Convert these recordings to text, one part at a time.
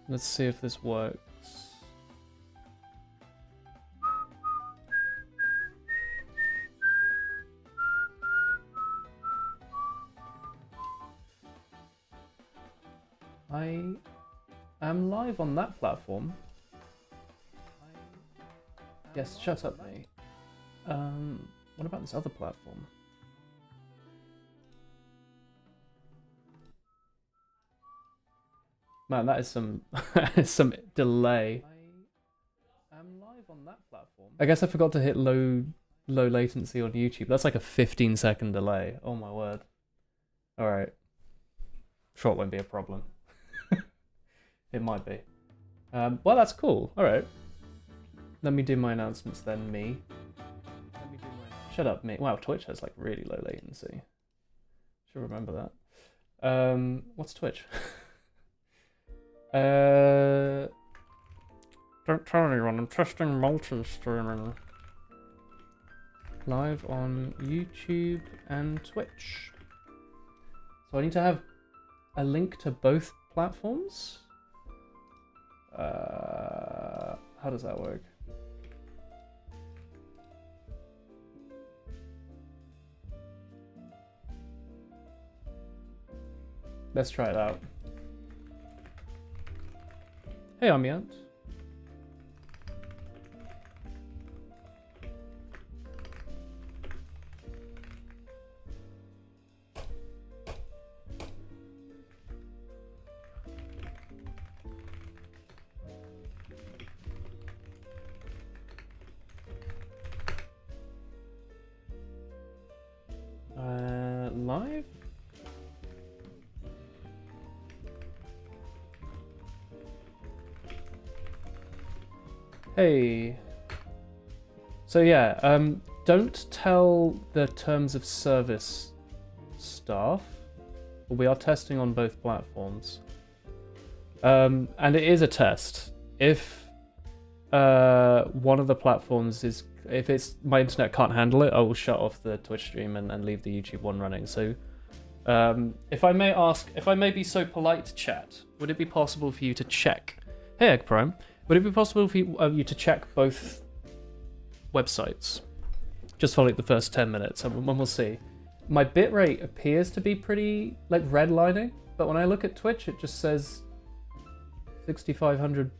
Let's see if this works. I am live on that platform. Yes, shut up, mate. What about this other platform? Man, that is some some delay. I am live on that platform. I guess I forgot to hit low latency on YouTube. That's like a 15-second delay. Oh my word. All right. Sure, it won't be a problem. It might be. Well, that's cool. All right. Let me do my announcements then, me. Shut up, me. Wow, Twitch has like really low latency. Should remember that. What's Twitch? Don't tell anyone, I'm testing multi-streaming. Live on YouTube and Twitch. So I need to have a link to both platforms? How does that work? Let's try it out. Hey, I'm Yant. Live? Hey. So yeah, don't tell the terms of service staff. We are testing on both platforms. And it is a test. If one of the platforms is, if it's my internet can't handle it, I will shut off the Twitch stream and leave the YouTube one running. So if I may ask, if I may be so polite, chat, would it be possible for you to check? Hey, Egg Prime. Would it be possible for you to check both websites? Just for like the first 10 minutes, and we'll see. My bitrate appears to be pretty, like, redlining, but when I look at Twitch, it just says 6500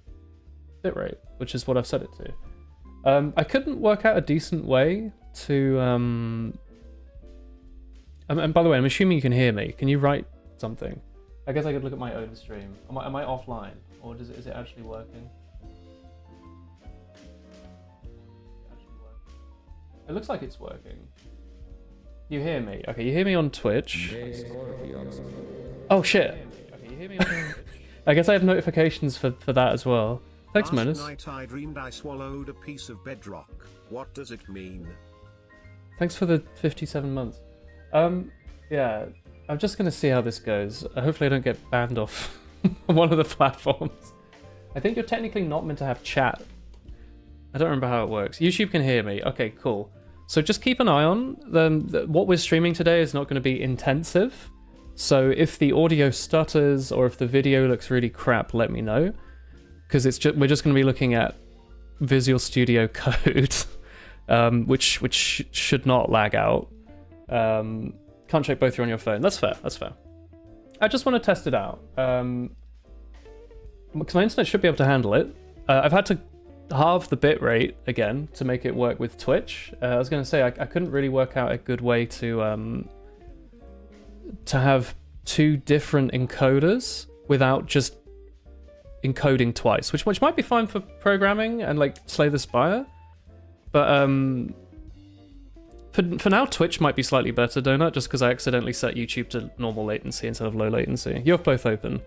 bitrate, which is what I've set it to. I couldn't work out a decent way to... And by the way, I'm assuming you can hear me. Can you write something? I guess I could look at my own stream. Am I offline? Or is it actually working? It looks like it's working. You hear me? Okay, you hear me on Twitch. Oh shit. Okay, you hear me on Twitch. I guess I have notifications for that as well. Thanks, Menace. Last night I dreamed I swallowed a piece of bedrock. What does it mean? Thanks for the 57 months. Yeah, I'm just gonna see how this goes. Hopefully I don't get banned off one of the platforms. I think you're technically not meant to have chat. I don't remember how it works. YouTube can hear me. Okay, cool. So just keep an eye on what we're streaming today is not going to be intensive. So if the audio stutters or if the video looks really crap, let me know. Because we're just going to be looking at Visual Studio Code, which should not lag out. Can't check both, you're on your phone. That's fair. That's fair. I just want to test it out. Because my internet should be able to handle it. I've had to halve the bitrate again to make it work with Twitch. I was going to say I couldn't really work out a good way to have two different encoders without just encoding twice, which might be fine for programming and like Slay the Spire, but for now Twitch might be slightly better, Donut, just because I accidentally set YouTube to normal latency instead of low latency. You have both open.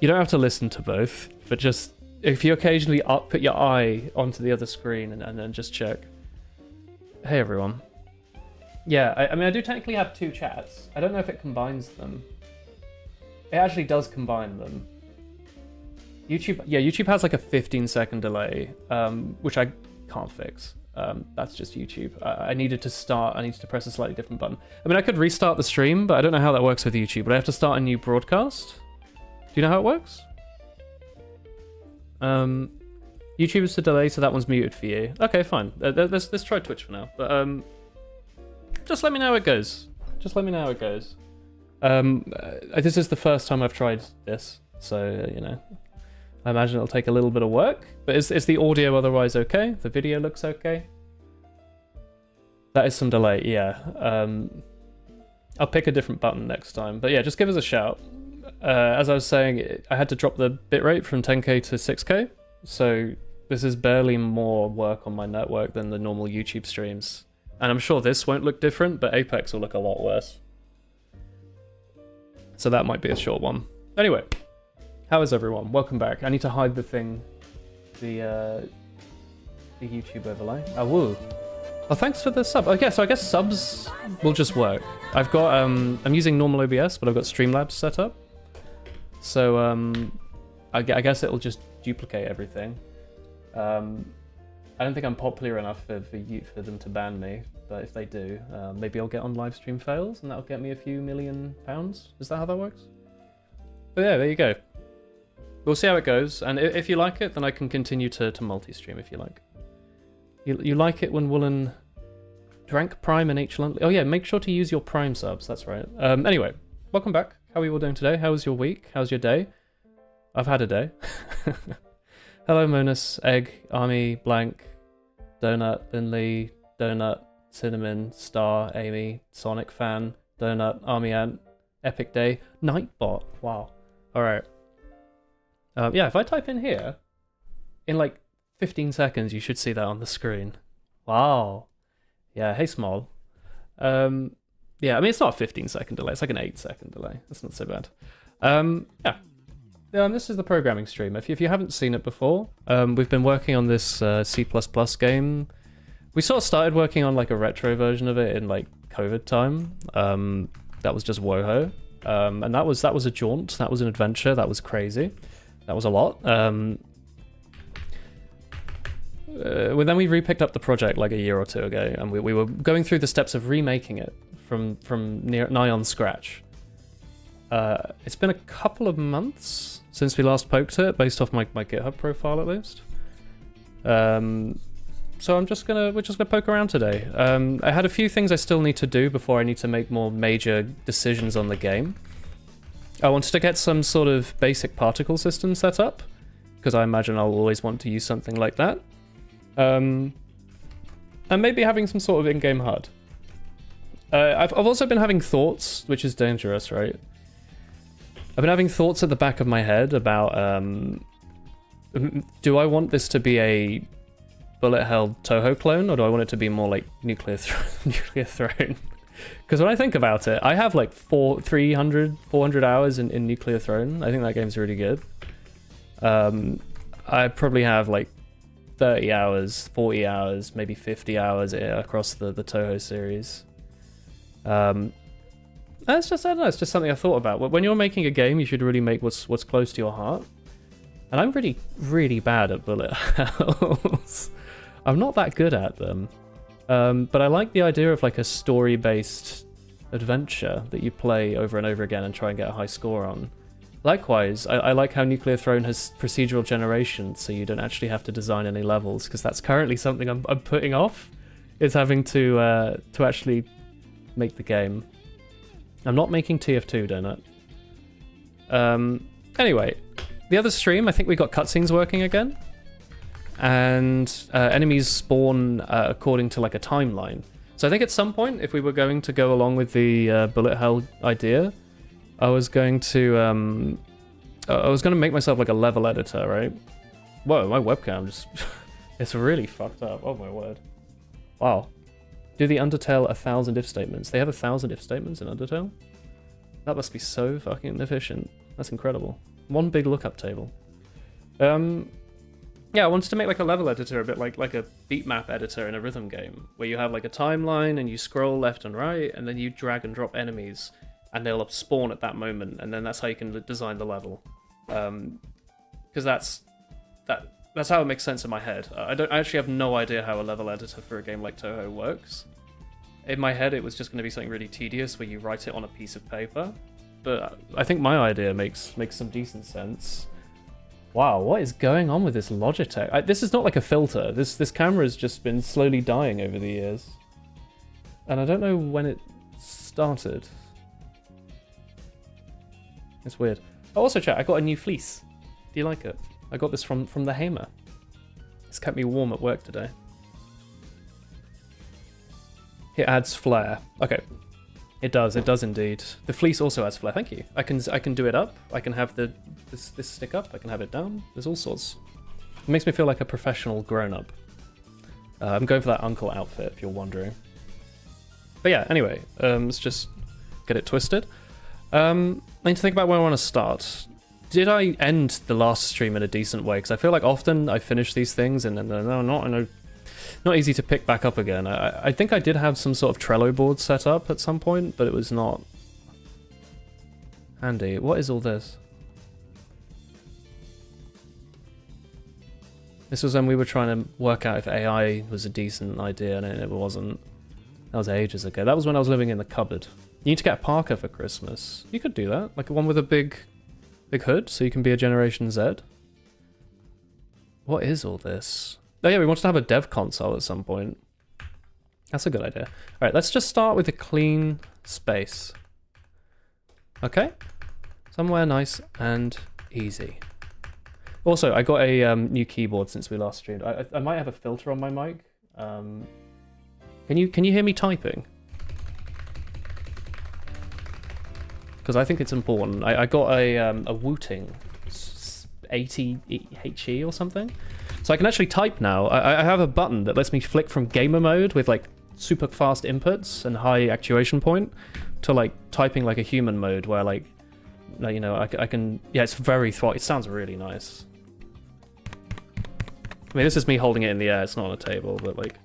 You don't have to listen to both, but just if you occasionally put your eye onto the other screen and then just check. Hey everyone. Yeah, I mean I do technically have two chats. I don't know if it combines them. It actually does combine them. YouTube has like a 15-second delay, which I can't fix. That's just YouTube. I needed to press a slightly different button. I mean, I could restart the stream, but I don't know how that works with YouTube. But I have to start a new broadcast. Do you know how it works? YouTube's a delay, so that one's muted for you. Okay, fine. Let's try Twitch for now. But just let me know how it goes. Just let me know how it goes. This is the first time I've tried this, so you know, I imagine it'll take a little bit of work. But is the audio otherwise okay? The video looks okay. That is some delay, yeah. I'll pick a different button next time. But yeah, just give us a shout. As I was saying, I had to drop the bitrate from 10K to 6K, so this is barely more work on my network than the normal YouTube streams. And I'm sure this won't look different, but Apex will look a lot worse. So that might be a short one. Anyway, how is everyone? Welcome back. I need to hide the thing, the YouTube overlay. Oh, woo. Well, thanks for the sub. Okay, so I guess subs will just work. I've got, I'm using normal OBS, but I've got Streamlabs set up. So, I guess it'll just duplicate everything. I don't think I'm popular enough for them to ban me, but if they do, maybe I'll get on live stream fails, and that'll get me a few £1 million. Is that how that works? But yeah, there you go. We'll see how it goes, and if you like it, then I can continue to multi-stream if you like. You like it when Woolen drank Prime in H. Luntley? Oh yeah, make sure to use your Prime subs, that's right. Anyway, welcome back. How are you all doing today? How was your week? How's your day? I've had a day. Hello, Monus, Egg, Army, Blank, Donut, Linley, Donut, Cinnamon, Star, Amy, Sonic Fan, Donut, Army Ant, Epic Day, Nightbot. Wow. Alright. Yeah, if I type in here, in like 15 seconds, you should see that on the screen. Wow. Yeah, hey, Small. Yeah, I mean, it's not a 15-second delay. It's like an 8-second delay. That's not so bad. Yeah. Yeah, and this is the programming stream. If you haven't seen it before, we've been working on this C++ game. We sort of started working on like a retro version of it in like COVID time. That was just WouHou. And that was a jaunt. That was an adventure. That was crazy. That was a lot. Well, then we repicked up the project like a year or two ago, and we were going through the steps of remaking it from nigh on scratch. It's been a couple of months since we last poked it, based off my GitHub profile at least. So we're just gonna poke around today. I had a few things I still need to do before I need to make more major decisions on the game. I wanted to get some sort of basic particle system set up, because I imagine I'll always want to use something like that. And maybe having some sort of in-game HUD. I've also been having thoughts, which is dangerous, right? I've been having thoughts at the back of my head about, do I want this to be a bullet-held Touhou clone, or do I want it to be more like Nuclear Throne? Because when I think about it, I have like 400 hours in Nuclear Throne. I think that game's really good. I probably have like 30 hours, 40 hours, maybe 50 hours across the Touhou series. That's just, I don't know, it's just something I thought about. When you're making a game, you should really make what's close to your heart. And I'm really, really bad at bullet hells. I'm not that good at them. But I like the idea of like a story-based adventure that you play over and over again and try and get a high score on. Likewise, I like how Nuclear Throne has procedural generation, so you don't actually have to design any levels, because that's currently something I'm putting off, is having to actually make the game. I'm not making TF2, Donut. Anyway, the other stream, I think we got cutscenes working again, and enemies spawn according to like a timeline. So I think at some point, if we were going to go along with the bullet hell idea, I was going to make myself like a level editor, right? Whoa, my webcam just it's really fucked up. Oh my word. Wow. Do the Undertale 1,000 if statements. They have 1,000 if statements in Undertale? That must be so fucking efficient. That's incredible. One big lookup table. Yeah, I wanted to make like a level editor, a bit like a beat map editor in a rhythm game, where you have like a timeline and you scroll left and right, and then you drag and drop enemies, and they'll spawn at that moment, and then that's how you can design the level. Because that's how it makes sense in my head. I actually have no idea how a level editor for a game like Touhou works. In my head, it was just going to be something really tedious where you write it on a piece of paper. But I think my idea makes some decent sense. Wow, what is going on with this Logitech? This is not like a filter. This camera has just been slowly dying over the years. And I don't know when it started. It's weird. Oh, also, chat, I got a new fleece. Do you like it? I got this from the Hamer. It's kept me warm at work today. It adds flair. Okay. It does indeed. The fleece also adds flair. Thank you. I can do it up. I can have this stick up. I can have it down. There's all sorts. It makes me feel like a professional grown-up. I'm going for that uncle outfit, if you're wondering. But yeah, anyway, let's just get it twisted. I need to think about where I want to start. Did I end the last stream in a decent way? Because I feel like often I finish these things and then they're not easy to pick back up again. I think I did have some sort of Trello board set up at some point, but it was not handy. What is all this? This was when we were trying to work out if AI was a decent idea, and it wasn't. That was ages ago. That was when I was living in the cupboard. You need to get a Parker for Christmas. You could do that. Like one with a big hood, so you can be a Generation Z. What is all this? Oh yeah, we wanted to have a dev console at some point. That's a good idea. Alright, let's just start with a clean space. Okay? Somewhere nice and easy. Also, I got a new keyboard since we last streamed. I might have a filter on my mic. Can you hear me typing? Because I think it's important. I got a WouHou 80 HE or something. So I can actually type now. I have a button that lets me flick from gamer mode with like super fast inputs and high actuation point to like typing like a human mode where like you know, I can, yeah, it's very it sounds really nice. I mean, this is me holding it in the air, it's not on a table, but like.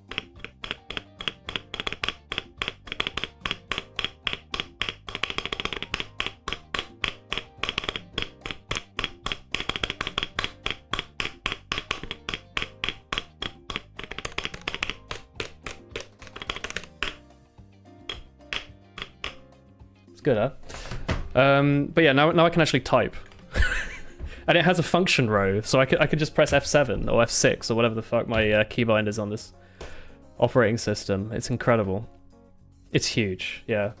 It's good, huh? But yeah, now I can actually type. And it has a function row, so I could just press F7 or F6 or whatever the fuck my keybind is on this operating system. It's incredible. It's huge, yeah.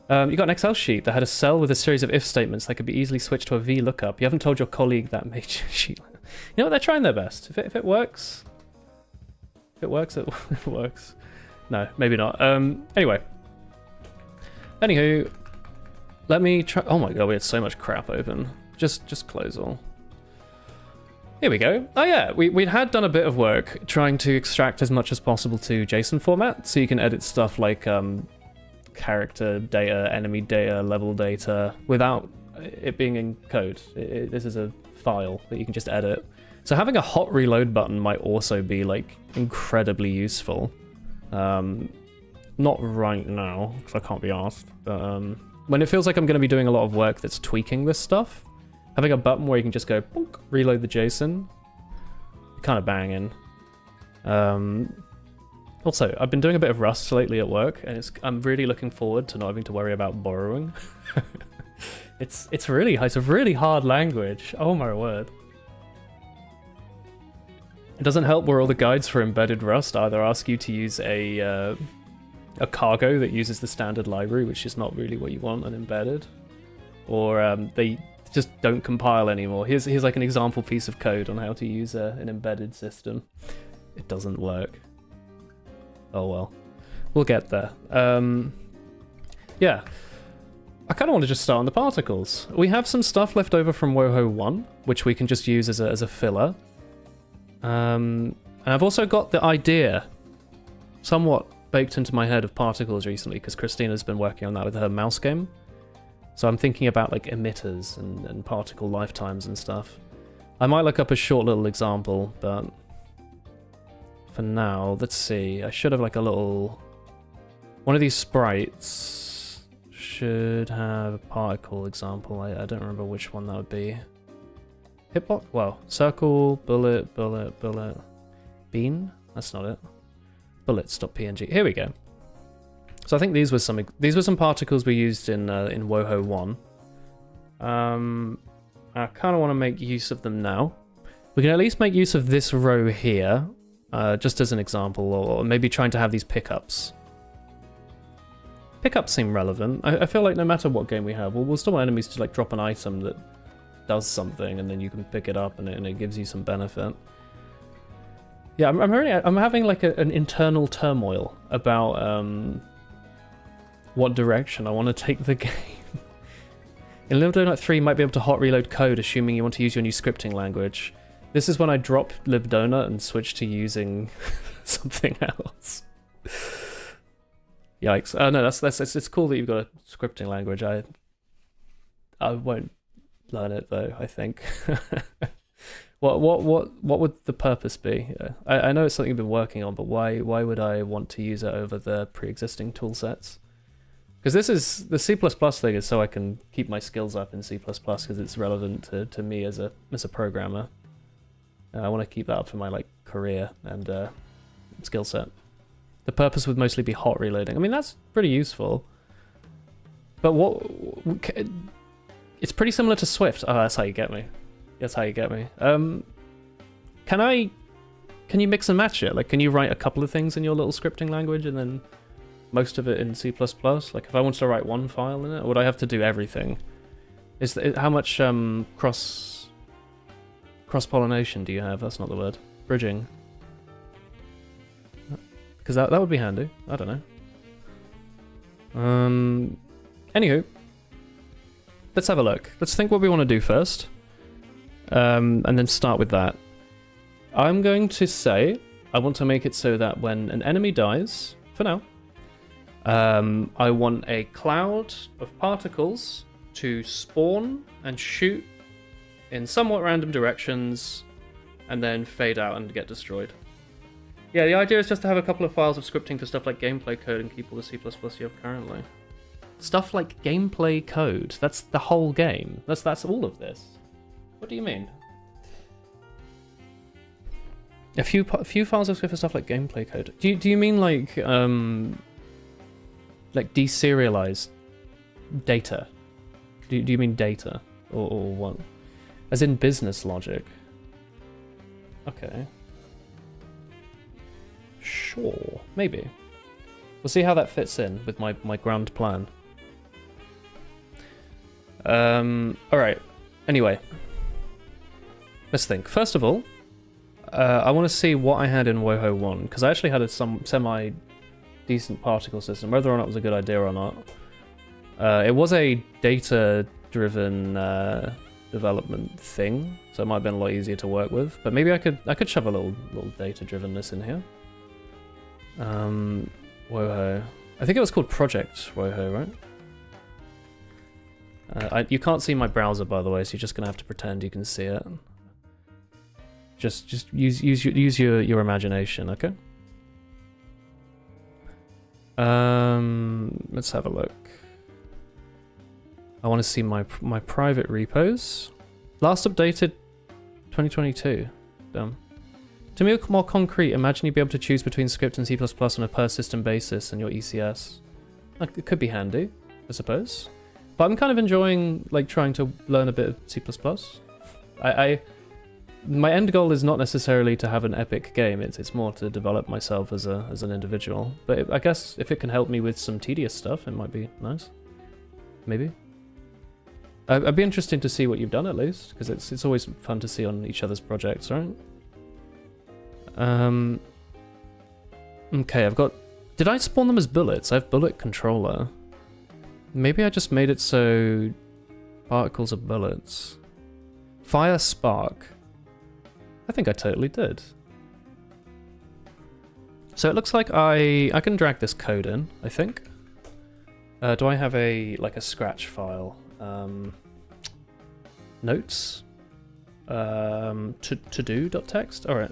You got an Excel sheet that had a cell with a series of if statements that could be easily switched to a VLOOKUP. You haven't told your colleague that made your sheet. You know what? They're trying their best. If it works, it works. It works. No, maybe not. Anyway. Anywho, let me try. Oh my god, we had so much crap open. Just close all. Here we go. Oh yeah, we had done a bit of work trying to extract as much as possible to JSON format, so you can edit stuff like character data, enemy data, level data, without it being in code. This is a file that you can just edit. So having a hot reload button might also be like incredibly useful. Not right now, because I can't be asked, but when it feels like I'm going to be doing a lot of work that's tweaking this stuff, having a button where you can just go, bonk, reload the JSON, kind of banging. Also, I've been doing a bit of Rust lately at work, and I'm really looking forward to not having to worry about borrowing. It's a really hard language. Oh my word. It doesn't help where all the guides for embedded Rust either ask you to use a cargo that uses the standard library, which is not really what you want an embedded, or they just don't compile anymore. Here's like an example piece of code on how to use an embedded system. It doesn't work. Oh well, we'll get there. Yeah, I kind of want to just start on the particles. We have some stuff left over from WouHou 1, which we can just use as a filler. And I've also got the idea somewhat baked into my head of particles recently, because Christina's been working on that with her mouse game. So I'm thinking about like emitters and particle lifetimes and stuff. I might look up a short little example, but for now, let's see. I should have like a little... One of these sprites should have a particle example. I don't remember which one that would be. Hitbox? Well, circle, bullet, bullet, bullet. Bean? That's not it. Bullets.png. Here we go. So I think these were some particles we used in WouHou 1. I kind of want to make use of them now. We can at least make use of this row here, just as an example, or maybe trying to have these pickups. Pickups seem relevant. I feel like no matter what game we have, we'll still want enemies to like drop an item that does something, and then you can pick it up, and it gives you some benefit. Yeah, I'm having like an internal turmoil about what direction I want to take the game. In libdonut 3, you might be able to hot reload code, assuming you want to use your new scripting language. This is when I drop libdonut and switch to using something else. Yikes! Oh no, it's cool that you've got a scripting language. I won't learn it though. I think. What would the purpose be? I know it's something you've been working on, but why would I want to use it over the pre-existing tool sets? Because this is the C++ thing is so I can keep my skills up in C++ because it's relevant to me as a programmer. I want to keep that up for my like career and skill set. The purpose would mostly be hot reloading. I mean, that's pretty useful. But it's pretty similar to Swift. Oh, that's how you get me. That's how you get me. Can you mix and match it? Like, can you write a couple of things in your little scripting language and then most of it in C++? Like, if I wanted to write one file in it, or would I have to do everything? How much cross-pollination do you have? That's not the word. Bridging. Because that would be handy. I don't know. Anywho, let's have a look. Let's think what we want to do first. And then start with that. I'm going to say I want to make it so that when an enemy dies, for now, I want a cloud of particles to spawn and shoot in somewhat random directions and then fade out and get destroyed. Yeah, the idea is just to have a couple of files of scripting for stuff like gameplay code and keep all the C++ you have currently. Stuff like gameplay code. That's the whole game. That's all of this. What do you mean? A few files of script for stuff like gameplay code. Do you mean like deserialized data? Do you mean data or what? As in business logic? Okay. Sure, maybe. We'll see how that fits in with my grand plan. Alright. Anyway. Let's think. First of all, I want to see what I had in WouHou 1, because I actually had a semi-decent particle system, whether or not it was a good idea or not. It was a data-driven development thing, so it might have been a lot easier to work with, but maybe I could shove a little data-drivenness in here. WouHou. I think it was called Project WouHou, right? You can't see my browser, by the way, so you're just gonna have to pretend you can see it. Just use your imagination, okay? Let's have a look. I want to see my private repos. Last updated 2022. Damn. To make it more concrete, imagine you'd be able to choose between script and C++ on a per system basis and your ECS. Like, it could be handy, I suppose. But I'm kind of enjoying like trying to learn a bit of C++. My end goal is not necessarily to have an epic game. It's more to develop myself as an individual. But I guess if it can help me with some tedious stuff, it might be nice. Maybe. I'd be interested to see what you've done at least, because it's always fun to see on each other's projects, right? Okay, I've got... Did I spawn them as bullets? I have bullet controller. Maybe I just made it so particles are bullets. Fire spark. I think I totally did. So it looks like I can drag this code in, I think. Do I have a scratch file? Notes. To-do.txt. Alright.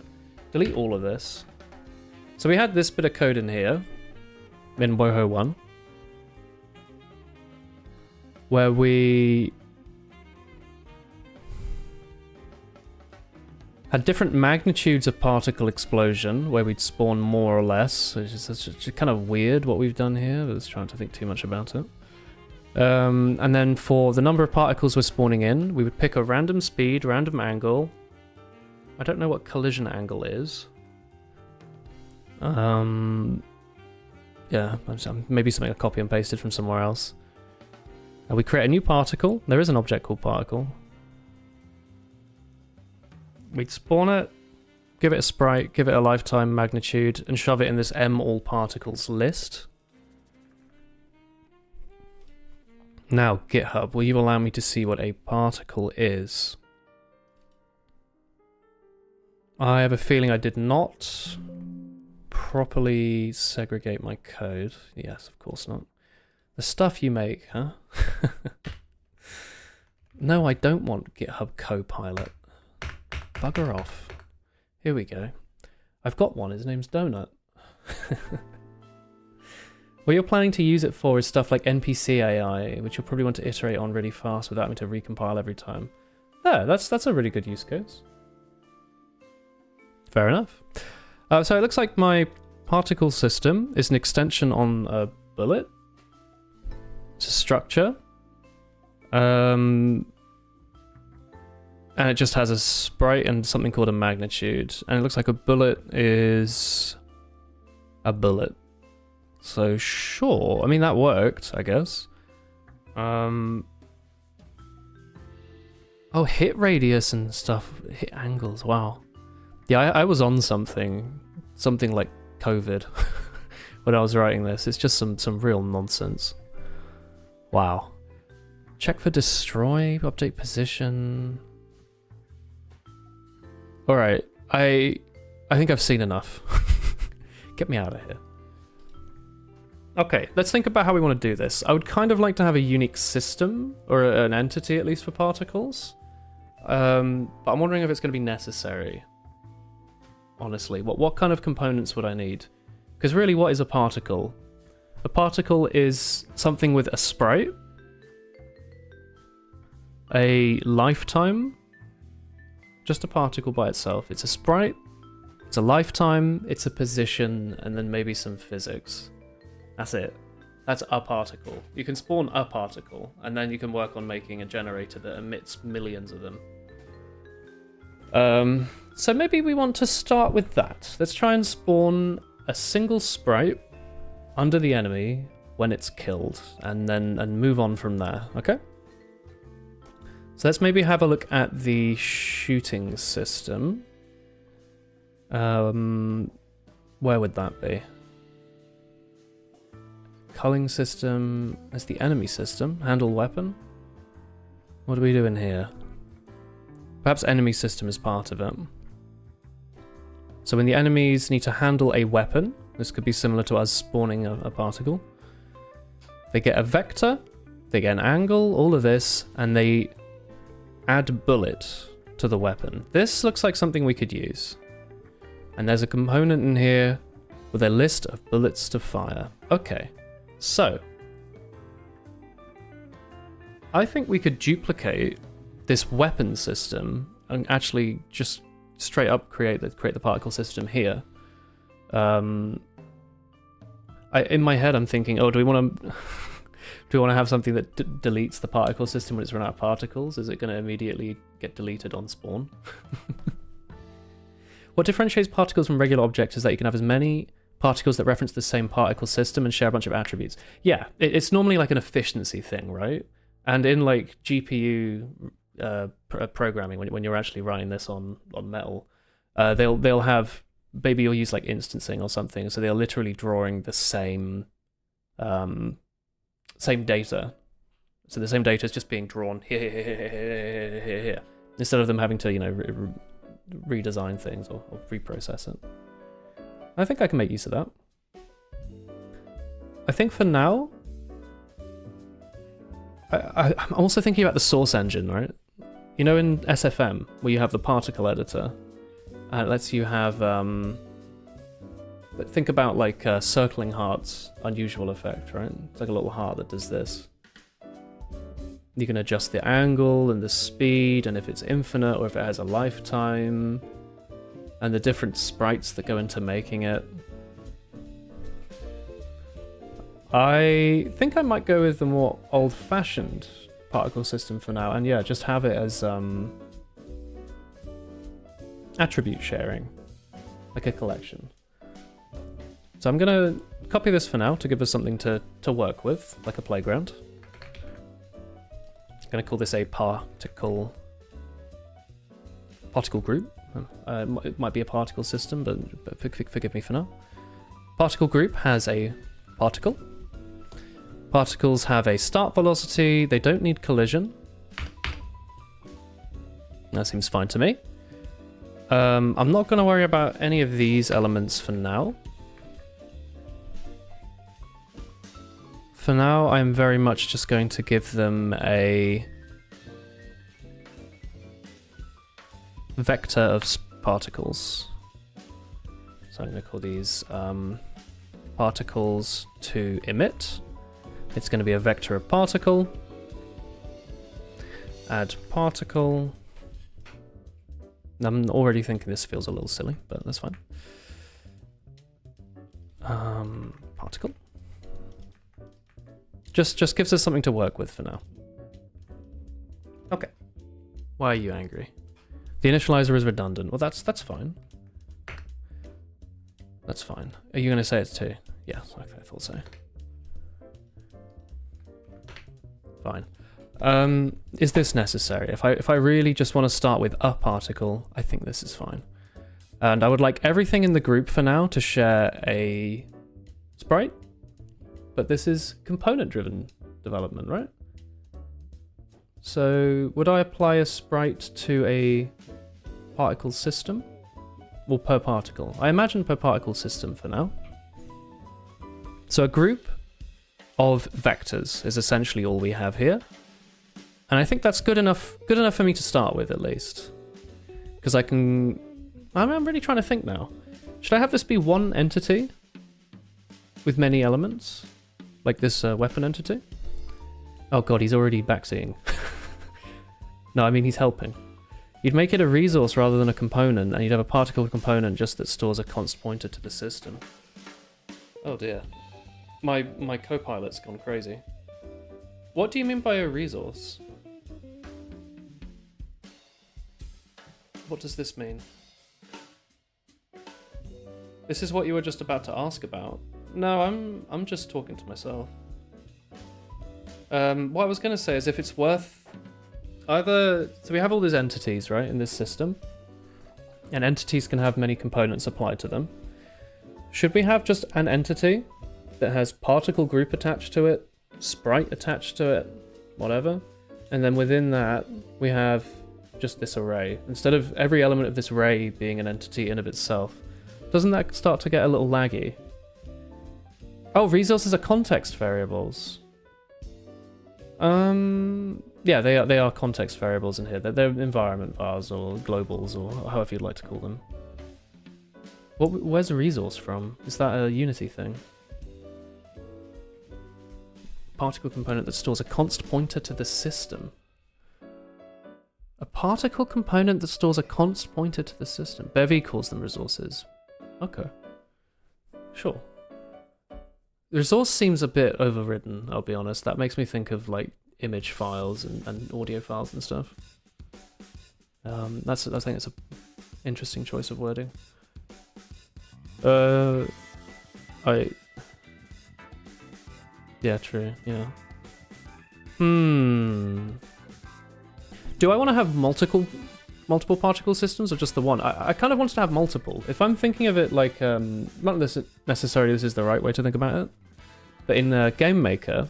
Delete all of this. So we had this bit of code in here, in WouHou 1, where we had different magnitudes of particle explosion, where we'd spawn more or less. It's just kind of weird what we've done here, but I was trying to think too much about it. And then for the number of particles we're spawning in, we would pick a random speed, random angle. I don't know what collision angle is. Yeah, maybe something I copy and pasted from somewhere else. And we create a new particle. There is an object called particle. We'd spawn it, give it a sprite, give it a lifetime magnitude, and shove it in this M all particles list. Now, GitHub, will you allow me to see what a particle is? I have a feeling I did not properly segregate my code. Yes, of course not. The stuff you make, huh? No, I don't want GitHub Copilot. Bugger off. Here we go. I've got one. His name's Donut. What you're planning to use it for is stuff like NPC AI, which you'll probably want to iterate on really fast without having to recompile every time. Yeah, that's a really good use case. Fair enough. So it looks like my particle system is an extension on a bullet. It's a structure. And it just has a sprite and something called a magnitude. And it looks like a bullet is a bullet. So sure, I mean that worked, I guess. Oh, hit radius and stuff, hit angles, wow. Yeah, I was on something like COVID when I was writing this. It's just some real nonsense. Wow. Check for destroy, update position. All right, I think I've seen enough. Get me out of here. Okay, let's think about how we want to do this. I would kind of like to have a unique system, or an entity at least for particles. But I'm wondering if it's going to be necessary. Honestly, what kind of components would I need? Because really, what is a particle? A particle is something with a sprite, a lifetime, just a particle by itself. It's a sprite, it's a lifetime, it's a position, and then maybe some physics. That's it. That's a particle. You can spawn a particle, and then you can work on making a generator that emits millions of them. So maybe we want to start with that. Let's try and spawn a single sprite under the enemy when it's killed, and move on from there, okay? So let's maybe have a look at the shooting system. Where would that be? Culling system, that's the enemy system. Handle weapon. What do we do in here? Perhaps enemy system is part of it. So when the enemies need to handle a weapon, this could be similar to us spawning a particle. They get a vector, they get an angle, all of this, and they add bullet to the weapon. This looks like something we could use. And there's a component in here with a list of bullets to fire. Okay. So, I think we could duplicate this weapon system and actually just straight up create the particle system here. In my head, I'm thinking, oh, do we want to have something that deletes the particle system when it's run out of particles? Is it going to immediately get deleted on spawn? What differentiates particles from regular objects is that you can have as many particles that reference the same particle system and share a bunch of attributes. Yeah, it's normally like an efficiency thing, right? And in like GPU programming, when you're actually running this on Metal, they'll have, maybe you'll use like instancing or something, so they're literally drawing the same data. So the same data is just being drawn here, instead of them having to redesign things or reprocess it. I think I can make use of that. I think for now, I'm also thinking about the source engine, right? You know, in SFM, where you have the particle editor, it lets you have, think about like circling heart's unusual effect, right? It's like a little heart that does this. You can adjust the angle and the speed, and if it's infinite or if it has a lifetime, and the different sprites that go into making it. I think I might go with the more old-fashioned particle system for now, and yeah, just have it as attribute sharing, like a collection. So I'm gonna copy this for now to give us something to work with, like a playground. I'm gonna call this a particle group. It might be a particle system, but forgive me for now. Particle group has a particle. Particles have a start velocity. They don't need collision. That seems fine to me. I'm not going to worry about any of these elements for now. For now, I'm very much just going to give them a vector of particles. So I'm going to call these particles to emit. It's going to be a vector of particle. Add particle. I'm already thinking this feels a little silly, but that's fine. Particle. Just gives us something to work with for now. Okay. Why are you angry? The initializer is redundant. Well, that's fine. That's fine. Are you going to say it's 2? Yeah, okay, I thought so. Fine. Is this necessary? If I really just want to start with a particle, I think this is fine. And I would like everything in the group for now to share a sprite. But this is component-driven development, right? So would I apply a sprite to a particle system? Or per particle? I imagine per particle system for now. So a group of vectors is essentially all we have here. And I think that's good enough for me to start with, at least. Because I'm really trying to think now. Should I have this be one entity with many elements? Like this weapon entity? Oh god, he's already backseeing. No, I mean he's helping. You'd make it a resource rather than a component, and you'd have a particle component just that stores a const pointer to the system. Oh dear. My co-pilot's gone crazy. What do you mean by a resource? What does this mean? This is what you were just about to ask about. No, I'm just talking to myself. What I was going to say is if it's worth either... So we have all these entities, right, in this system. And entities can have many components applied to them. Should we have just an entity that has particle group attached to it, sprite attached to it, whatever? And then within that, we have just this array. Instead of every element of this array being an entity in of itself. Doesn't that start to get a little laggy? Oh, resources are context variables. Yeah, they are context variables in here. They're environment vars or globals or however you'd like to call them. Where's a resource from? Is that a Unity thing? Particle component that stores a const pointer to the system. A particle component that stores a const pointer to the system. Bevy calls them resources. Okay. Sure. The resource seems a bit overridden, I'll be honest. That makes me think of like image files and audio files and stuff. I think it's an interesting choice of wording. Yeah, true, yeah. Do I want to have multiple particle systems or just the one? I kind of wanted to have multiple. If I'm thinking of it like, not necessarily this is the right way to think about it, but in Game Maker,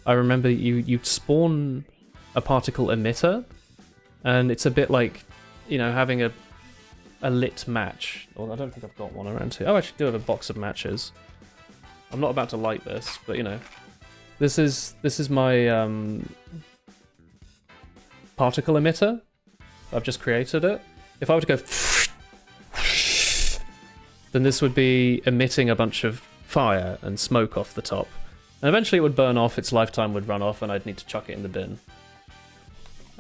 I remember you spawn a particle emitter, and it's a bit like, you know, having a lit match. Well, I don't think I've got one around here. Oh, I actually do have a box of matches. I'm not about to light this, but you know, this is my particle emitter. I've just created it. If I were to go, then this would be emitting a bunch of fire and smoke off the top. And eventually it would burn off, its lifetime would run off, and I'd need to chuck it in the bin.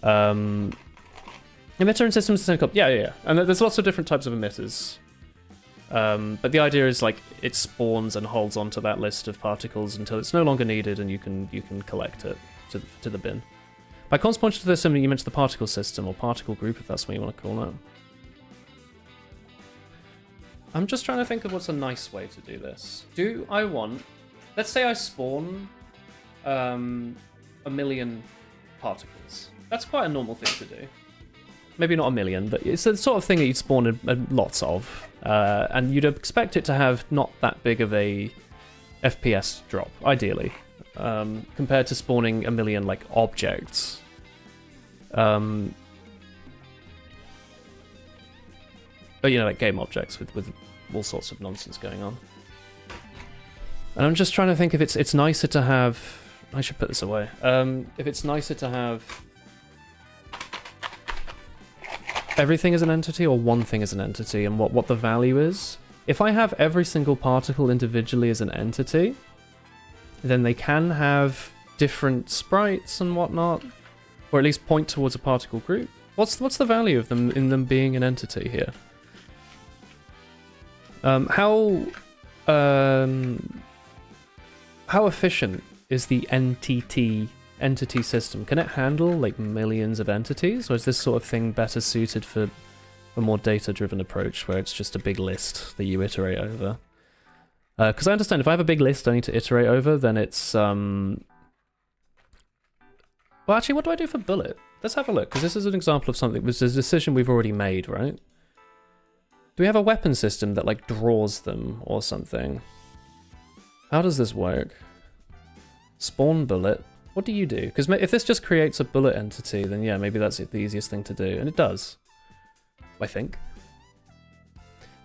Emitter and systems, yeah. And there's lots of different types of emitters. But the idea is like it spawns and holds onto that list of particles until it's no longer needed, and you can collect it to the bin. By correspondence to this, you mentioned the particle system or particle group, if that's what you want to call it. I'm just trying to think of what's a nice way to do this. Do I want... Let's say I spawn 1,000,000 particles. That's quite a normal thing to do. Maybe not 1,000,000, but it's the sort of thing that you'd spawn lots of. And you'd expect it to have not that big of a FPS drop, ideally. Compared to spawning 1,000,000 like objects. But you know, like game objects with all sorts of nonsense going on. And I'm just trying to think if it's nicer to have... I should put this away. If it's nicer to have everything as an entity or one thing as an entity, and what the value is. If I have every single particle individually as an entity, then they can have different sprites and whatnot, or at least point towards a particle group. What's the value of them in them being an entity here? How efficient is the entity system? Can it handle like millions of entities, or is this sort of thing better suited for a more data-driven approach where it's just a big list that you iterate over? Because I understand if I have a big list I need to iterate over, then it's... Well, actually, what do I do for bullet? Let's have a look, because this is an example of something, which is a decision we've already made, right? Do we have a weapon system that, like, draws them or something? How does this work? Spawn bullet. What do you do? Because if this just creates a bullet entity, then yeah, maybe that's the easiest thing to do. And it does. I think.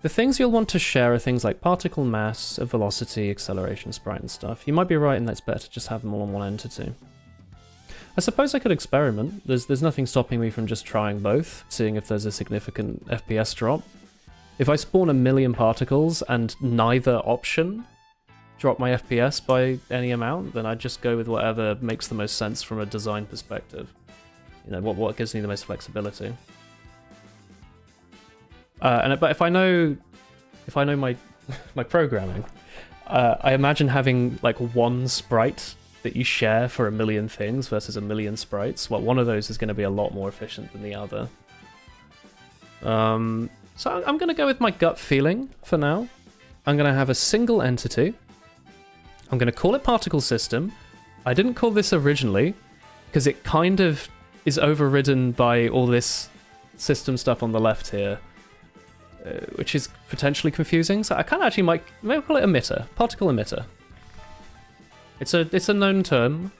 The things you'll want to share are things like particle mass, velocity, acceleration, sprite and stuff. You might be right in that it's better to just have them all on one entity. I suppose I could experiment. There's nothing stopping me from just trying both, seeing if there's a significant FPS drop. If I spawn 1,000,000 particles and neither option drop my FPS by any amount, then I'd just go with whatever makes the most sense from a design perspective. You know, what gives me the most flexibility. But if I know my my programming, I imagine having like one sprite that you share for 1,000,000 things versus 1,000,000 sprites. Well, one of those is going to be a lot more efficient than the other. So I'm going to go with my gut feeling for now. I'm going to have a single entity. I'm going to call it particle system. I didn't call this originally because it kind of is overridden by all this system stuff on the left here, which is potentially confusing. So I kind of actually maybe call it emitter, particle emitter. It's a known term,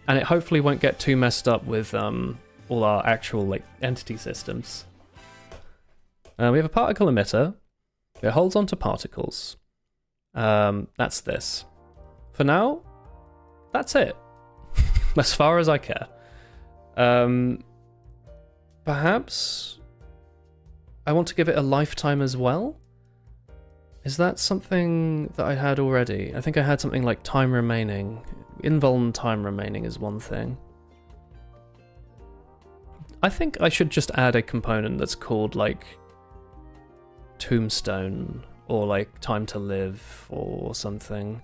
and it hopefully won't get too messed up with all our actual like entity systems. We have a particle emitter. It holds onto particles. That's this. For now, that's it. As far as I care. Perhaps I want to give it a lifetime as well? Is that something that I had already? I think I had something like time remaining. Invuln time remaining is one thing. I think I should just add a component that's called like tombstone or like time to live or something.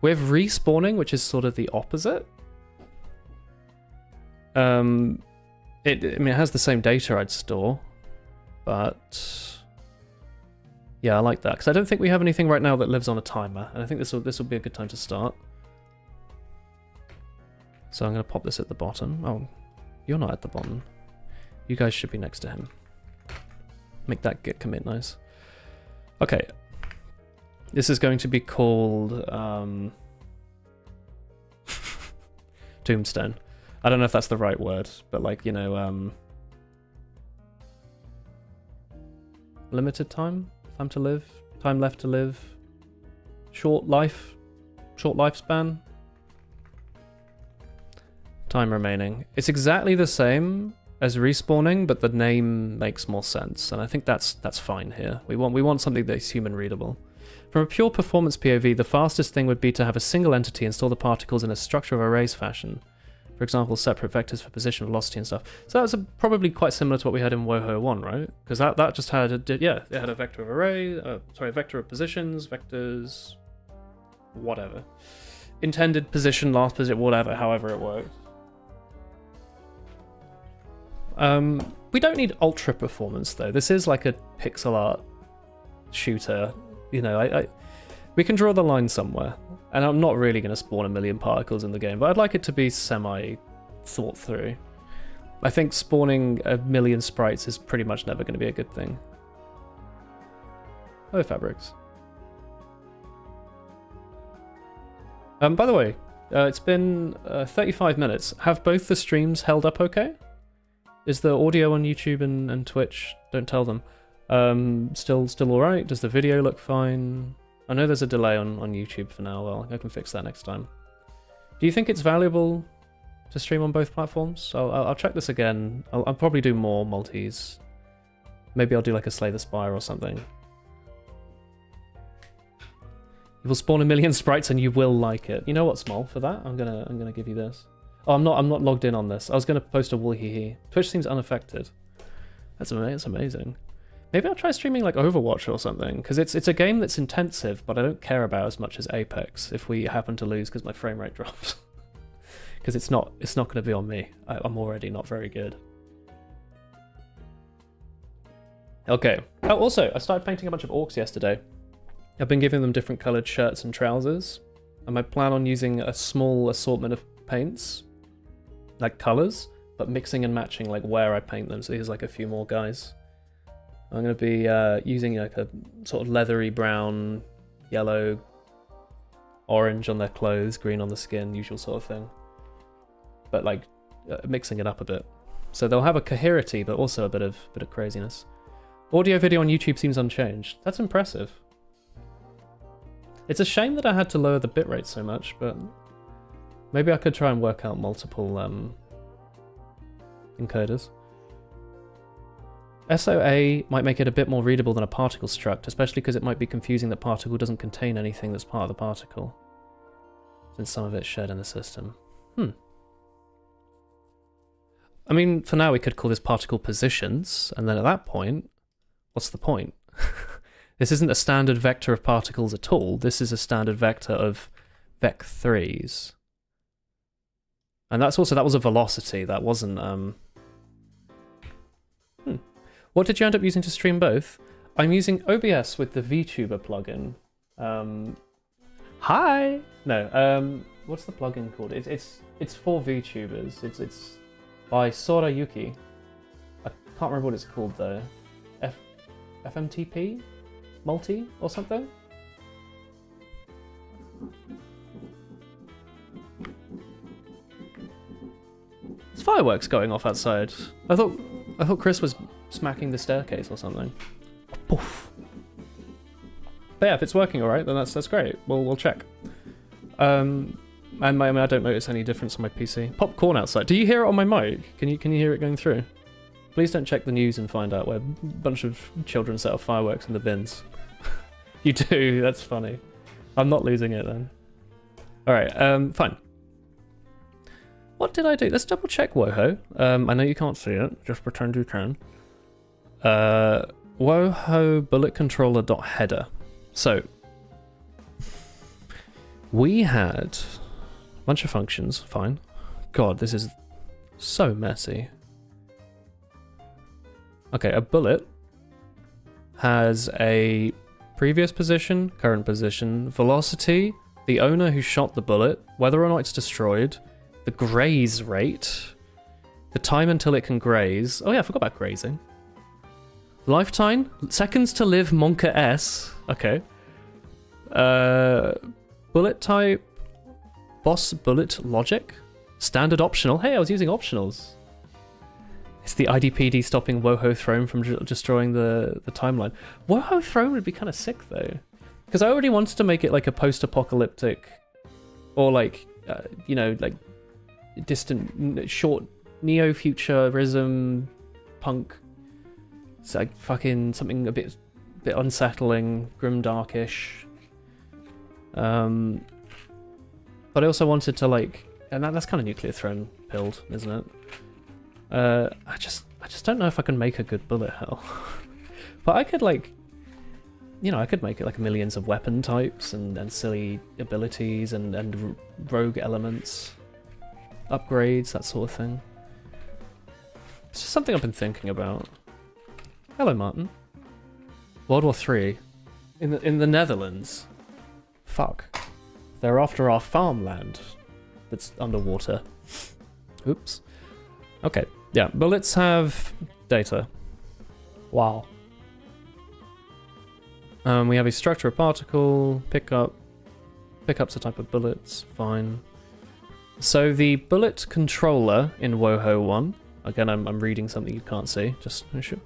We have respawning, which is sort of the opposite. It has the same data I'd store, but yeah, I like that because I don't think we have anything right now that lives on a timer, and I think this will be a good time to start. So I'm going to pop this at the bottom. Oh, you're not at the bottom. You guys should be next to him. Make that git commit nice. Okay. This is going to be called tombstone. I don't know if that's the right word, but like, you know, limited time? Time to live? Time left to live? Short life? Short lifespan? Time remaining. It's exactly the same as respawning, but the name makes more sense, and I think that's fine here. We want something that's human readable. From a pure performance POV, the fastest thing would be to have a single entity and store the particles in a structure of arrays fashion. For example, separate vectors for position, velocity, and stuff. So that's probably quite similar to what we had in WouHou 1, right? Because that just had it had a vector of array, a vector of positions, vectors, whatever. Intended position, last position, whatever, however it worked. We don't need ultra performance though. This is like a pixel art shooter. You know, we can draw the line somewhere. And I'm not really going to spawn a million particles in the game, but I'd like it to be semi-thought through. I think spawning a million sprites is pretty much never going to be a good thing. Oh, fabrics. By the way, it's been 35 minutes. Have both the streams held up okay? Is the audio on YouTube and Twitch, don't tell them, still alright? Does the video look fine? I know there's a delay on YouTube for now. Well, I can fix that next time. Do you think it's valuable to stream on both platforms? I'll check this again. I'll probably do more multis. Maybe I'll do like a Slay the Spire or something. You will spawn a million sprites and you will like it. You know what, Small? For that, I'm gonna give you this. Oh, I'm not logged in on this. I was gonna post a WouHou. Twitch seems unaffected. That's amazing. Maybe I'll try streaming like Overwatch or something, because it's a game that's intensive, but I don't care about as much as Apex if we happen to lose because my frame rate drops. Because it's not going to be on me. I'm already not very good. Okay. Oh, also, I started painting a bunch of orcs yesterday. I've been giving them different coloured shirts and trousers, and I plan on using a small assortment of paints, like colours, but mixing and matching like where I paint them. So here's like a few more guys. I'm going to be using like a sort of leathery brown, yellow, orange on their clothes, green on the skin, usual sort of thing. But like mixing it up a bit. So they'll have a coherity, but also a bit of craziness. Audio video on YouTube seems unchanged. That's impressive. It's a shame that I had to lower the bitrate so much, but maybe I could try and work out multiple encoders. SOA might make it a bit more readable than a particle struct, especially because it might be confusing that particle doesn't contain anything that's part of the particle, since some of it's shared in the system. I mean, for now we could call this particle positions, and then at that point, what's the point? This isn't a standard vector of particles at all, this is a standard vector of vec3s. And that was a velocity, that wasn't... What did you end up using to stream both? I'm using OBS with the VTuber plugin. Hi! No, what's the plugin called? It's for VTubers. It's by Sora Yuki. I can't remember what it's called though. FMTP? Multi or something? There's fireworks going off outside. I thought Chris was smacking the staircase or something. Poof. But yeah, if it's working all right, then that's great. We'll check. And I don't notice any difference on my PC. Popcorn outside. Do you hear it on my mic? Can you hear it going through? Please don't check the news and find out where a bunch of children set off fireworks in the bins. You do. That's funny. I'm not losing it then. All right. Fine. What did I do? Let's double check WouHou. I know you can't see it. Just pretend you can. WouHou bullet controller.header. So we had a bunch of functions. Fine. God, this is so messy. Okay, a bullet has a previous position, current position, velocity, the owner who shot the bullet, whether or not it's destroyed, the graze rate, the time until it can graze. Oh yeah, I forgot about grazing. Lifetime, seconds to live, Monka S. Okay. Bullet type, boss bullet logic, standard optional. Hey, I was using optionals. It's the IDPD stopping WouHou Throne from destroying the timeline. WouHou Throne would be kind of sick though, because I already wanted to make it like a post-apocalyptic, or like, you know, like distant, short neo-futurism punk. It's like fucking something a bit unsettling, grimdarkish. But I also wanted to like, and that's kind of Nuclear Throne pilled, isn't it? I just don't know if I can make a good bullet hell. But I could, like, you know, I could make it like millions of weapon types and silly abilities and rogue elements, upgrades, that sort of thing. It's just something I've been thinking about. Hello, Martin. World War III in the Netherlands. Fuck. They're after our farmland that's underwater. Oops. Okay. Yeah, but let's have data. Wow. We have a structure of particle, pickup. Pickup's a type of bullets, fine. So the bullet controller in WouHou 1, again I'm reading something you can't see, just sure.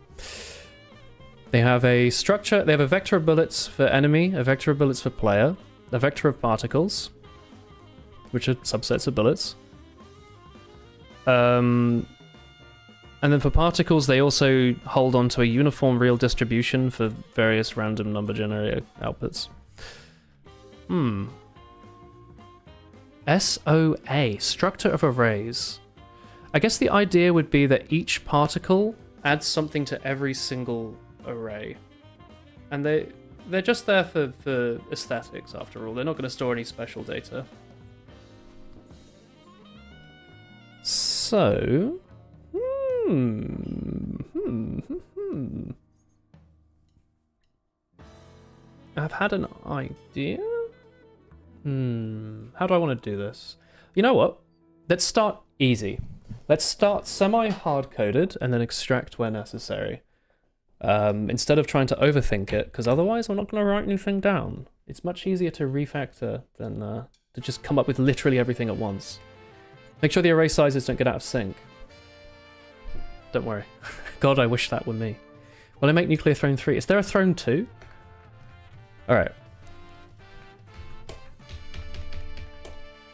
They have a structure, they have a vector of bullets for enemy, a vector of bullets for player, a vector of particles, which are subsets of bullets. And then for particles, they also hold on to a uniform real distribution for various random number generator outputs. SOA, structure of arrays. I guess the idea would be that each particle adds something to every single array. And they're just there for aesthetics, after all. They're not going to store any special data. So... I've had an idea? How do I want to do this? You know what? Let's start easy. Let's start semi-hard-coded and then extract where necessary. Instead of trying to overthink it, because otherwise I'm not going to write anything down. It's much easier to refactor than to just come up with literally everything at once. Make sure the array sizes don't get out of sync. Don't worry. God, I wish that were me. Will I make Nuclear Throne 3? Is there a Throne 2? Alright.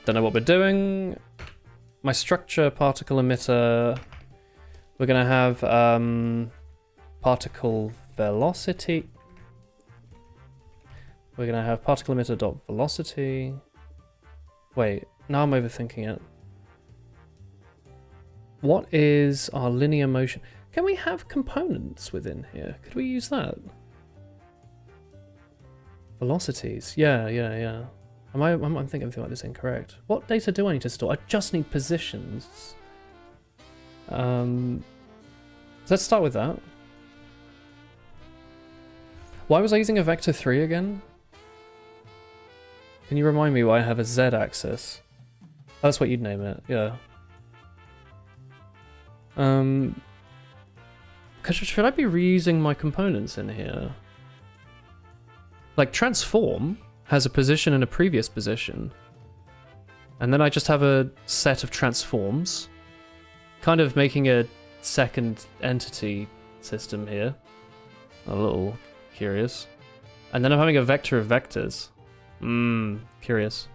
Don't know what we're doing. My structure particle emitter. We're going to have particle velocity. We're going to have particle emitter dot velocity. Wait, now I'm overthinking it. What is our linear motion? Can we have components within here? Could we use that? Velocities. Yeah. I'm thinking about this incorrect. What data do I need to store? I just need positions. Let's start with that. Why was I using a vector 3 again? Can you remind me why I have a z-axis? Oh, that's what you'd name it, yeah. Should I be reusing my components in here? Like, transform has a position and a previous position. And then I just have a set of transforms. Kind of making a second entity system here. A little curious. And then I'm having a vector of vectors. Curious.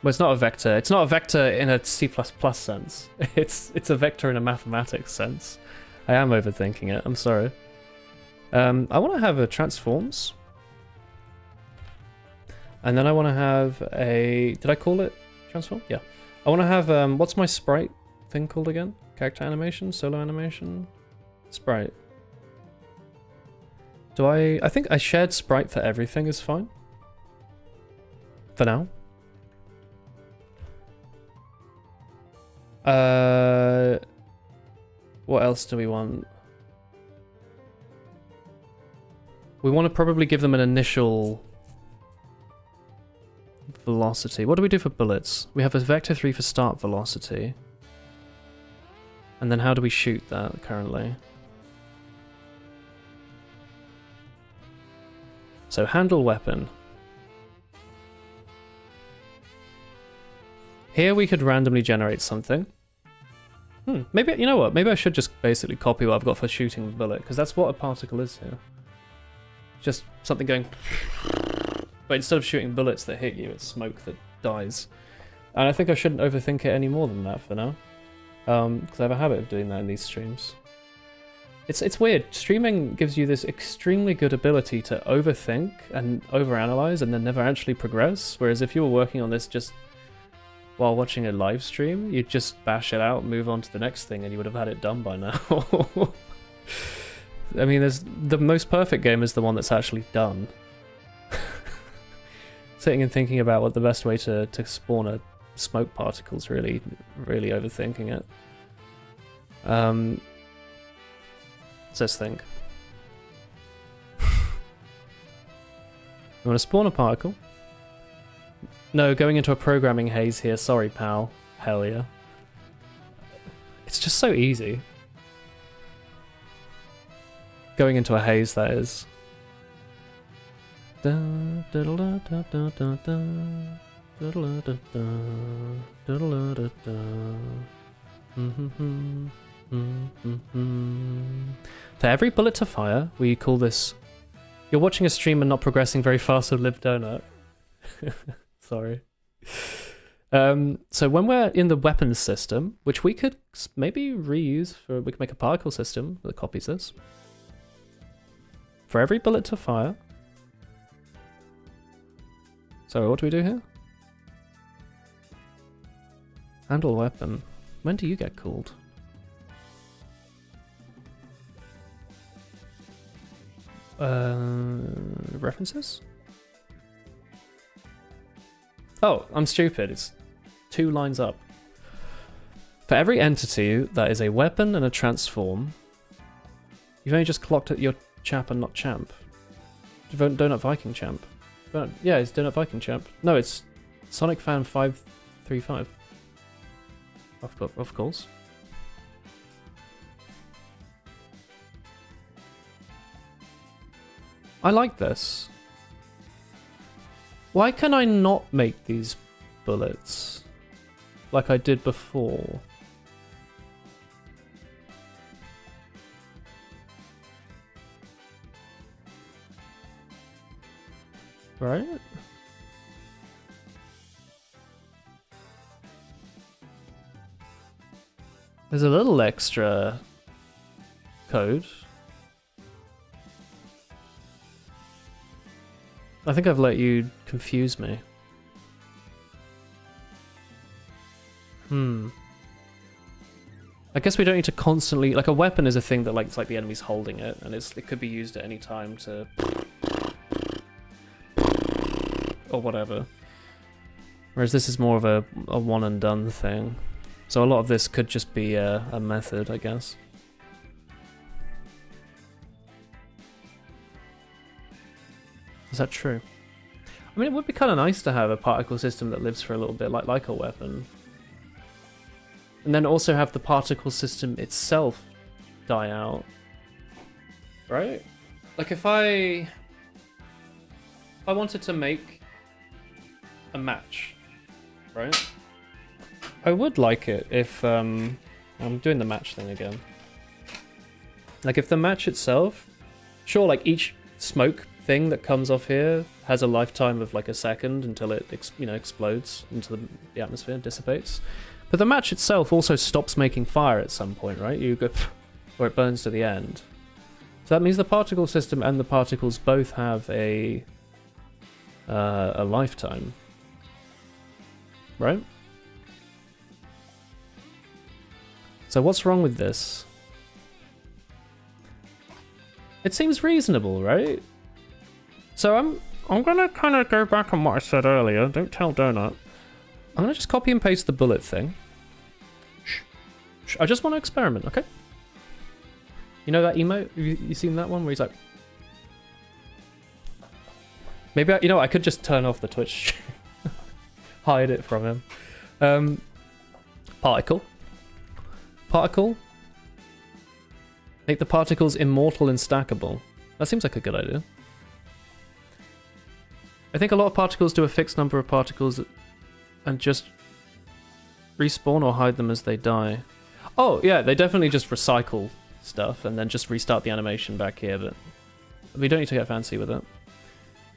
Well, it's not a vector. It's not a vector in a C++ sense. It's a vector in a mathematics sense. I am overthinking it. I'm sorry. I want to have a transforms. And then I want to have a... Did I call it transform? Yeah. I want to have... what's my sprite thing called again? Character animation? Solo animation? Sprite. Do I think a shared sprite for everything is fine. For now. What else do we want? We want to probably give them an initial velocity. What do we do for bullets? We have a vector 3 for start velocity. And then how do we shoot that currently? So handle weapon. Here we could randomly generate something. Maybe, you know what? Maybe I should just basically copy what I've got for shooting the bullet, because that's what a particle is here. Just something going... But instead of shooting bullets that hit you, it's smoke that dies. And I think I shouldn't overthink it any more than that for now. Because I have a habit of doing that in these streams. It's weird. Streaming gives you this extremely good ability to overthink and overanalyze and then never actually progress. Whereas if you were working on this just while watching a live stream, you'd just bash it out, move on to the next thing, and you would have had it done by now. I mean, the most perfect game is the one that's actually done. Sitting and thinking about what the best way to spawn a smoke particle is really overthinking it. Let's think. You want to spawn a particle? No, going into a programming haze here. Sorry, pal. Hell yeah. It's just so easy. Going into a haze, that is. For every bullet to fire, we call this... You're watching a stream and not progressing very fast with Live Donut. Sorry. So when we're in the weapons system, which we could maybe reuse for... We could make a particle system that copies this. For every bullet to fire... So what do we do here? Handle weapon. When do you get called? References? Oh, I'm stupid. It's 2 lines up. For every entity that is a weapon and a transform, you've only just clocked at your chap and not champ. Donut Viking champ. Yeah, it's Donut Viking champ. No, it's Sonic Fan 535. Of course. I like this. Why can I not make these bullets like I did before? Right? There's a little extra code. I think I've let you confuse me. I guess we don't need to constantly... Like, a weapon is a thing that, like, it's like the enemy's holding it, and it could be used at any time to... or whatever. Whereas this is more of a one and done thing. So a lot of this could just be a method, I guess. Is that true? I mean, it would be kind of nice to have a particle system that lives for a little bit, like a weapon. And then also have the particle system itself die out. Right? Like if I wanted to make a match, right? I would like it if, I'm doing the match thing again. Like if the match itself, sure, like each smoke thing that comes off here has a lifetime of like a second until it explodes into the atmosphere, dissipates. But the match itself also stops making fire at some point, right? You go, or it burns to the end. So that means the particle system and the particles both have a lifetime, right? So what's wrong with this? It seems reasonable, right? So I'm gonna kind of go back on what I said earlier. Don't tell Donut. I'm gonna just copy and paste the bullet thing. Shh. I just want to experiment, okay? You know that emote? You seen that one where he's like... Maybe, I could just turn off the Twitch. Hide it from him. Particle. Particle. Make the particles immortal and stackable. That seems like a good idea. I think a lot of particles do a fixed number of particles and just respawn or hide them as they die. Oh, yeah, they definitely just recycle stuff and then just restart the animation back here, but we don't need to get fancy with it.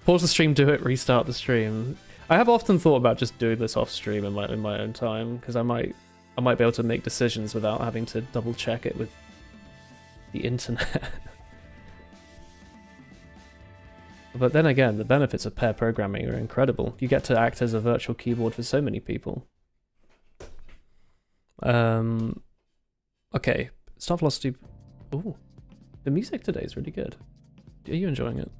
Pause the stream, do it, restart the stream. I have often thought about just doing this off stream in my own time, because I might be able to make decisions without having to double check it with the internet. But then again, the benefits of pair programming are incredible. You get to act as a virtual keyboard for so many people. Okay, Star Velocity. Ooh, the music today is really good. Are you enjoying it?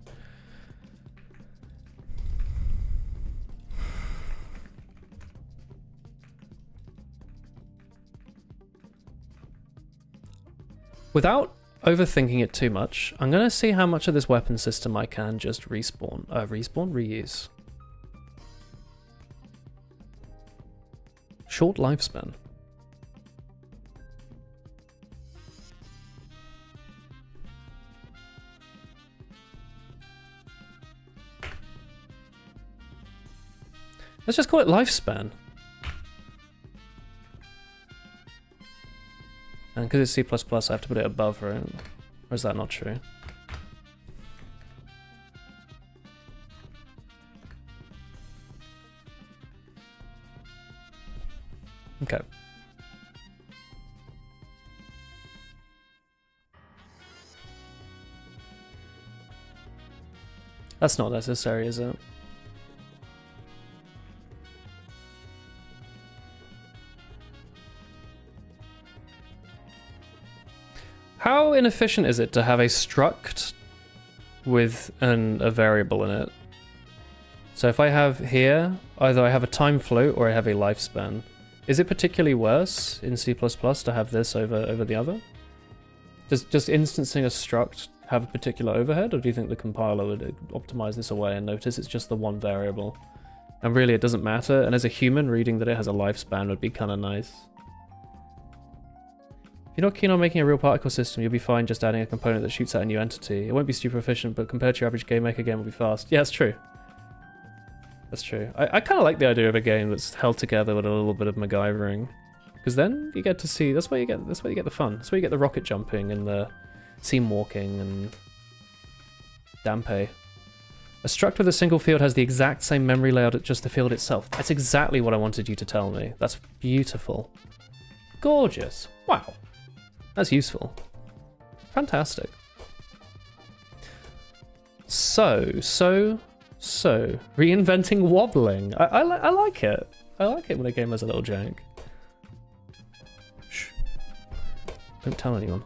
Without overthinking it too much, I'm gonna see how much of this weapon system I can just reuse. Short lifespan. Let's just call it lifespan. And because it's C++, I have to put it above, right? Or is that not true? Okay. That's not necessary, is it? How inefficient is it to have a struct with a variable in it? So if I have here, either I have a time float or I have a lifespan. Is it particularly worse in C++ to have this over the other? Does just instancing a struct have a particular overhead, or do you think the compiler would optimize this away and notice it's just the one variable? And really it doesn't matter, and as a human, reading that it has a lifespan would be kind of nice. If you're not keen on making a real particle system, you'll be fine just adding a component that shoots out a new entity. It won't be super efficient, but compared to your average game maker game, it'll be fast. Yeah, that's true. That's true. I kind of like the idea of a game that's held together with a little bit of MacGyvering, because then you get to see. That's where you get the fun. That's where you get the rocket jumping and the seam walking and Dampe. A struct with a single field has the exact same memory layout as just the field itself. That's exactly what I wanted you to tell me. That's beautiful. Gorgeous. Wow. That's useful. Fantastic. So, reinventing wobbling. I like it. I like it when a game has a little jank. Shh. Don't tell anyone.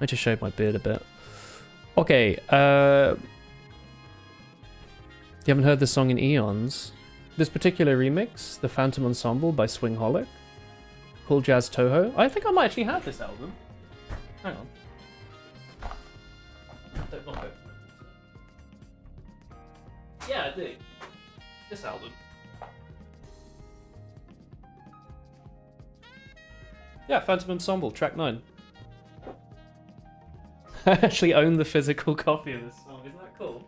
I just shaved my beard a bit. Okay, you haven't heard this song in eons. This particular remix, The Phantom Ensemble by Swingholic, called Jazz Toho. I think I might actually have this album. Hang on. Yeah, I do. This album. Yeah, Phantom Ensemble, track 9. I actually own the physical copy of this song. Isn't that cool?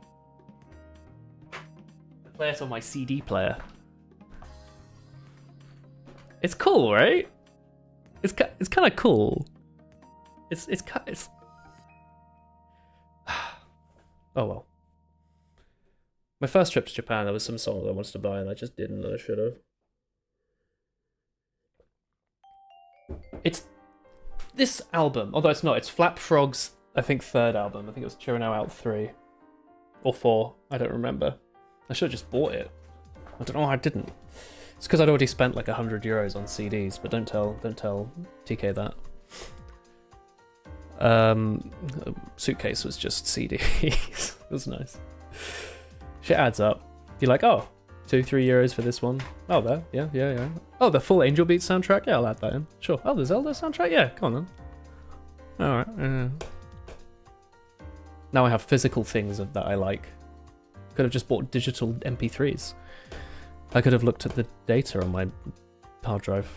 I play it on my CD player. It's cool, right? It's kind of cool. It's oh well. My first trip to Japan, there was some song that I wanted to buy and I just didn't. I should have. It's this album, although it's not. It's Flap Frog's, I think, third album. I think it was Cheer Now Out 3 or 4. I don't remember. I should have just bought it. I don't know why I didn't. It's because I'd already spent like €100 on CDs, but don't tell TK that. Suitcase was just CDs. It was nice. Shit adds up. You're like, oh, €2-3 for this one. Oh, there, yeah. Oh, the full Angel Beats soundtrack. Yeah, I'll add that in. Sure. Oh, the Zelda soundtrack. Yeah, come on then. All right. Now I have physical things that I like. Could have just bought digital MP3s. I could have looked at the data on my hard drive.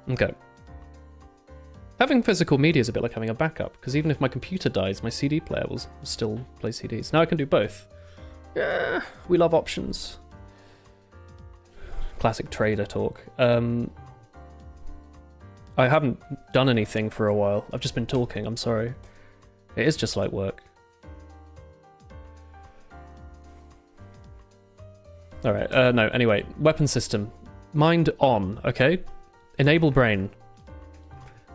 Okay. Having physical media is a bit like having a backup, because even if my computer dies, my CD player will still play CDs. Now I can do both. Yeah, we love options. Classic trader talk. I haven't done anything for a while. I've just been talking, I'm sorry. It is just like work. Alright, no, anyway. Weapon system. Mind on, okay? Enable brain.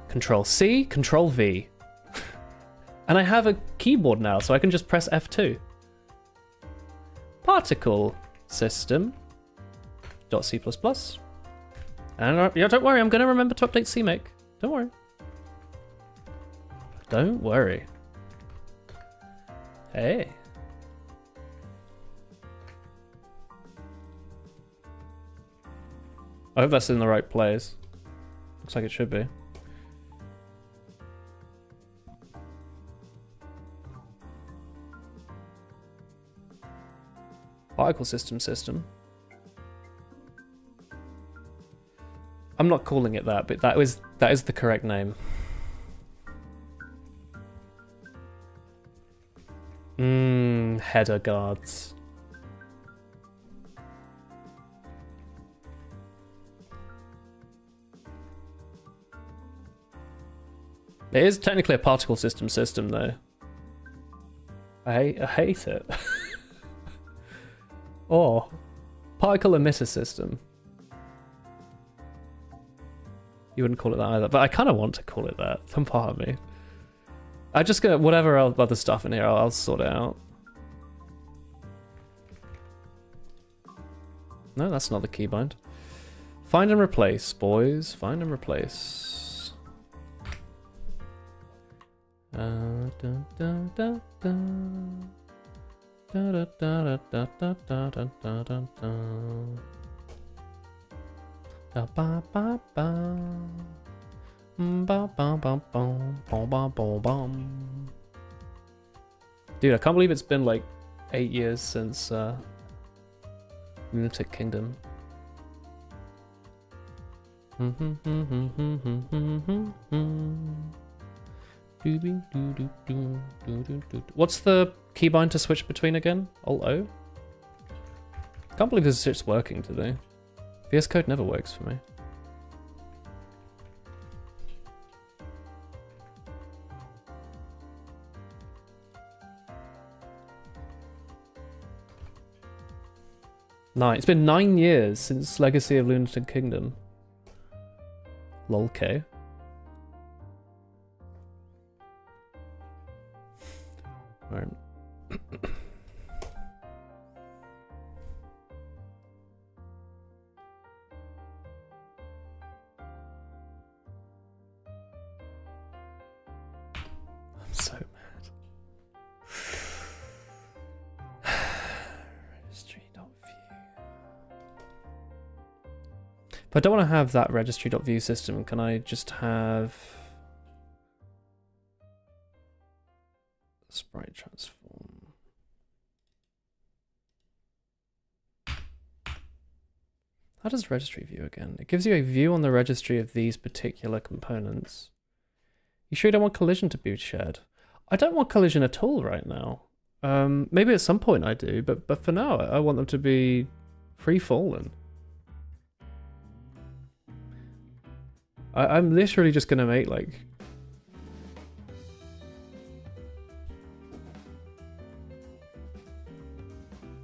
Control C, Control V. And I have a keyboard now, so I can just press F2. Particle system. .c++. And yeah, don't worry, I'm going to remember to update CMake. Don't worry. Don't worry. Hey. I hope that's in the right place. Looks like it should be. Particle system. I'm not calling it that, but that is the correct name. Header guards. It is technically a particle system though. I hate it. Or particle emitter system. You wouldn't call it that either, but I kind of want to call it that. Some part of me. I just get whatever other stuff in here. I'll sort it out. No, that's not the keybind. Find and replace, boys. Find and replace. Dun, dun, dun, dun. Da, da, da, da, da, da, da, da, da, da. Da, ba, ba, ba. Ba, ba, ba, bum, bum, bum, bum, bum. Dude, I can't believe it's been like 8 years since Lunatic Kingdom. What's the keybind to switch between again? Alt-O? Can't believe this shit's working today. VS Code never works for me. It's been 9 years since Legacy of Lunatic Kingdom. Lolk. Right. I'm so mad. Registry.view. If I don't want to have that registry.view system, can I just have sprite transform? How does registry view again? It gives you a view on the registry of these particular components. You sure you don't want collision to be shared? I don't want collision at all right now. Maybe at some point I do, but for now I want them to be free-falling. I'm literally just gonna make like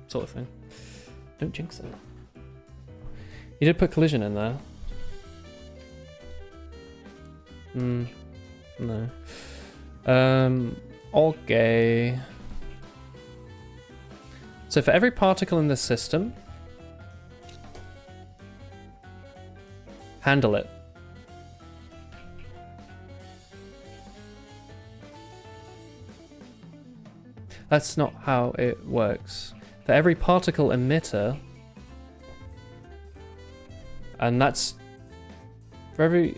sort of thing. Don't jinx it. You did put collision in there. No. Okay. So for every particle in this system, handle it. That's not how it works. For every particle emitter, and that's for every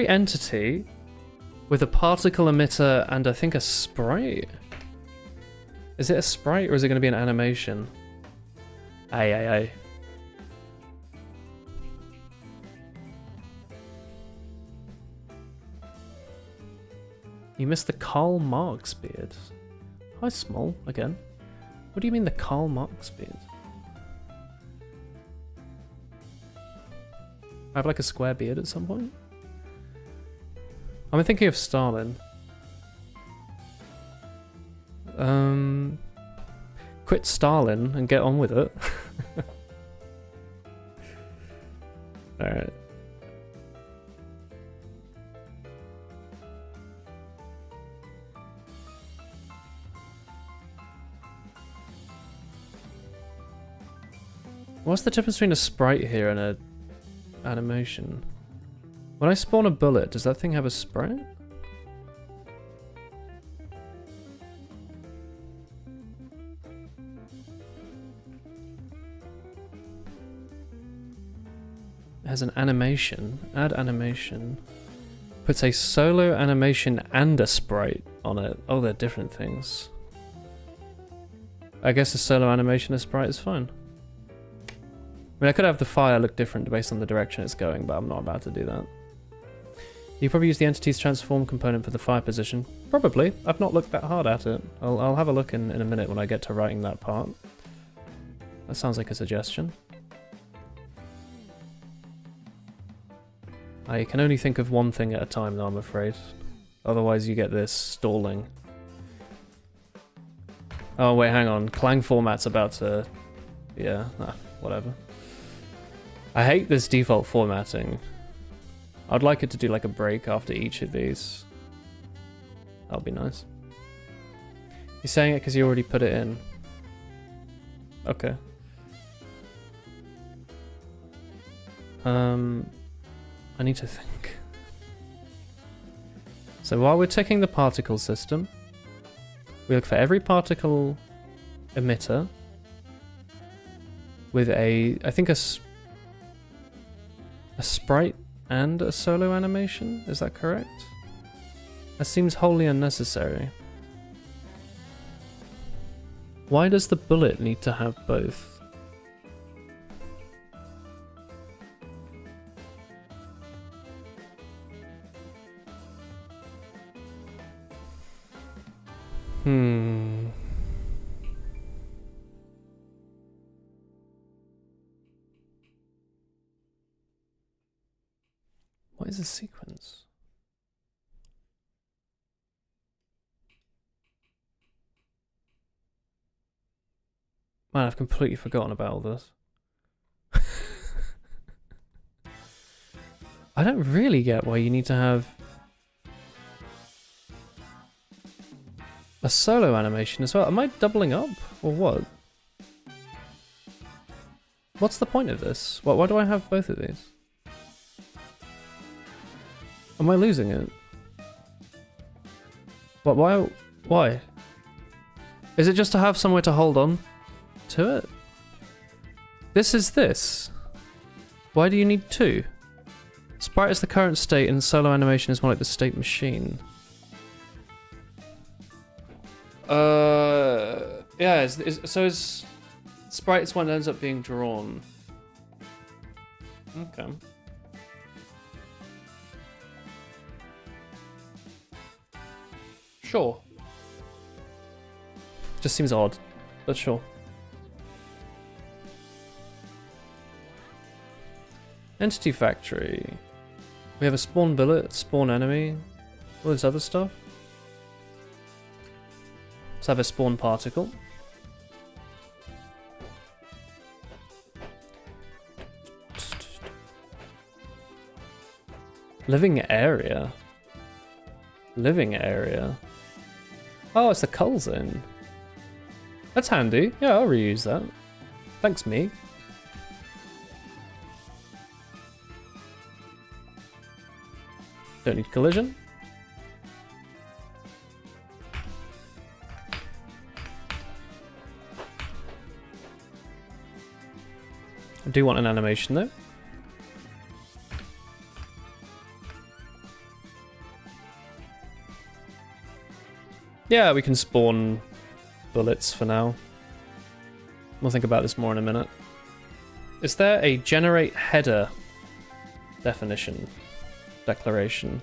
entity with a particle emitter and I think a sprite. Is it a sprite or is it going to be an animation? Aye. You missed the Karl Marx beard. Hi, Small, again. What do you mean the Karl Marx beard? I have like a square beard at some point? I'm thinking of Stalin. Quit Stalin and get on with it. Alright. What's the difference between a sprite here and a animation? When I spawn a bullet, does that thing have a sprite? It has an animation. Add animation. Puts a solo animation and a sprite on it. Oh, they're different things. I guess a solo animation and sprite is fine. I mean, I could have the fire look different based on the direction it's going, but I'm not about to do that. You probably use the entity's transform component for the fire position. Probably. I've not looked that hard at it. I'll have a look in a minute when I get to writing that part. That sounds like a suggestion. I can only think of one thing at a time though, I'm afraid. Otherwise you get this stalling. Oh wait, hang on. Clang format's about to... Yeah, whatever. I hate this default formatting. I'd like it to do like a break after each of these. That'll be nice. You're saying it because you already put it in. Okay. I need to think. So while we're checking the particle system, we look for every particle emitter with I think a sprite and a solo animation, is that correct? That seems wholly unnecessary. Why does the bullet need to have both? What is a sequence? Man, I've completely forgotten about all this. I don't really get why you need to have a solo animation as well. Am I doubling up or what? What's the point of this? Why do I have both of these? Am I losing it? What? Why? Is it just to have somewhere to hold on to it? This is this. Why do you need two? Sprite is the current state and solo animation is more like the state machine. Yeah, so is sprite is when it ends up being drawn. Okay. Sure. Just seems odd, but sure. Entity factory. We have a spawn bullet, spawn enemy, all this other stuff. Let's have a spawn particle. Living area. Living area. Oh, it's the cull zone. That's handy. Yeah, I'll reuse that. Thanks, me. Don't need collision. I do want an animation though. Yeah, we can spawn bullets for now. We'll think about this more in a minute. Is there a generate header definition? Declaration?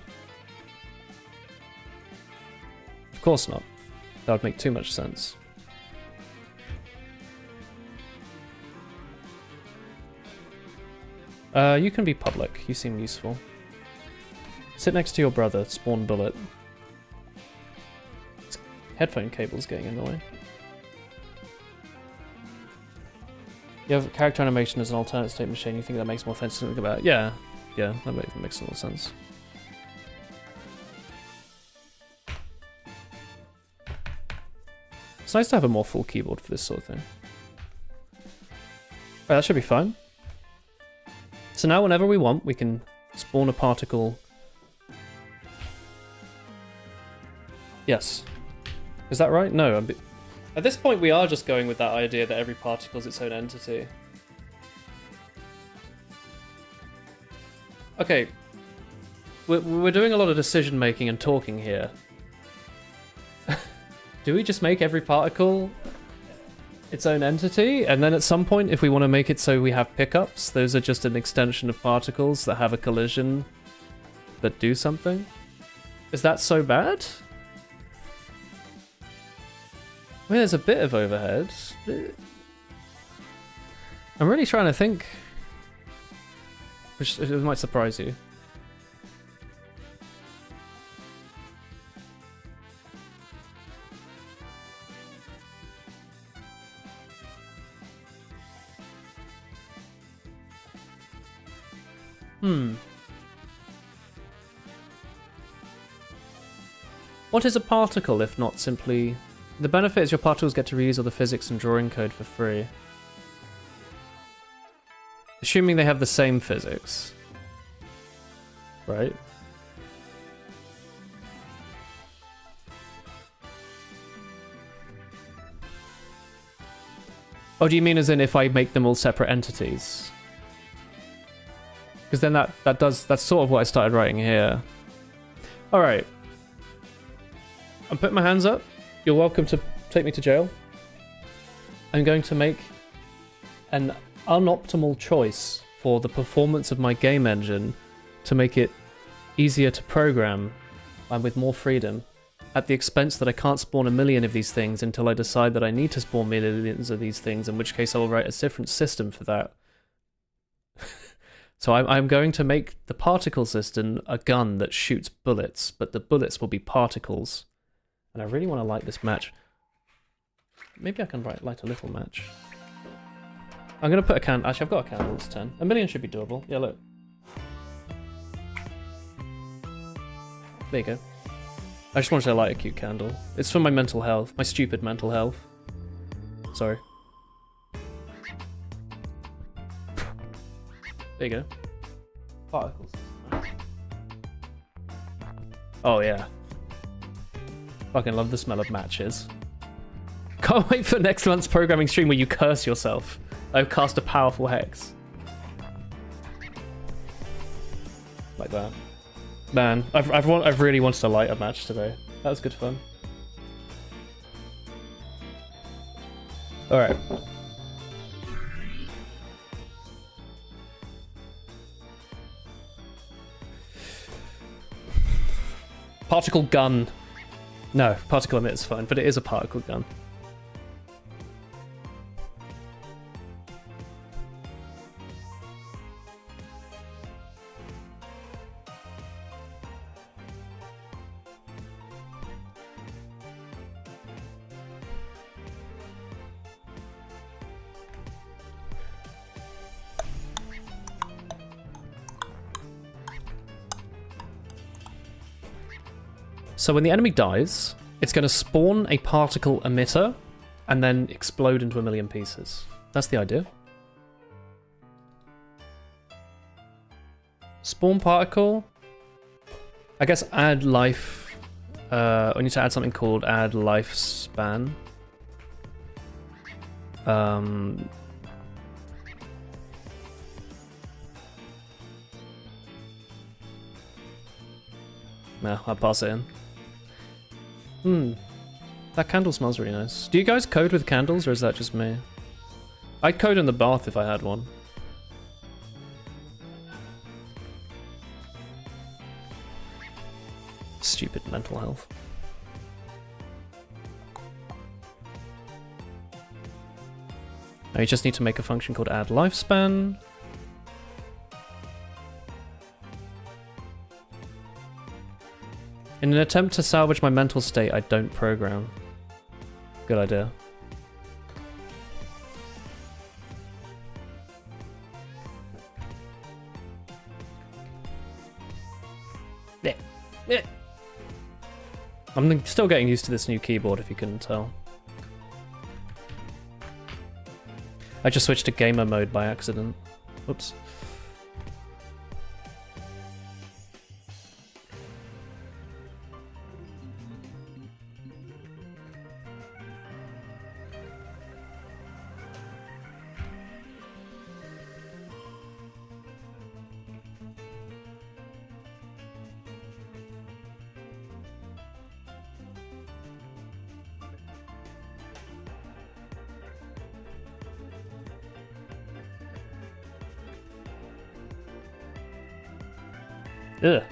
Of course not. That would make too much sense. You can be public. You seem useful. Sit next to your brother, spawn bullet. This headphone cable's getting in the way. You have character animation as an alternate state machine, you think that makes more sense to think about? Yeah, that makes a lot of sense. It's nice to have a more full keyboard for this sort of thing. Alright, that should be fine. So now whenever we want, we can spawn a particle. Yes. Is that right? No. At this point, we are just going with that idea that every particle is its own entity. Okay. We're doing a lot of decision making and talking here. Do we just make every particle its own entity? And then at some point, if we want to make it so we have pickups, those are just an extension of particles that have a collision that do something? Is that so bad? I mean, there's a bit of overhead. I'm really trying to think. Which it might surprise you. What is a particle if not simply... The benefit is your particles get to reuse all the physics and drawing code for free. Assuming they have the same physics. Right? Oh, do you mean as in if I make them all separate entities? Because then that's sort of what I started writing here. Alright. I'm putting my hands up. You're welcome to take me to jail. I'm going to make an unoptimal choice for the performance of my game engine to make it easier to program and with more freedom, at the expense that I can't spawn a million of these things until I decide that I need to spawn millions of these things, in which case I'll write a different system for that. So I'm going to make the particle system a gun that shoots bullets, but the bullets will be particles. And I really want to light this match. Maybe I can light a little match. I'm going to put a candle. Actually, I've got a candle. It's 10. A million should be doable. Yeah, look. There you go. I just wanted to light a cute candle. It's for my mental health. My stupid mental health. Sorry. There you go. Particles. Oh, yeah. Fucking love the smell of matches. Can't wait for next month's programming stream where you curse yourself. I cast a powerful hex. Like that. Man, I've really wanted to light a match today. That was good fun. Alright. Particle gun. No, particle emitter is fine, but it is a particle gun. So when the enemy dies, it's going to spawn a particle emitter and then explode into a million pieces. That's the idea. Spawn particle. I guess add life. We need to add something called add lifespan. No, I'll pass it in. That candle smells really nice. Do you guys code with candles, or is that just me? I'd code in the bath if I had one. Stupid mental health. Now you just need to make a function called add lifespan. In an attempt to salvage my mental state, I don't program. Good idea. Yeah. I'm still getting used to this new keyboard, if you couldn't tell. I just switched to gamer mode by accident. Oops. Ugh.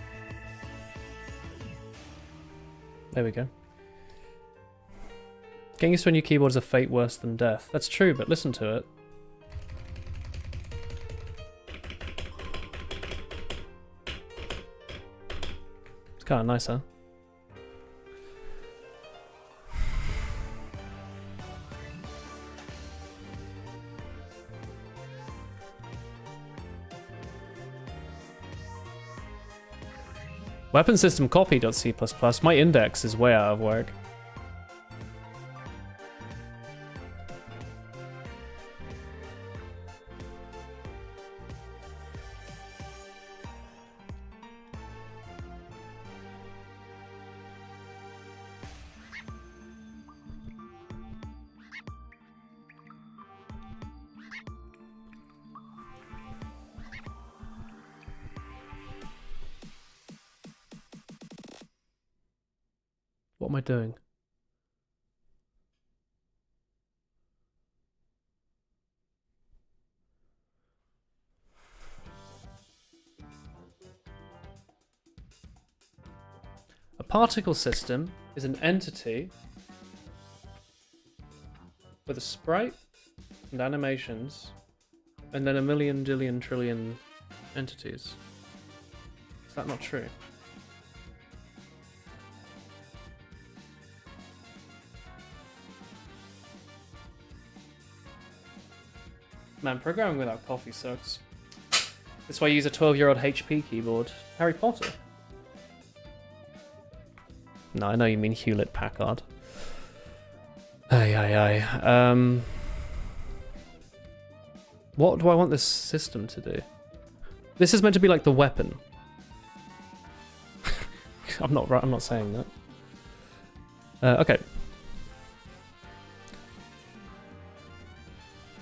There we go. Getting used to a new keyboard is a fate worse than death. That's true, but listen to it. It's kind of nice, huh? Weapon system copy.c++. My index is way out of work. What am I doing? A particle system is an entity with a sprite and animations and then a million, dillion, trillion entities. Is that not true? Man, programming without coffee sucks. That's why I use a 12-year-old HP keyboard. Harry Potter. No, I know you mean Hewlett-Packard. Ay. What do I want this system to do? This is meant to be like the weapon. I'm not saying that. Okay.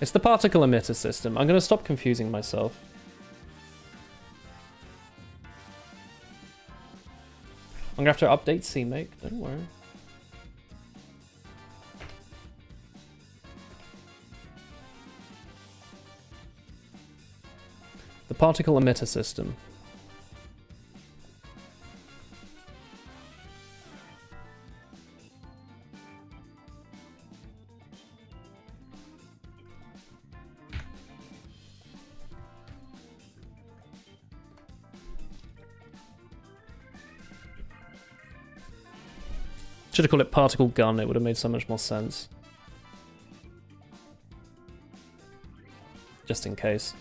It's the particle emitter system. I'm going to stop confusing myself. I'm going to have to update CMake, don't worry. The particle emitter system. Should have called it particle gun, it would have made so much more sense. Just in case.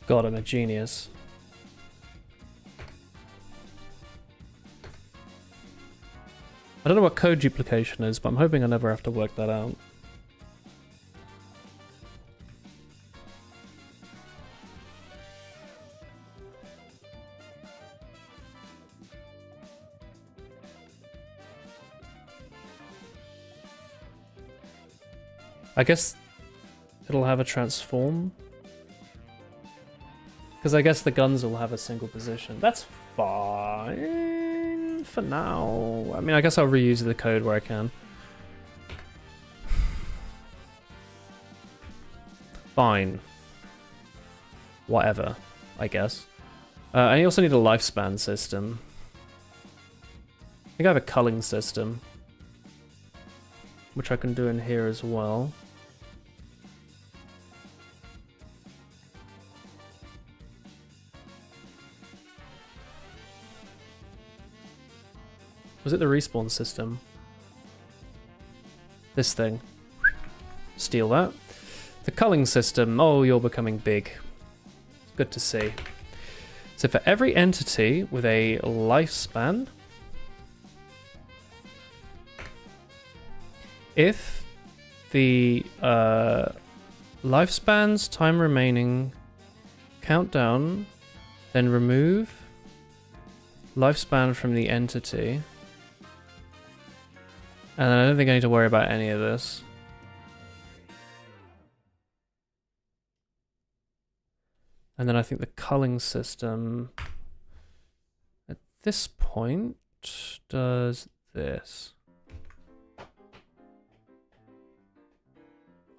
God, I'm a genius. I don't know what code duplication is, but I'm hoping I never have to work that out. I guess it'll have a transform. Because I guess the guns will have a single position. That's fine for now. I mean, I guess I'll reuse the code where I can. Fine. Whatever, I guess. I also need a lifespan system. I think I have a culling system, which I can do in here as well. Was it the respawn system? This thing. Steal that. The culling system. Oh, you're becoming big. Good to see. So for every entity with a lifespan, if the lifespan's time remaining countdown, then remove lifespan from the entity. And I don't think I need to worry about any of this. And then I think the culling system at this point does this.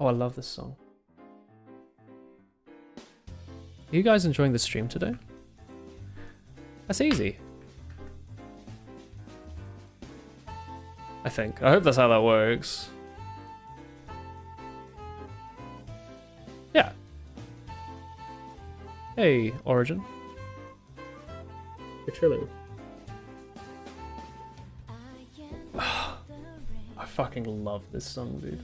Oh, I love this song. Are you guys enjoying the stream today? That's easy. I think. I hope that's how that works. Yeah. Hey, Origin. You're chilling. I fucking love this song, dude.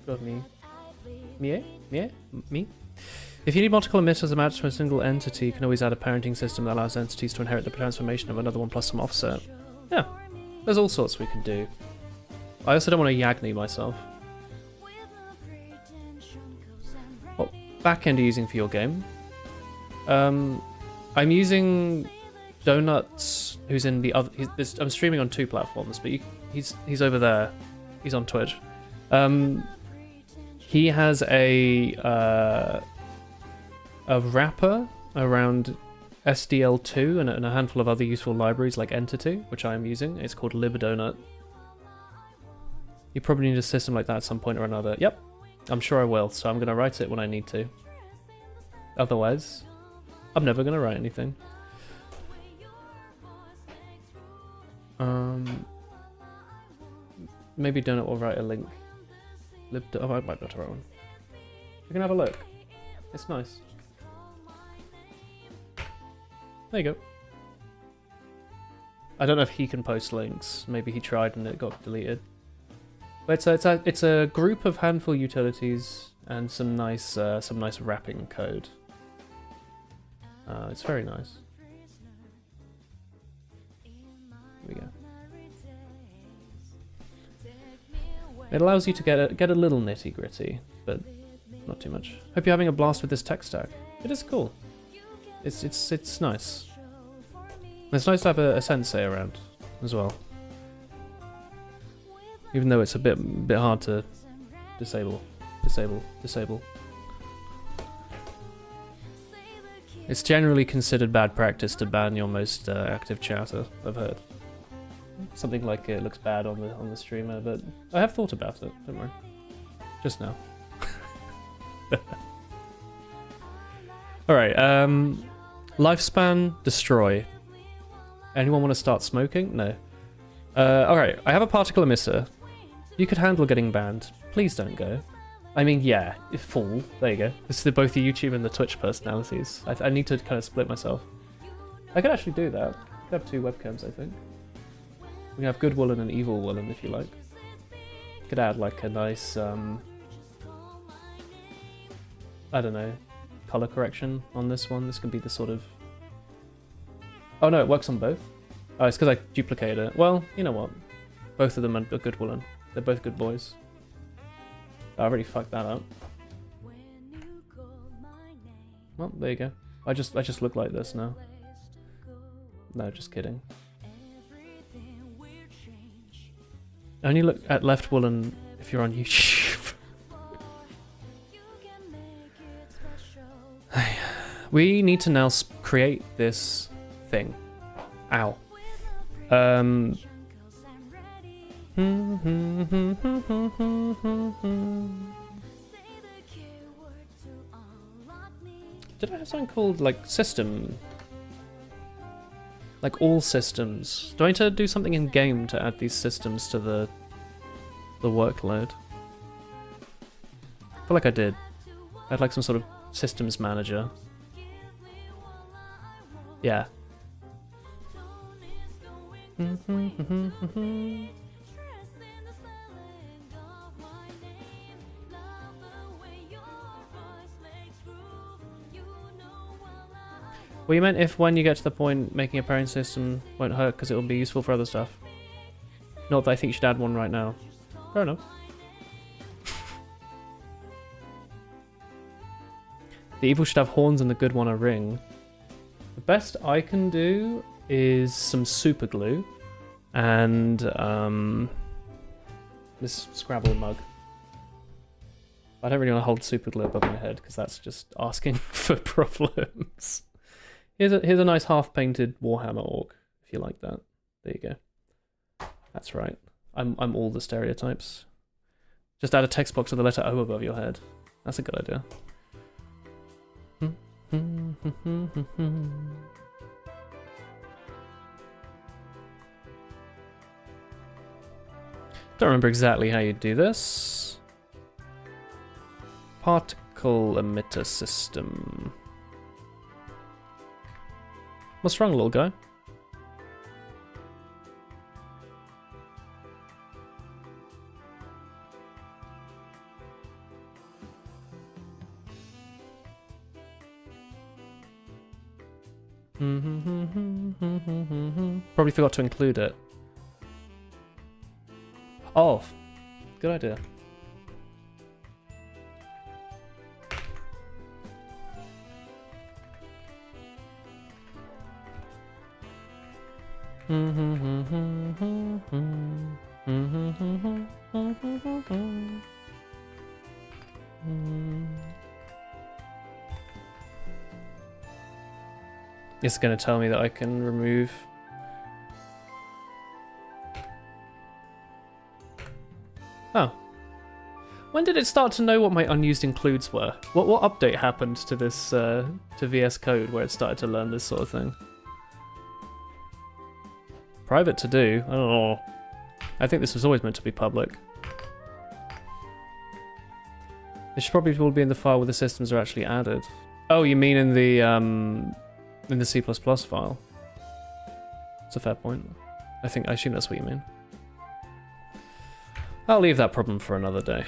Got me. Me? If you need multiple emitters matched to a single entity, you can always add a parenting system that allows entities to inherit the transformation of another one plus some offset. Yeah, there's all sorts we can do. I also don't want to Yagni myself. What backend are you using for your game? I'm using Donuts, who's in the other. I'm streaming on 2 platforms, but he's over there. He's on Twitch. He has a wrapper around SDL2 and a handful of other useful libraries like Entity, which I am using. It's called libdonut. You probably need a system like that at some point or another. Yep, I'm sure I will, so I'm going to write it when I need to. Otherwise, I'm never going to write anything. Maybe Donut will write a link. Oh, I might not write one. We can have a look. It's nice. There you go. I don't know if he can post links. Maybe he tried and it got deleted. But it's a group of handful utilities and some nice wrapping code. It's very nice. Here we go. It allows you to get a little nitty gritty, but not too much. Hope you're having a blast with this tech stack. It is cool. It's nice. It's nice to have a sensei around as well. Even though it's a bit hard to disable. It's generally considered bad practice to ban your most active chatter, I've heard. Something like it looks bad on the streamer, but I have thought about it, don't worry. Just now. Alright, lifespan, destroy. Anyone want to start smoking? No. Alright, I have a particle emitter. You could handle getting banned. Please don't go. I mean, yeah, fool. There you go. This is both the YouTube and the Twitch personalities. I need to kind of split myself. I could actually do that. I could have 2 webcams, I think. We can have good Woolen and evil Woolen if you like. Could add like a nice, I don't know, color correction on this one. This can be the sort of... Oh no, it works on both. Oh, it's because I duplicated it. Well, you know what? Both of them are good Woolen. They're both good boys. I already fucked that up. Well, there you go. I just look like this now. No, just kidding. Only look at left woolen if you're on YouTube. We need to now create this thing. Ow. Did I have something called like system? Like all systems. Do I need to do something in game to add these systems to the workload? I feel like I did. I had like some sort of systems manager. Yeah. Well, you meant if when you get to the point making a pairing system won't hurt because it will be useful for other stuff. Not that I think you should add one right now. Fair enough. The evil should have horns and the good one a ring. The best I can do is some super glue and this Scrabble mug. I don't really want to hold super glue above my head because that's just asking for problems. Here's a nice half-painted Warhammer orc, if you like that. There you go. That's right. I'm all the stereotypes. Just add a text box with the letter O above your head. That's a good idea. Don't remember exactly how you do this. Particle emitter system. What's wrong, little guy? Probably forgot to include it. Oh, good idea. It's going to tell me that I can remove. Oh. When did it start to know what my unused includes were? What update happened to this to VS Code where it started to learn this sort of thing? Private to do? I don't know. I think this was always meant to be public. It should probably all be in the file where the systems are actually added. Oh, you mean in the C++ file? That's a fair point. I assume that's what you mean. I'll leave that problem for another day.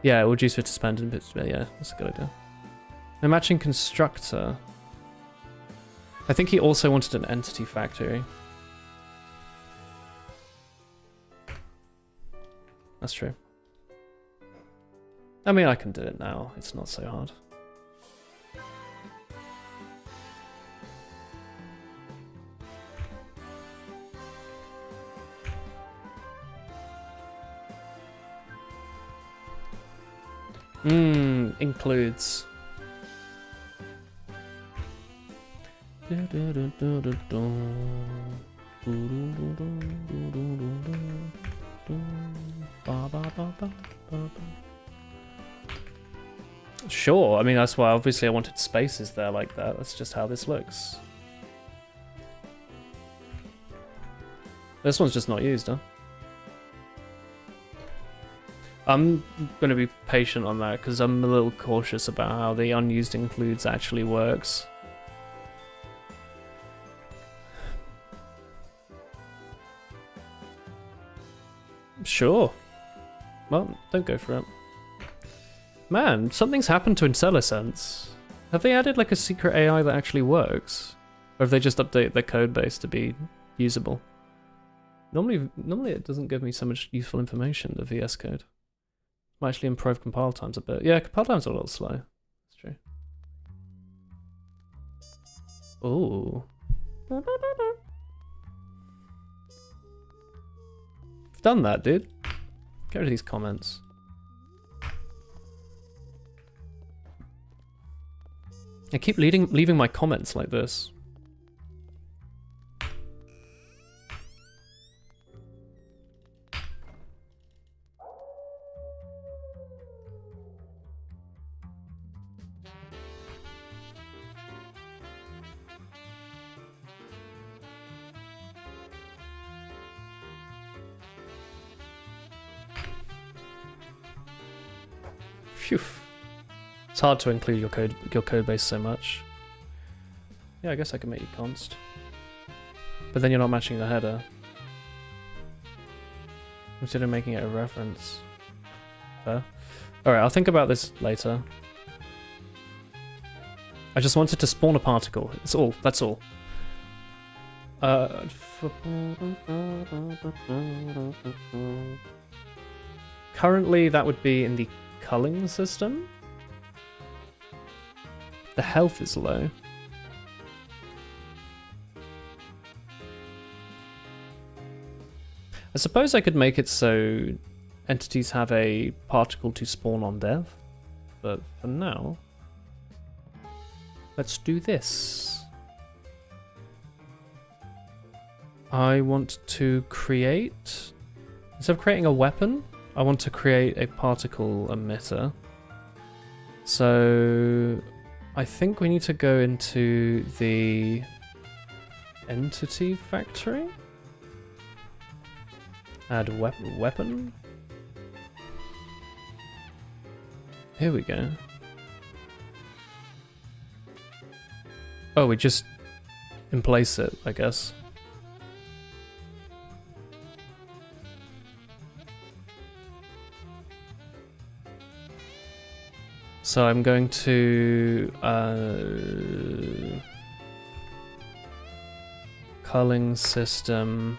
Yeah, we'll reduce it to spend in bits. Yeah, that's a good idea. The matching constructor. I think he also wanted an entity factory. That's true. I mean, I can do it now. It's not so hard. Includes. Sure, I mean, that's why obviously I wanted spaces there like that. That's just how this looks. This one's just not used, huh? I'm going to be patient on that because I'm a little cautious about how the unused includes actually works. Sure. Well, don't go for it. Man, something's happened to IntelliSense. Have they added like a secret AI that actually works? Or have they just updated their code base to be usable? Normally it doesn't give me so much useful information, the VS Code. Might actually improve compile times a bit. Yeah, compile times are a little slow. That's true. Ooh. I've done that, dude. Get rid of these comments. I keep leaving my comments like this. Phew. It's hard to include your code base so much. Yeah, I guess I can make you const. But then you're not matching the header. Consider making it a reference. Fair. Alright, I'll think about this later. I just wanted to spawn a particle. It's all. That's all. Currently, that would be in the culling system. The health is low. I suppose I could make it so entities have a particle to spawn on death, but for now, let's do this. I want to create, instead of creating a weapon, I want to create a particle emitter. So I think we need to go into the entity factory. Add weapon. Here we go. Oh, we just in place it, I guess. So I'm going to culling system.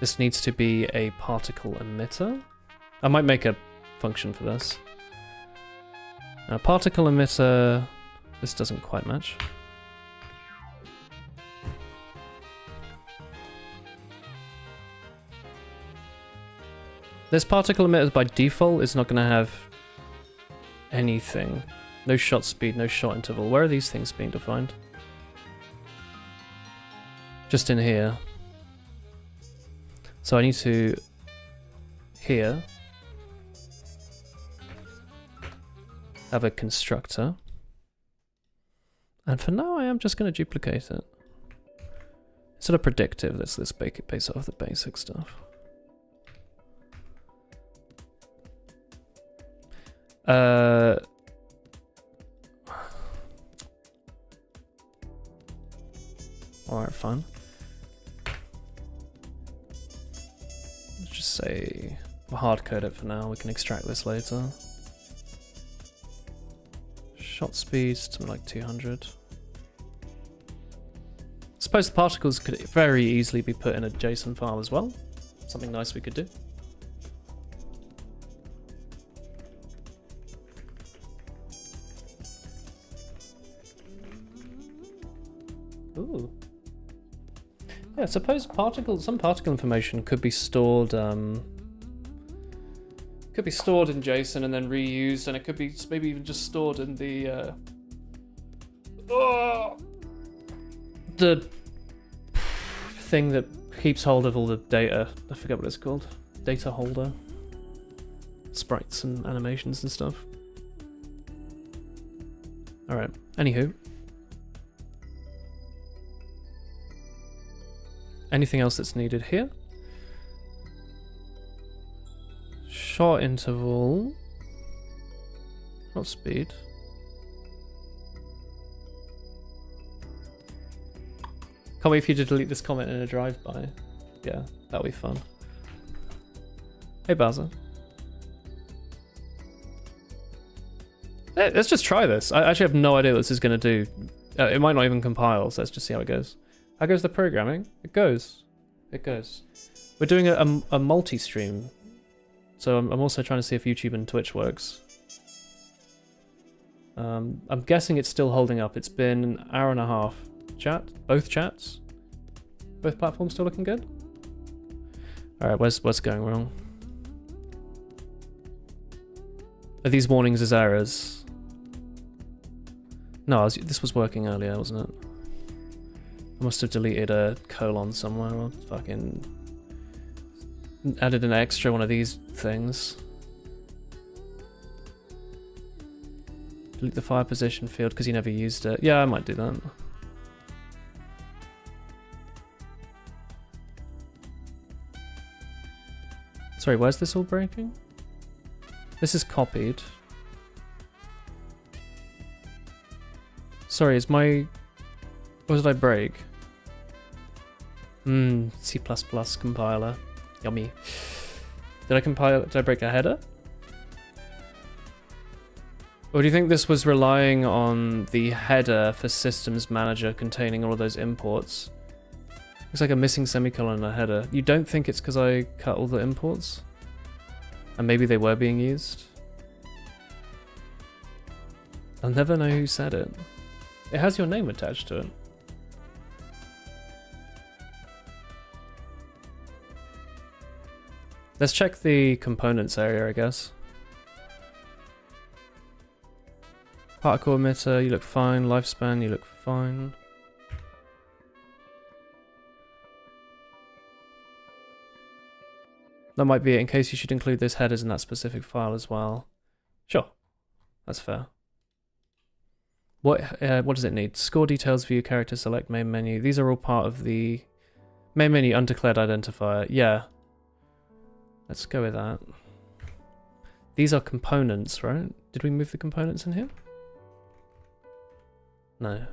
This needs to be a particle emitter. I might make a function for this. Particle emitter. This doesn't quite match. This particle emitter by default is not going to have anything. No shot speed, no shot interval. Where are these things being defined? Just in here. So I need to, here, have a constructor. And for now I am just going to duplicate it. Instead of predictive, let's base off the basic stuff. Alright, fine. Let's just say we'll hard code it for now, we can extract this later. Shot speed, something like 200. I suppose the particles could very easily be put in a JSON file as well. Something nice we could do. Ooh. Yeah, I suppose some particle information could be stored in JSON and then reused, and it could be maybe even just stored in the thing that keeps hold of all the data. I forget what it's called. Data holder. Sprites and animations and stuff. Alright, anywho. Anything else that's needed here? Shot interval. Not speed. Can't wait for you to delete this comment in a drive-by. Yeah, that'll be fun. Hey, Bowser. Let's just try this. I actually have no idea what this is going to do. It might not even compile, so let's just see how it goes. How goes the programming? It goes. It goes. We're doing a multi-stream. So I'm also trying to see if YouTube and Twitch works. I'm guessing it's still holding up. It's been an hour and a half. Chat? Both chats? Both platforms still looking good? Alright, what's going wrong? Are these warnings as errors? No, this was working earlier, wasn't it? I must have deleted a colon somewhere or fucking added an extra one of these things. Delete the fire position field because you never used it. Yeah, I might do that. Sorry, where's this all breaking? This is copied. Sorry, is my... What did I break? C++ compiler. Yummy. Did I break a header? Or do you think this was relying on the header for systems manager containing all of those imports? Looks like a missing semicolon in a header. You don't think it's because I cut all the imports? And maybe they were being used? I'll never know who said it. It has your name attached to it. Let's check the components area, I guess. Particle emitter, you look fine. Lifespan, you look fine. That might be it, in case you should include those headers in that specific file as well. Sure, that's fair. What does it need? Score details, view, character, select, main menu. These are all part of the main menu undeclared identifier. Yeah. Let's go with that. These are components, right? Did we move the components in here? No.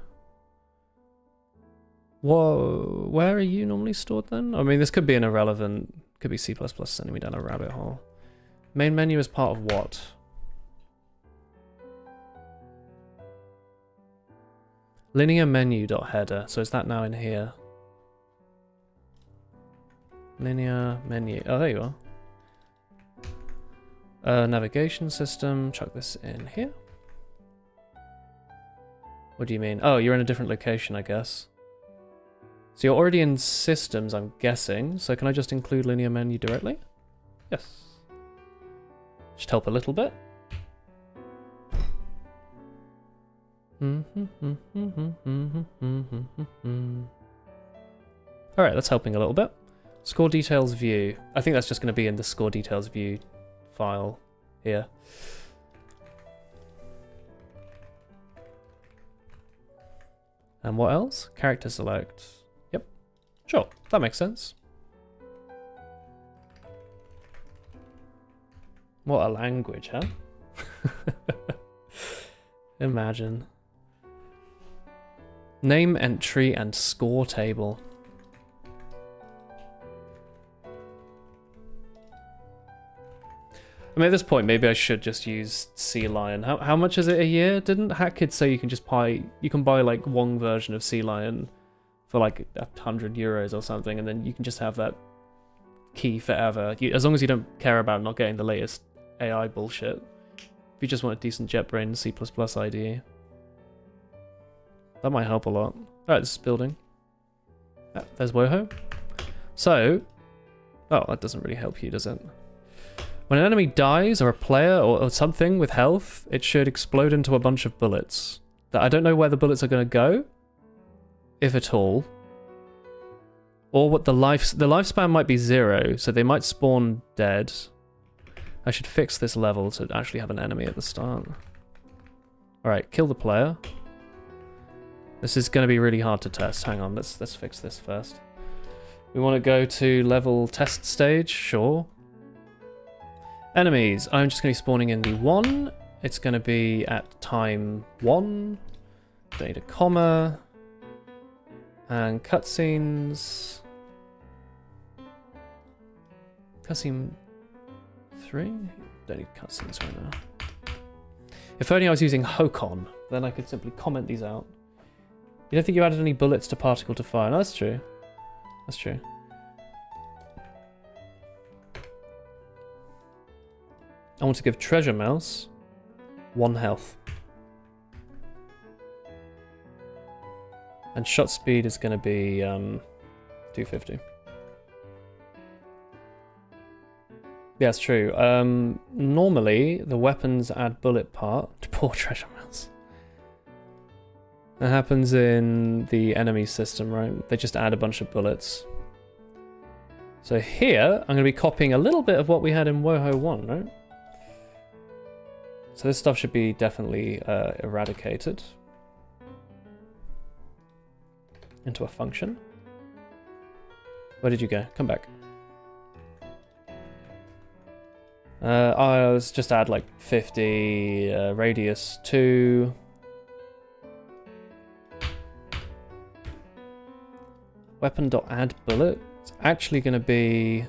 Whoa, where are you normally stored then? I mean, this could be an irrelevant, could be C++ sending me down a rabbit hole. Main menu is part of what? Linear menu.header, so is that now in here? Linear menu, oh there you are. Navigation system, chuck this in here. What do you mean? Oh, you're in a different location, I guess. So you're already in systems, I'm guessing. So can I just include linear menu directly? Yes. Should help a little bit. Alright, that's helping a little bit. Score details view. I think that's just going to be in the score details view file here. And what else? Character select. Yep. Sure, that makes sense. What a language, huh? Imagine. Name entry and score table. I mean, at this point, maybe I should just use Sea Lion. How much is it a year? Didn't HackKids say you can just buy like one version of Sea Lion for like €100 or something, and then you can just have that key forever, as long as you don't care about not getting the latest AI bullshit. If you just want a decent JetBrains C++ IDE, that might help a lot. Alright, this is building. Ah, there's WouHou. So, oh, that doesn't really help you, does it? When an enemy dies, or a player, or something with health, it should explode into a bunch of bullets. That I don't know where the bullets are going to go, if at all. Or what the lifespan might be 0, so they might spawn dead. I should fix this level to actually have an enemy at the start. Alright, kill the player. This is going to be really hard to test. Hang on, let's fix this first. We want to go to level test stage, sure. Enemies, I'm just going to be spawning in the 1. It's going to be at time 1. Don't need a comma. And cutscenes. Cutscene 3? Don't need cutscenes right now. If only I was using Hocon, then I could simply comment these out. You don't think you added any bullets to particle to fire? No, that's true. That's true. I want to give Treasure Mouse 1 health. And shot speed is going to be 250. Yeah, it's true. Normally, the weapons add bullet part to poor treasure mouse. That happens in the enemy system, right? They just add a bunch of bullets. So here, I'm going to be copying a little bit of what we had in WouHou 1, right? So this stuff should be definitely eradicated into a function. Where did you go? Come back. Let's just add like 50, radius 2. Weapon.add bullet. It's actually going to be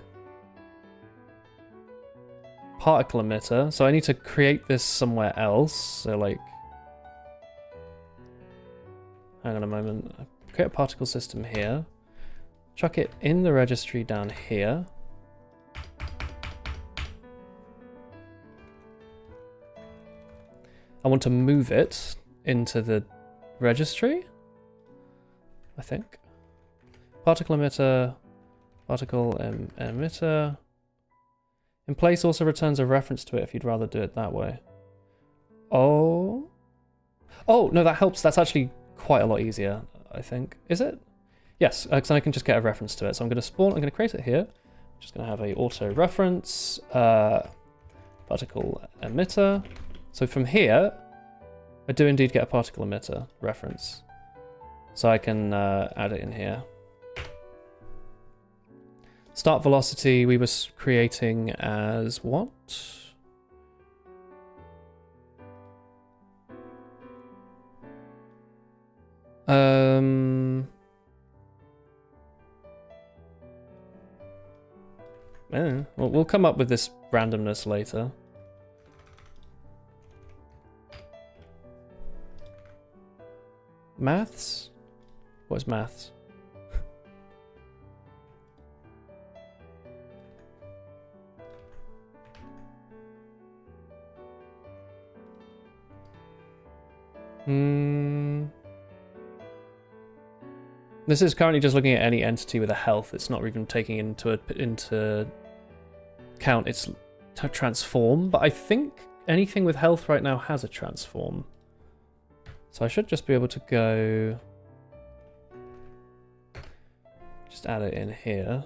particle emitter. So I need to create this somewhere else. So like, hang on a moment. Create a particle system here. Chuck it in the registry down here. I want to move it into the registry, I think. Particle emitter, particle emitter. In place also returns a reference to it if you'd rather do it that way. Oh. Oh, no, that helps. That's actually quite a lot easier, I think. Is it? Yes, because I can just get a reference to it. So I'm going to spawn, I'm going to create it here. I'm just going to have a auto reference, particle emitter. So from here, I do indeed get a particle emitter reference. So I can add it in here. Start velocity we were creating as what? We'll come up with this randomness later. Maths? What is maths? This is currently just looking at any entity with a health. It's not even taking into account its transform, but I think anything with health right now has a transform. So I should just be able to go... just add it in here.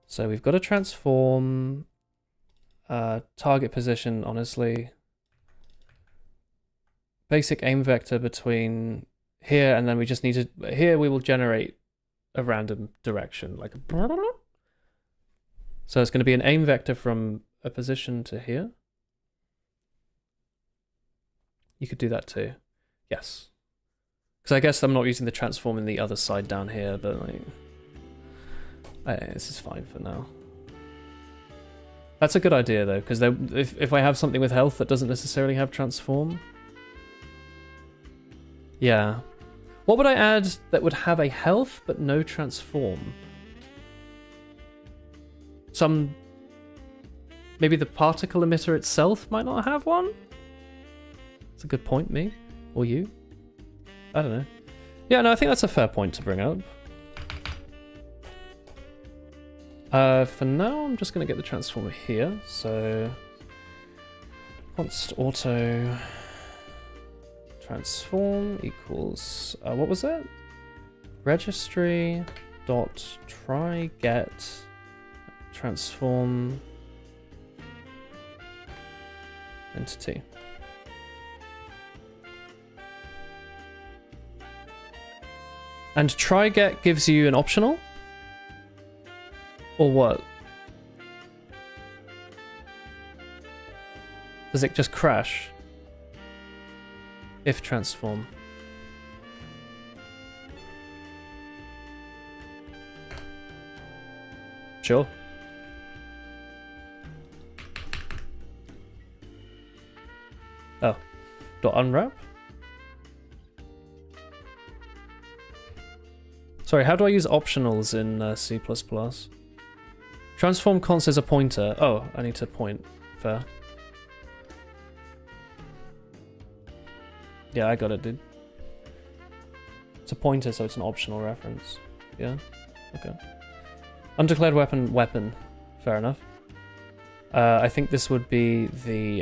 So we've got a transform, target position, honestly. Basic aim vector between here, and then we just need to... here we will generate a random direction, like a... So it's going to be an aim vector from a position to here. You could do that too. Yes. Because I guess I'm not using the transform in the other side down here, but like... this is fine for now. That's a good idea though, because if I have something with health that doesn't necessarily have transform... yeah. What would I add that would have a health but no transform? Maybe the particle emitter itself might not have one? That's a good point, me. Or you. I don't know. Yeah, no, I think that's a fair point to bring up. For now, I'm just going to get the transformer here. So, const auto transform equals, what was it? Registry dot try get transform entity. And try get gives you an optional? Or what? Does it just crash? If transform. Sure. Oh. Dot unwrap? Sorry, how do I use optionals in C++? Transform const is a pointer. Oh, I need to point. Fair. Yeah, I got it, dude. It's a pointer, so it's an optional reference. Yeah? Okay. Undeclared weapon. Fair enough. I think this would be the,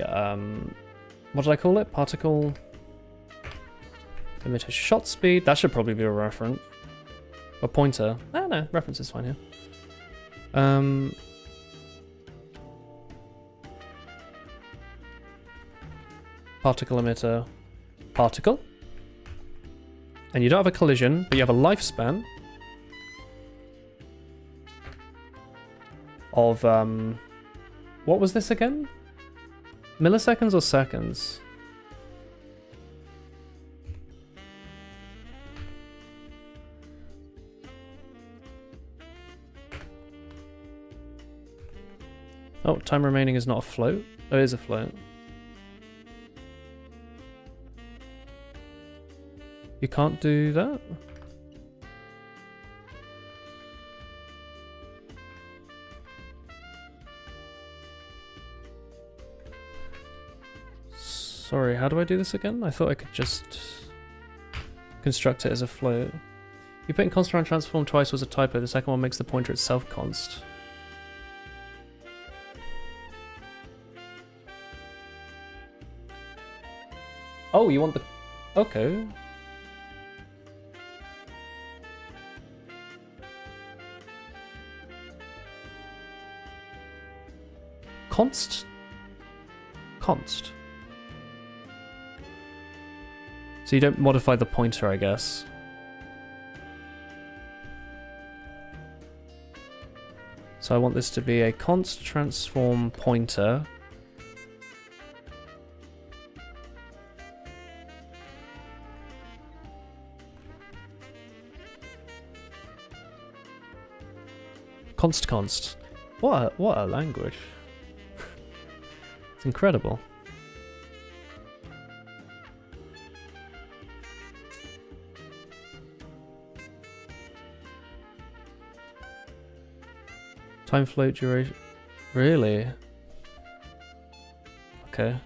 what did I call it? Particle emitter shot speed. That should probably be a reference. A pointer. Ah, no, reference is fine here. Particle emitter. Particle. And you don't have a collision, but you have a lifespan of, what was this again? Milliseconds or seconds? Oh, time remaining is not a float. Oh, it is a float. You can't do that? Sorry, how do I do this again? I thought I could just construct it as a float. You putting const around transform twice was a typo. The second one makes the pointer itself const. Oh, you want the... Okay. Const? Const. So you don't modify the pointer, I guess. So I want this to be a const transform pointer. Const. What a language. It's incredible. Time float duration. Really? Okay.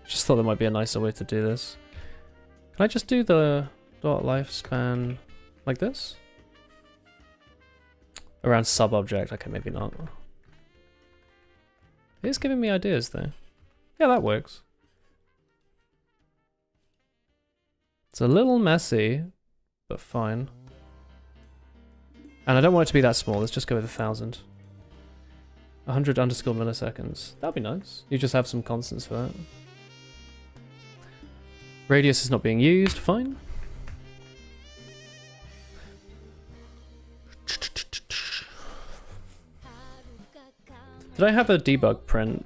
Just thought there might be a nicer way to do this. Can I just do the dot lifespan like this? Around sub-object. Okay, maybe not. It's giving me ideas though. Yeah, that works. It's a little messy, but fine. And I don't want it to be that small. Let's just go with 1,000. 100 underscore milliseconds. That'd be nice. You just have some constants for that. Radius is not being used. Fine. Did I have a debug print?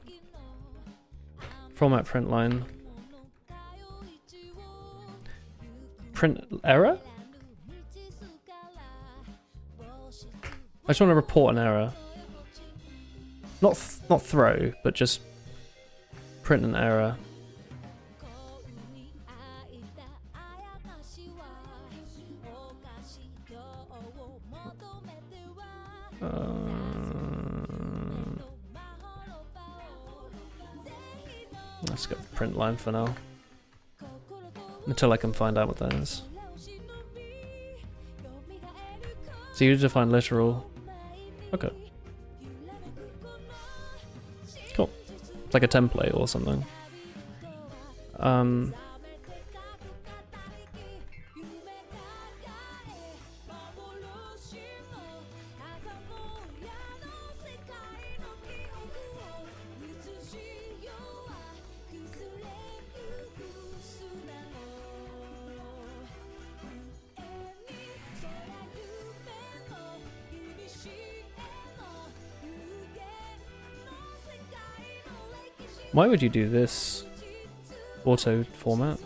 Format print line. Print error? I just want to report an error. Not throw, but just print an error. Let's go with print line for now. Until I can find out what that is. So you define literal. Okay. Cool. It's like a template or something. Why would you do this auto format?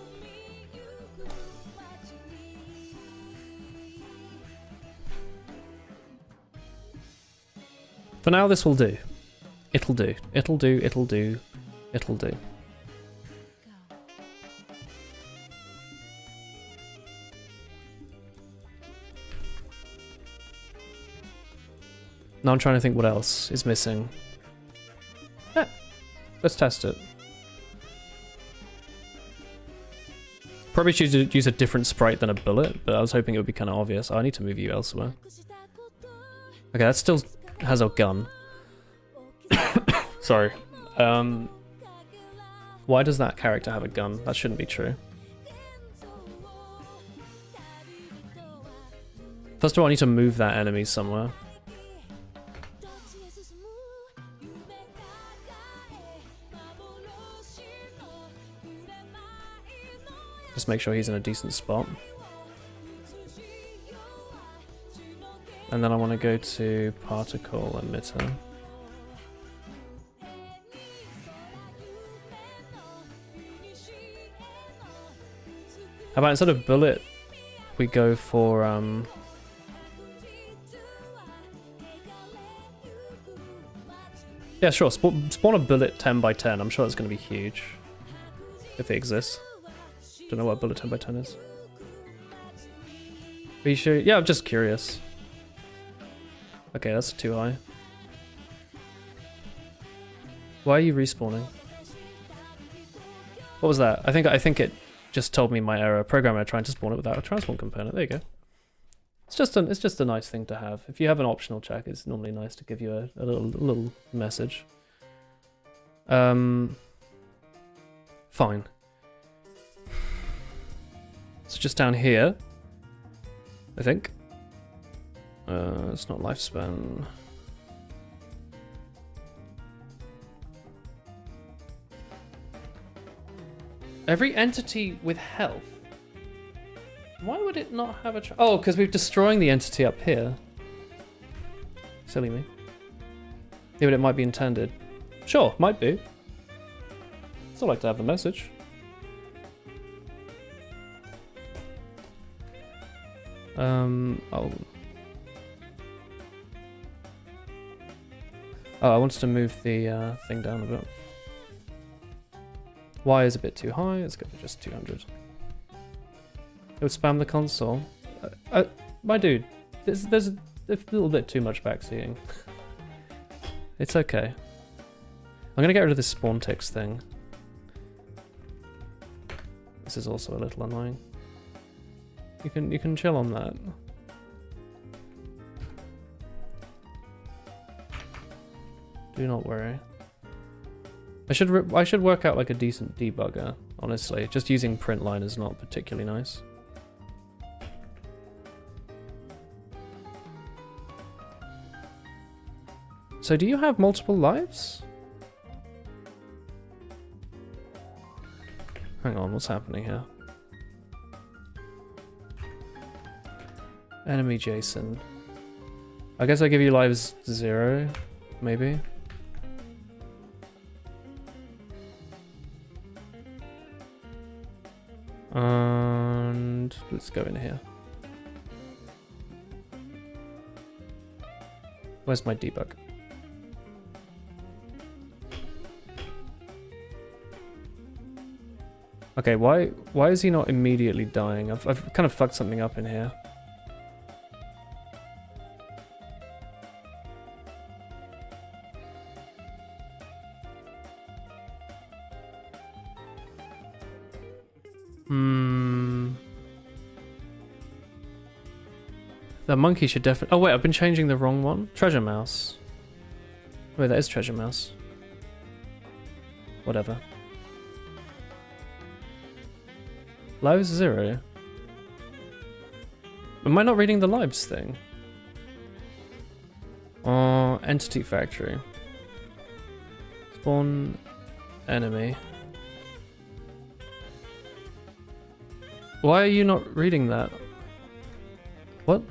For now, this will do. It'll do. It'll do. It'll do. It'll do. Now I'm trying to think what else is missing. Let's test it. Probably should use a different sprite than a bullet, but I was hoping it would be kind of obvious. Oh, I need to move you elsewhere. Okay, that still has a gun. Sorry. Why does that character have a gun? That shouldn't be true. First of all, I need to move that enemy somewhere. Just make sure he's in a decent spot. And then I want to go to particle emitter. How about instead of bullet, we go for yeah, sure. Spawn a bullet 10 by 10. I'm sure that's going to be huge if it exists. Don't know what a bullet 10 by 10 is. Are you sure? Yeah, I'm just curious. Okay, that's too high. Why are you respawning? What was that? I think it just told me my error. Programmer trying to spawn it without a transform component. There you go. It's just a nice thing to have. If you have an optional check, it's normally nice to give you a little message. Fine. So just down here, I think. It's not lifespan. Every entity with health. Why would it not have a oh, because we're destroying the entity up here. Silly me. Yeah, but it might be intended. Sure, might be. Still like to have the message. Oh. Oh, I wanted to move the thing down a bit. Y is a bit too high. Let's go for just 200. It would spam the console. My dude, there's a little bit too much backseating. It's okay. I'm gonna get rid of this spawn ticks thing. This is also a little annoying. You can chill on that. Do not worry. I should work out like a decent debugger, honestly. Just using print line is not particularly nice. So do you have multiple lives? Hang on, what's happening here? Enemy Jason. I guess I give you lives 0, maybe. And let's go in here. Where's my debug? Okay, why is he not immediately dying? I've kind of fucked something up in here. The monkey should definitely... Oh wait, I've been changing the wrong one. Treasure mouse. Wait, that is treasure mouse. Whatever. Lives 0. Am I not reading the lives thing? Entity factory. Spawn enemy. Why are you not reading that? What?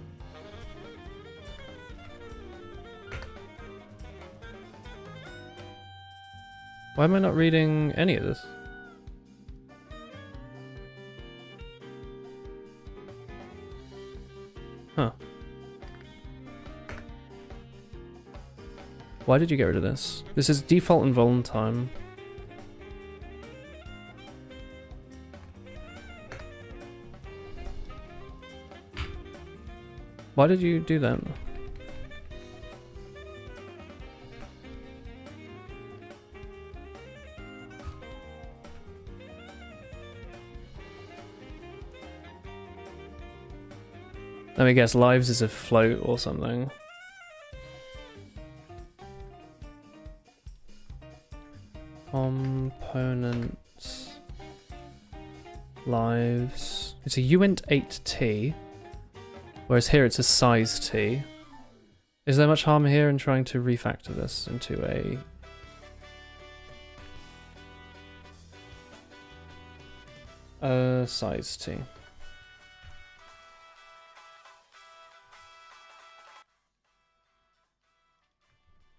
Why am I not reading any of this? Huh. Why did you get rid of this? This is default and vol time. Why did you do that? Let me guess, lives is a float or something. Components. Lives. It's a uint 8t, whereas here it's a size t. Is there much harm here in trying to refactor this into a size t?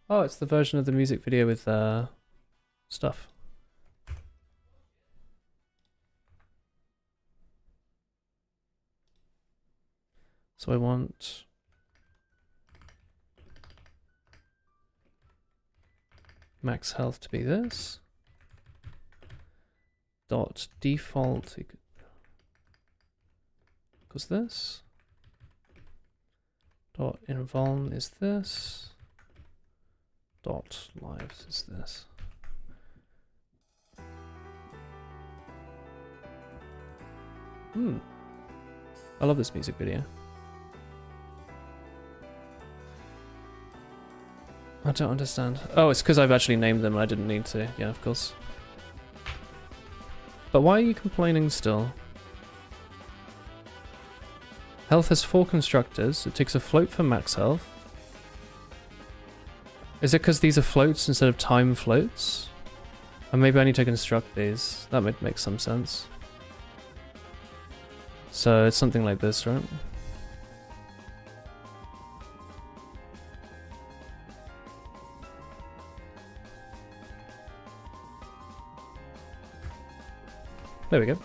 Oh, it's the version of the music video with stuff. So I want max health to be this. Dot default equals this. Dot invuln is this. Dot lives is this. I love this music video. I don't understand. Oh, it's because I've actually named them and I didn't need to. Yeah, of course. But why are you complaining still? Health has 4 constructors. It takes a float for max health. Is it because these are floats instead of time floats? Or maybe I need to construct these. That would make some sense. So it's something like this, right? There we go.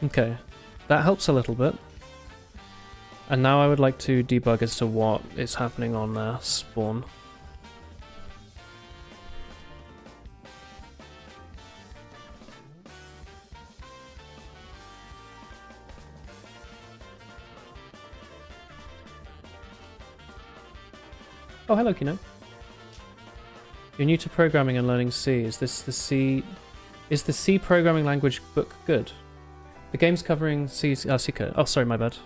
Okay, that helps a little bit. And now I would like to debug as to what is happening on spawn. Oh, hello, Kino. You're new to programming and learning C. Is the C programming language book good? The game's covering C code. Oh, sorry, my bad.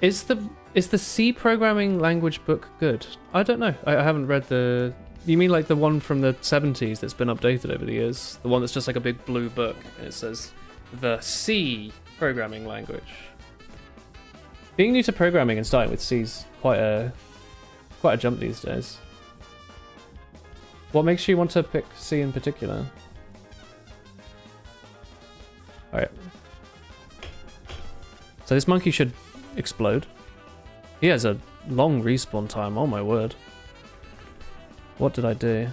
Is the C programming language book good? I don't know. I haven't read the. You mean like the one from the 70s that's been updated over the years? The one that's just like a big blue book and it says the C programming language. Being new to programming and starting with C is quite a jump these days. What makes you want to pick C in particular? Alright. So this monkey should explode. He has a long respawn time, oh my word. What did I do?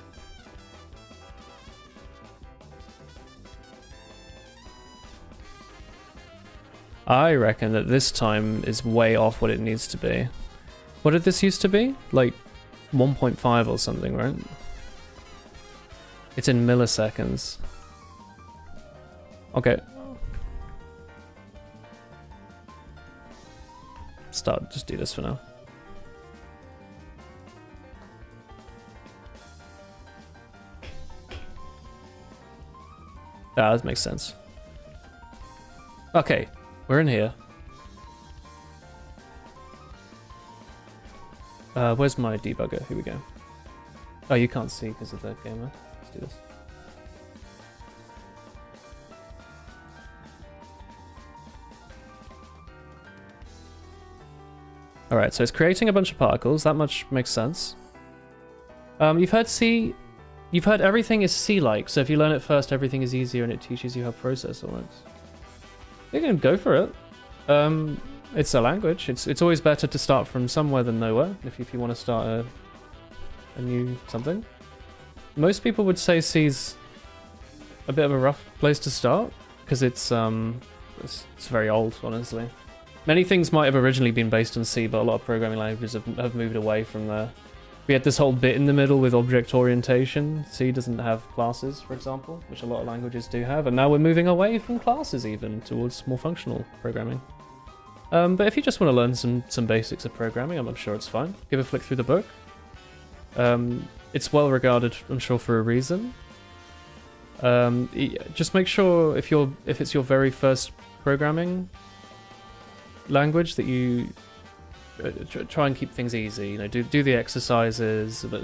I reckon that this time is way off what it needs to be. What did this used to be? Like 1.5 or something, right? It's in milliseconds. Okay. Just do this for now. Ah, that makes sense. Okay. We're in here. Where's my debugger? Here we go. Oh, you can't see because of the gamer. Let's do this. Alright, so it's creating a bunch of particles. That much makes sense. You've heard C... You've heard everything is C-like, so if you learn it first, everything is easier and it teaches you how processor works. You can go for it. It's a language. It's always better to start from somewhere than nowhere if you want to start a new something. Most people would say C's a bit of a rough place to start because it's very old, honestly. Many things might have originally been based on C, but a lot of programming languages have moved away from there. We had this whole bit in the middle with object orientation. C doesn't have classes, for example, which a lot of languages do have, and now we're moving away from classes even towards more functional programming. But if you just want to learn some basics of programming, I'm sure it's fine. Give a flick through the book. it's well regarded, I'm sure, for a reason. Just make sure if it's your very first programming language that you try and keep things easy. You know, do the exercises, but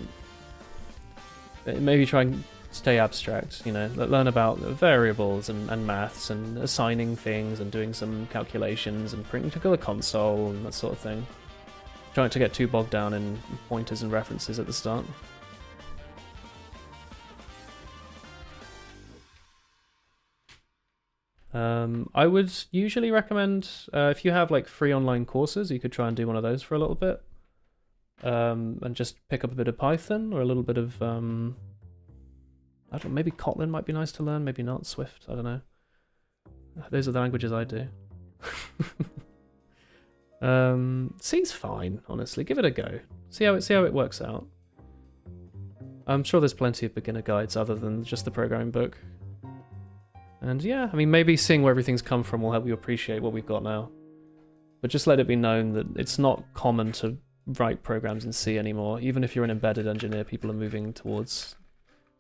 maybe try and stay abstract. You know, learn about variables and maths and assigning things and doing some calculations and printing to the console and that sort of thing. Try not to get too bogged down in pointers and references at the start. I would usually recommend, if you have like free online courses, you could try and do one of those for a little bit. And just pick up a bit of Python or a little bit of, I don't know, maybe Kotlin might be nice to learn, maybe not, Swift, I don't know. Those are the languages I do. C's fine, honestly, give it a go. See how it works out. I'm sure there's plenty of beginner guides other than just the programming book. And yeah, I mean, maybe seeing where everything's come from will help you appreciate what we've got now. But just let it be known that it's not common to write programs in C anymore. Even if you're an embedded engineer, people are moving towards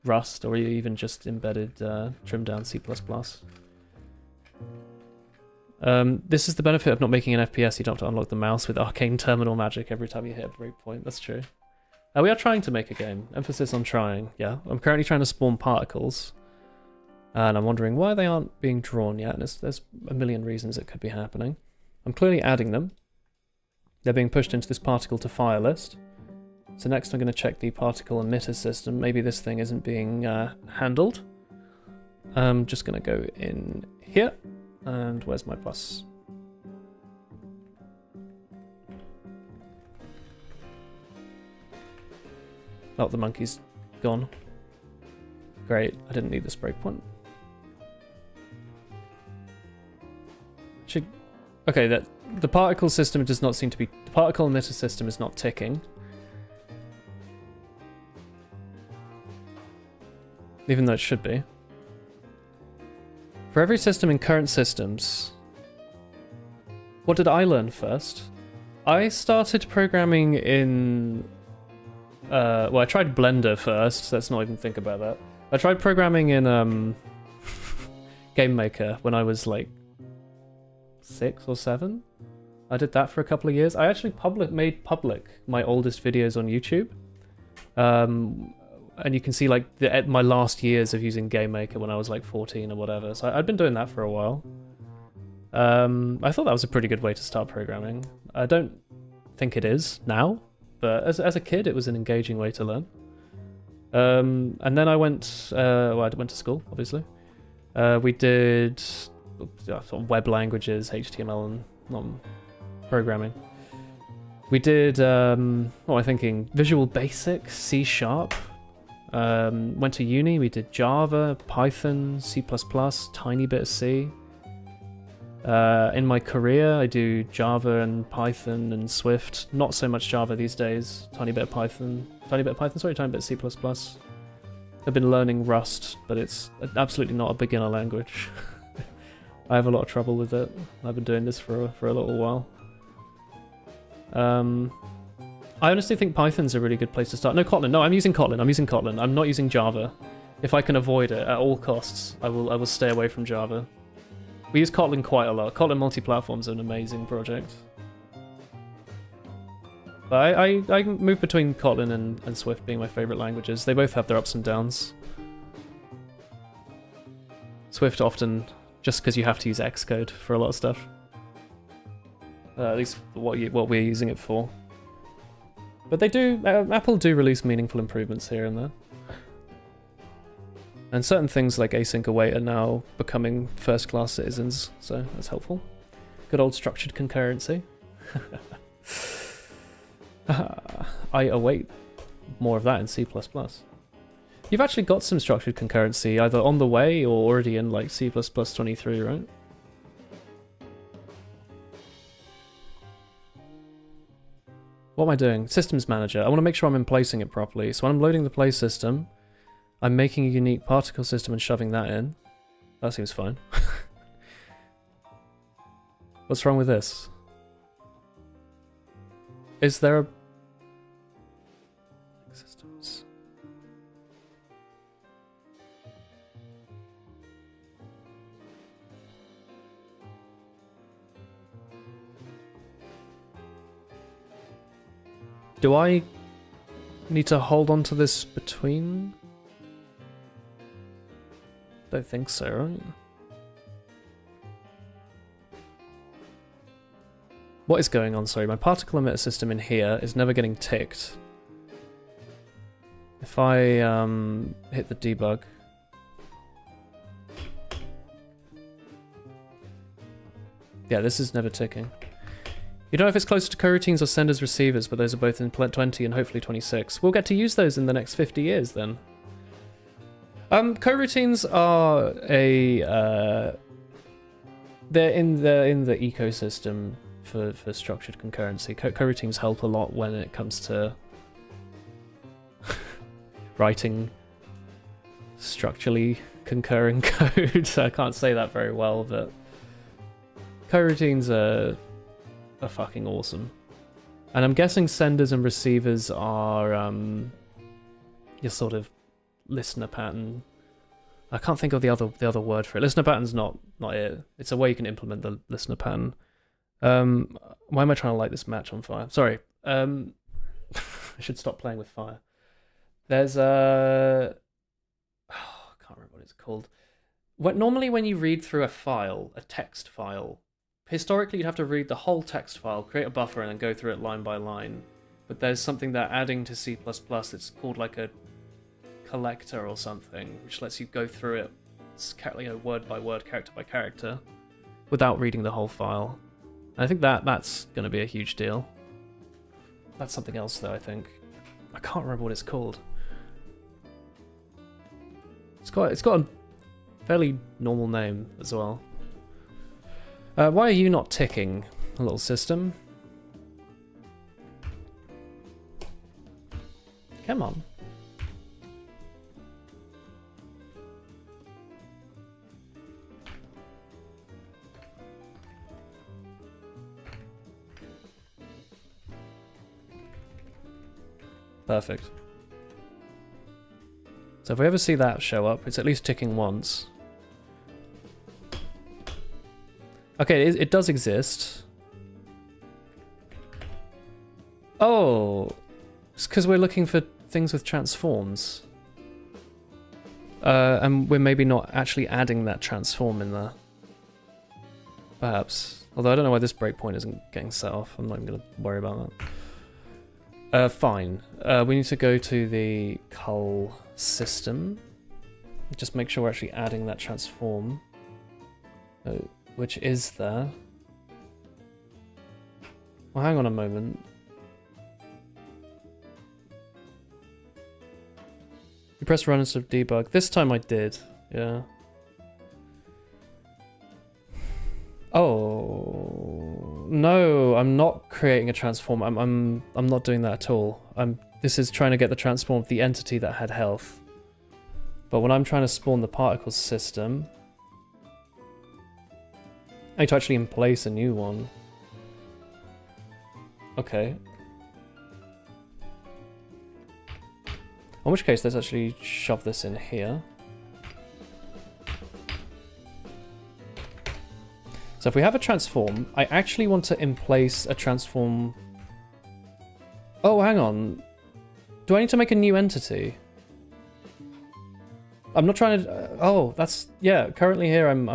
Rust or even just embedded trimmed down C++. This is the benefit of not making an FPS. You don't have to unlock the mouse with arcane terminal magic every time you hit a breakpoint. That's true. We are trying to make a game. Emphasis on trying, yeah. I'm currently trying to spawn particles. And I'm wondering why they aren't being drawn yet. And there's a million reasons it could be happening. I'm clearly adding them. They're being pushed into this particle to fire list. So next I'm going to check the particle emitter system. Maybe this thing isn't being handled. I'm just going to go in here. And where's my plus? Oh, the monkey's gone. Great, I didn't need this breakpoint. Okay, the particle system does not seem to be... The particle emitter system is not ticking. Even though it should be. For every system in current systems... What did I learn first? I started programming in... well, I tried Blender first, let's not even think about that. I tried programming in Game Maker when I was like 6 or 7. I did that for a couple of years. I actually made public my oldest videos on YouTube. And you can see like my last years of using Game Maker when I was like 14 or whatever. So I'd been doing that for a while. I thought that was a pretty good way to start programming. I don't think it is now, but as a kid it was an engaging way to learn. And then I went, well, I went to school, obviously. We did sort of web languages, HTML and programming. We did, what am I thinking? Visual Basic, C#. Went to uni, we did Java, Python, C++, tiny bit of C. In my career, I do Java and Python and Swift. Not so much Java these days. Tiny bit of Python, tiny bit of C++. I've been learning Rust, but it's absolutely not a beginner language. I have a lot of trouble with it. I've been doing this for a little while. I honestly think Python's a really good place to start. No, Kotlin. No, I'm using Kotlin. I'm not using Java. If I can avoid it at all costs, I will stay away from Java. We use Kotlin quite a lot. Kotlin multi-platform is an amazing project. But I move between Kotlin and Swift being my favorite languages. They both have their ups and downs. Swift often, just because you have to use Xcode for a lot of stuff. At least what we're using it for. But they do, Apple do release meaningful improvements here and there. And certain things like async await are now becoming first-class citizens, so that's helpful. Good old structured concurrency. I await more of that in C++. You've actually got some structured concurrency either on the way or already in like C++ 23, right? What am I doing? Systems manager. I want to make sure I'm emplacing it properly. So when I'm loading the play system, I'm making a unique particle system and shoving that in. That seems fine. What's wrong with this? Is there a... Systems. Do I need to hold on to this between? Don't think so, right? What is going on? Sorry, my particle emitter system in here is never getting ticked. If I hit the debug. Yeah, this is never ticking. You don't know if it's closer to coroutines or senders receivers, but those are both in 20 and hopefully 26. We'll get to use those in the next 50 years then. Coroutines are they're in the ecosystem for structured concurrency. Coroutines help a lot when it comes to writing structurally concurring code. I can't say that very well, but coroutines are fucking awesome. And I'm guessing senders and receivers are your sort of listener pattern. I can't think of the other word for it. Listener pattern's not it. It's a way you can implement the listener pattern. Why am I trying to light this match on fire? Sorry. I should stop playing with fire. There's I can't remember what it's called. Normally when you read through a file, a text file, historically you'd have to read the whole text file, create a buffer, and then go through it line by line. But there's something they're adding to C++ that's called like a collector or something, which lets you go through it, word by word, character by character, without reading the whole file. And I think that's going to be a huge deal. That's something else though, I think. I can't remember what it's called. It's got a fairly normal name as well. Why are you not ticking, little system? Come on. Perfect. So if we ever see that show up, it's at least ticking once. Okay, it does exist. Oh, it's because we're looking for things with transforms. And we're maybe not actually adding that transform in there. Perhaps. Although I don't know why this breakpoint isn't getting set off. I'm not even going to worry about that. Fine. We need to go to the cull system. Just make sure we're actually adding that transform. Which is there. Well, hang on a moment. You press run instead of debug. This time I did, yeah. Oh no, I'm not creating a transform. I'm not doing that at all. This is trying to get the transform of the entity that had health. But when I'm trying to spawn the particles system, I need to actually place a new one. Okay. In which case, let's actually shove this in here. So if we have a transform, I actually want to emplace a transform. Oh, hang on. Do I need to make a new entity? I'm not trying to. Oh, that's yeah. Currently here, I'm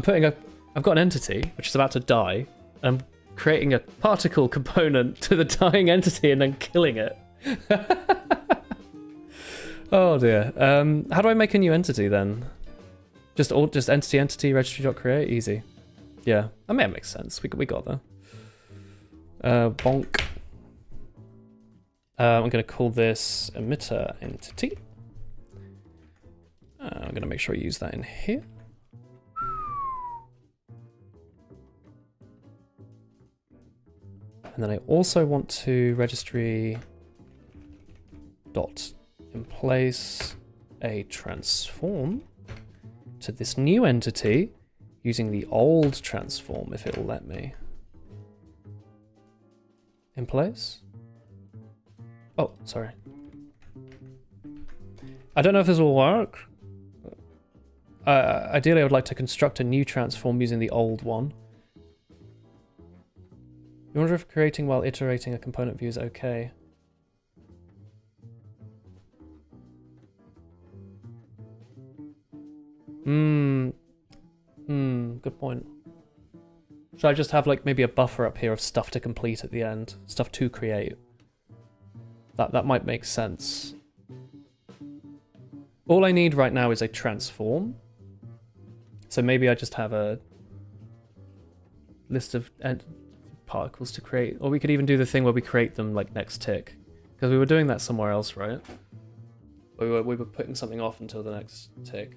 putting a. I've got an entity which is about to die. I'm creating a particle component to the dying entity and then killing it. Oh dear. How do I make a new entity then? Just entity registry.create, easy. Yeah, I mean that makes sense. We got there. Bonk. I'm gonna call this emitter entity. I'm gonna make sure I use that in here. And then I also want to registry dot in place a transform to this new entity using the old transform if it will let me. In place? Oh, sorry. I don't know if this will work. Ideally, I would like to construct a new transform using the old one. You wonder if creating while iterating a component view is okay. Good point. Should I just have like maybe a buffer up here of stuff to complete at the end? Stuff to create. That might make sense. All I need right now is a transform. So maybe I just have a list of particles to create. Or we could even do the thing where we create them like next tick. Because we were doing that somewhere else, right? We were putting something off until the next tick.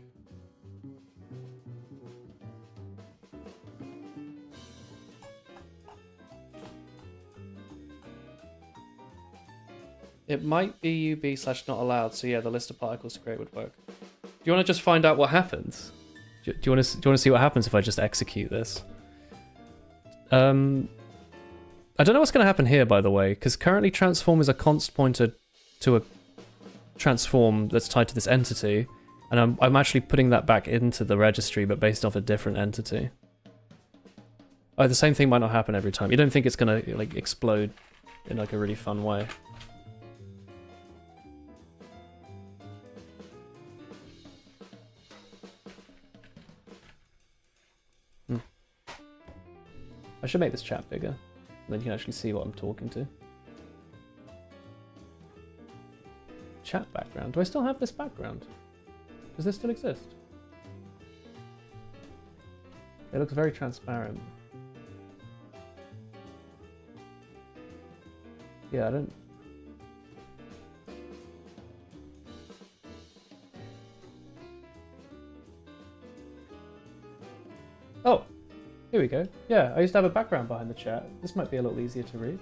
It might be UB/not allowed, so yeah, the list of particles to create would work. Do you want to just find out what happens? Do you want to see what happens if I just execute this? I don't know what's going to happen here, by the way, because currently transform is a const pointer to a transform that's tied to this entity, and I'm actually putting that back into the registry, but based off a different entity. Oh, the same thing might not happen every time. You don't think it's going to like explode in like a really fun way? I should make this chat bigger, then you can actually see what I'm talking to. Chat background. Do I still have this background? Does this still exist? It looks very transparent. Yeah, I don't... Oh! Here we go. Yeah, I used to have a background behind the chat. This might be a little easier to read.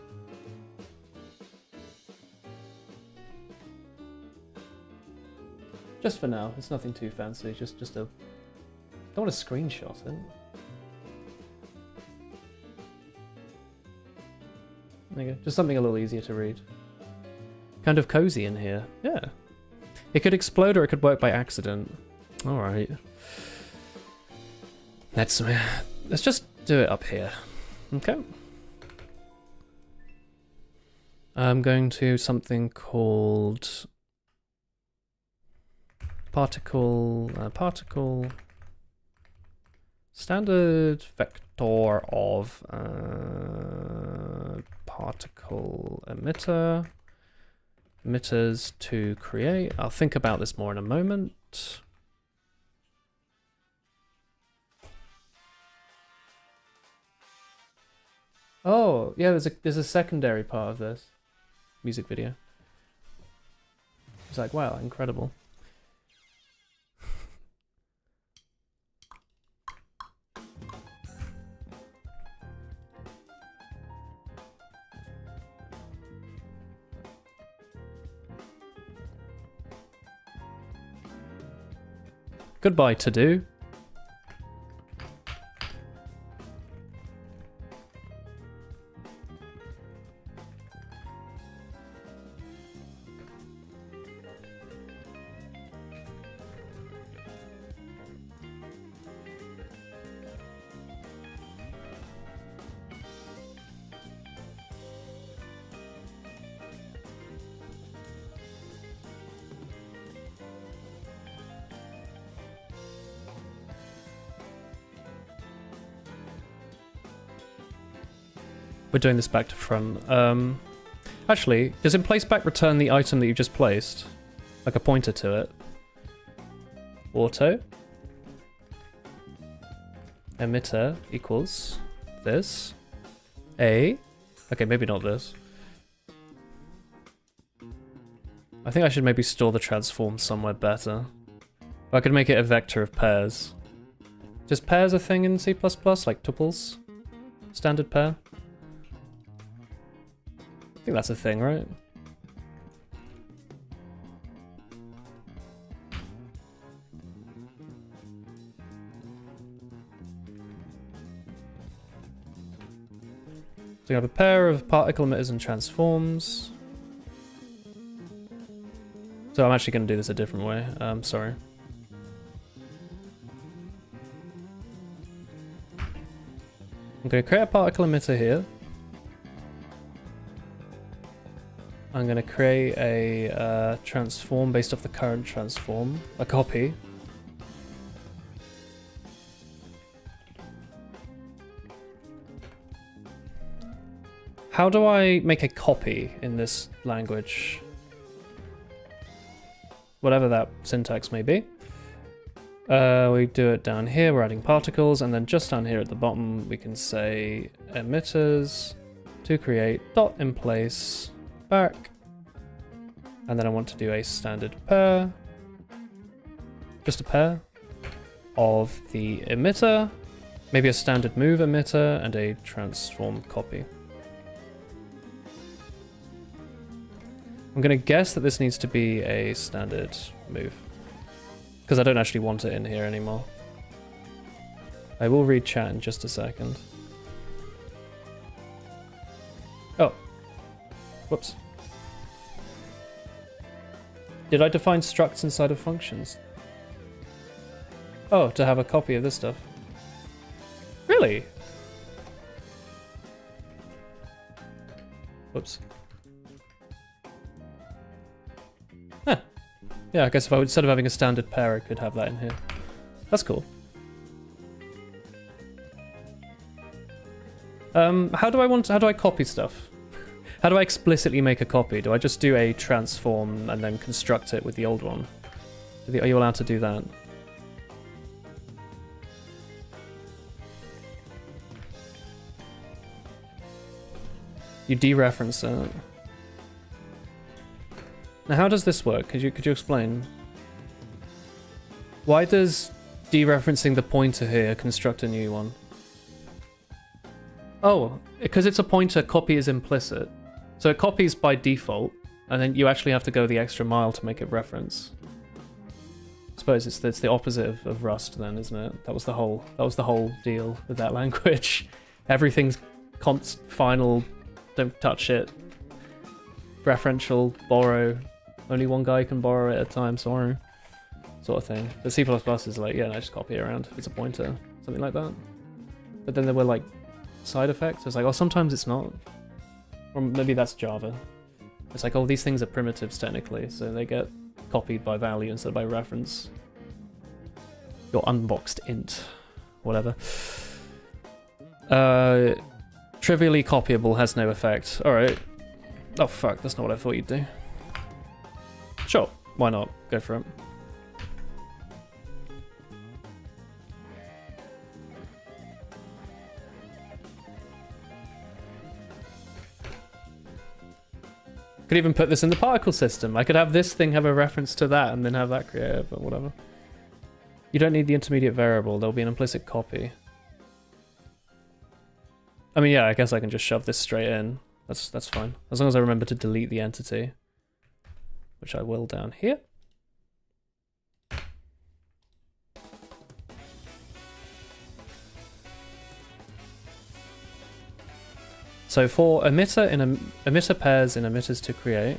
Just for now. It's nothing too fancy. Just a... Don't want to screenshot it. There you go. Just something a little easier to read. Kind of cozy in here. Yeah. It could explode or it could work by accident. Alright. Let's just do it up here. Okay. I'm going to something called particle standard vector of particle emitters to create. I'll think about this more in a moment. Oh, yeah, there's a secondary part of this music video. It's like, wow, incredible. Goodbye, to-do. We're doing this back to front. Actually, does in place back return the item that you just placed? Like a pointer to it? Auto. Emitter equals this. A. Okay, maybe not this. I think I should maybe store the transform somewhere better. Or I could make it a vector of pairs. Just pairs a thing in C++? Like tuples? Standard pair? I think that's a thing, right? So you have a pair of particle emitters and transforms. So I'm actually going to do this a different way. Sorry. I'm going to create a particle emitter here. I'm going to create a transform based off the current transform, a copy. How do I make a copy in this language? Whatever that syntax may be. We do it down here, we're adding particles, and then just down here at the bottom we can say emitters to create dot in place back, and then I want to do a standard pair, just a pair of the emitter, maybe a standard move emitter and a transform copy. I'm gonna guess that this needs to be a standard move, because I don't actually want it in here anymore. I will read chat in just a second. Oh. Whoops. Did I define structs inside of functions? Oh, to have a copy of this stuff. Really? Whoops. Huh. Yeah, I guess if I would, instead of having a standard pair, I could have that in here. That's cool. How do I copy stuff? How do I explicitly make a copy? Do I just do a transform and then construct it with the old one? Are you allowed to do that? You dereference it. Now, how does this work? Could you explain? Why does dereferencing the pointer here construct a new one? Oh, because it's a pointer, copy is implicit. So it copies by default, and then you actually have to go the extra mile to make it reference. I suppose it's the opposite of Rust then, isn't it? That was the whole deal with that language. Everything's final, don't touch it. Referential, borrow. Only one guy can borrow it at a time, sorry. Sort of thing. The C++ is like, yeah, no, just copy it around. It's a pointer, something like that. But then there were like side effects. It's like, oh, sometimes it's not. Or maybe that's Java. It's like, oh, these things are primitives technically, so they get copied by value instead of by reference. Your unboxed int, whatever. Trivially copyable has no effect. Alright. Oh fuck, that's not what I thought you'd do. Sure, why not? Go for it. Could even put this in the particle system. I could have this thing have a reference to that and then have that create it, but whatever. You don't need the intermediate variable, there'll be an implicit copy. I mean, yeah, I guess I can just shove this straight in. That's fine. As long as I remember to delete the entity. Which I will down here. So for emitter pairs in emitters to create.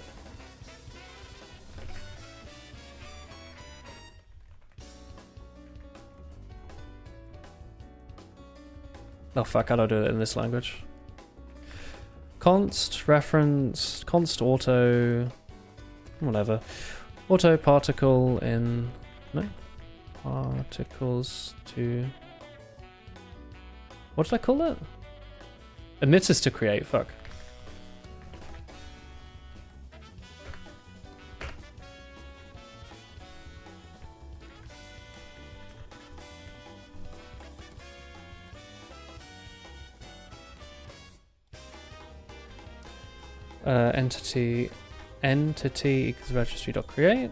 Oh fuck, how do I do it in this language? Const reference, const auto, whatever. Auto particle in, no, particles to, what did I call it? Emitters to create, fuck. Entity equals registry.create.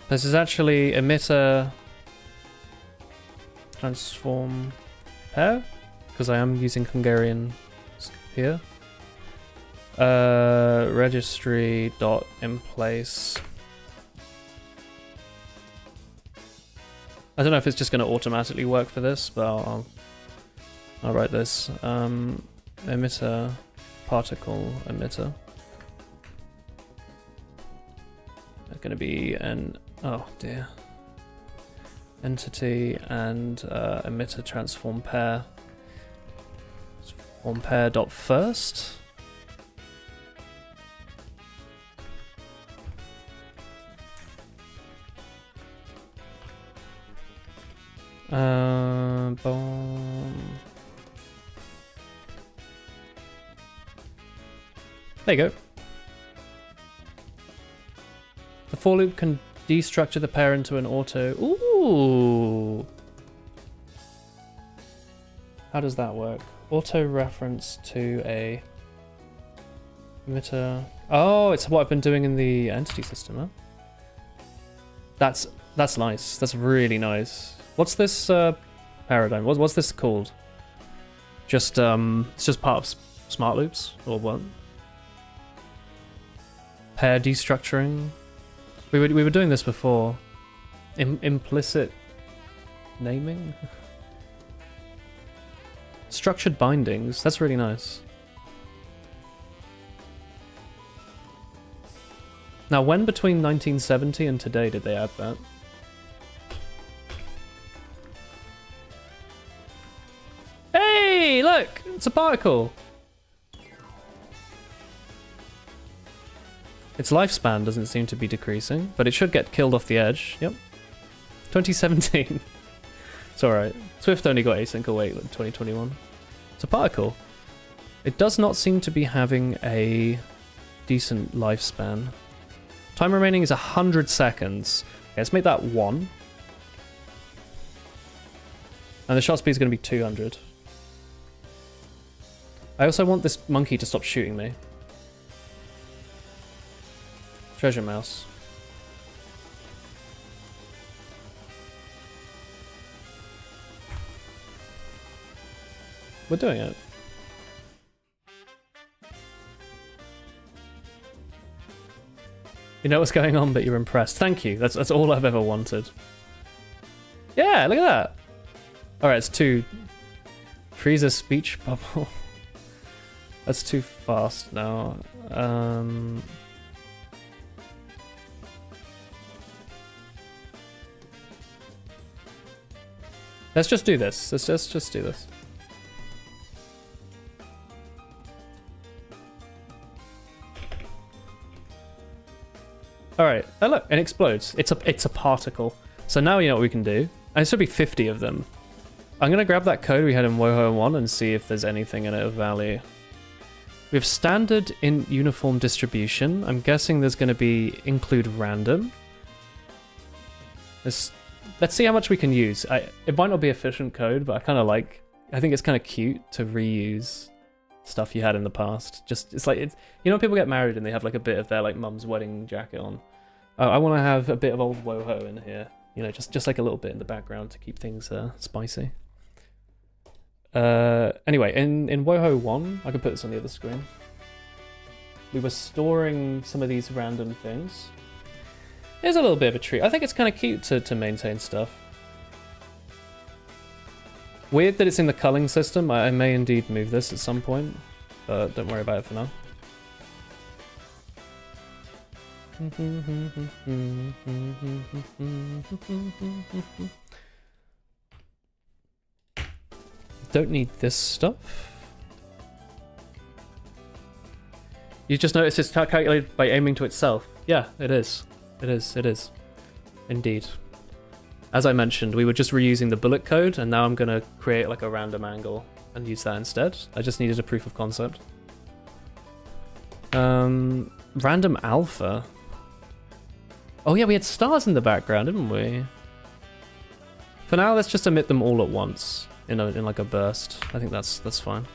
This is actually emitter transform pair, because I am using Hungarian here. Registry dot in place. I don't know if it's just going to automatically work for this, but I'll write this. Emitter particle emitter. going to be an, oh dear, entity and emitter transform pair. Transform pair dot first. Boom. There you go. The for loop can destructure the pair into an auto. Ooh. How does that work? Auto reference to a emitter. Oh, it's what I've been doing in the entity system, huh? That's nice. That's really nice. What's this paradigm? What's this called? Just it's just part of smart loops or what? Pair destructuring. We were doing this before. Implicit naming. Structured bindings. That's really nice. Now, when between 1970 and today did they add that? Hey, look! It's a particle! Its lifespan doesn't seem to be decreasing, but it should get killed off the edge. Yep. 2017. It's alright. Swift only got async awake in 2021. It's a particle. It does not seem to be having a decent lifespan. Time remaining is 100 seconds. Okay, let's make that 1. And the shot speed is going to be 200. I also want this monkey to stop shooting me. Treasure mouse. We're doing it. You know what's going on, but you're impressed. Thank you. That's all I've ever wanted. Yeah, look at that. Alright, it's 2. Freeze a speech bubble. That's too fast now. Let's just do this. Let's just do this. All right. Oh look, it explodes. It's a particle. So now you know what we can do. And there should be 50 of them. I'm gonna grab that code we had in WouHou 1 and see if there's anything in it of value. We have standard in uniform distribution. I'm guessing there's gonna be include random. Let's see how much we can use. It might not be efficient code, but I think it's kind of cute to reuse stuff you had in the past. It's like, you know, people get married and they have like a bit of their like mum's wedding jacket on. I want to have a bit of old WouHou in here. You know, just like a little bit in the background to keep things spicy. Anyway, in WouHou 1, I can put this on the other screen. We were storing some of these random things. Here's a little bit of a treat. I think it's kind of cute to maintain stuff. Weird that it's in the culling system. I may indeed move this at some point, but don't worry about it for now. Don't need this stuff. You just notice it's calculated by aiming to itself. Yeah, it is. It is. Indeed. As I mentioned, we were just reusing the bullet code, and now I'm going to create like a random angle and use that instead. I just needed a proof of concept. Random alpha. Oh yeah, we had stars in the background, didn't we? For now, let's just emit them all at once in like a burst. I think that's fine.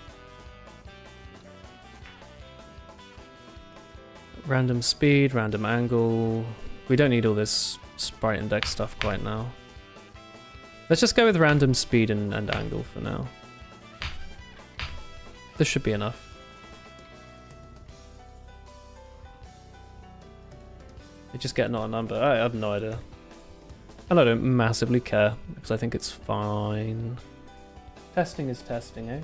Random speed, random angle. We don't need all this sprite index stuff quite now. Let's just go with random speed and angle for now. This should be enough. They just get not a number. I have no idea. And I don't massively care, because I think it's fine. Testing is testing, eh?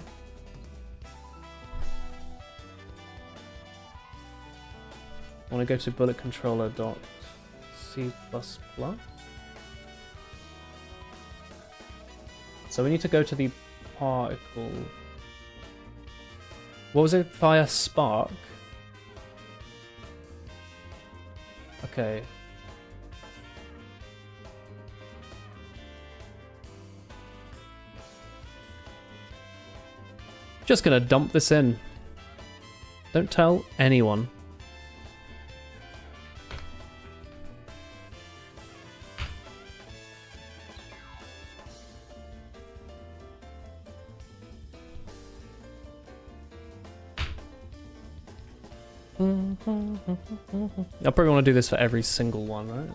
I want to go to bullet controller dot C++. So we need to go to the particle. What was it? Fire spark? Okay. Just gonna dump this in. Don't tell anyone. I probably want to do this for every single one, right?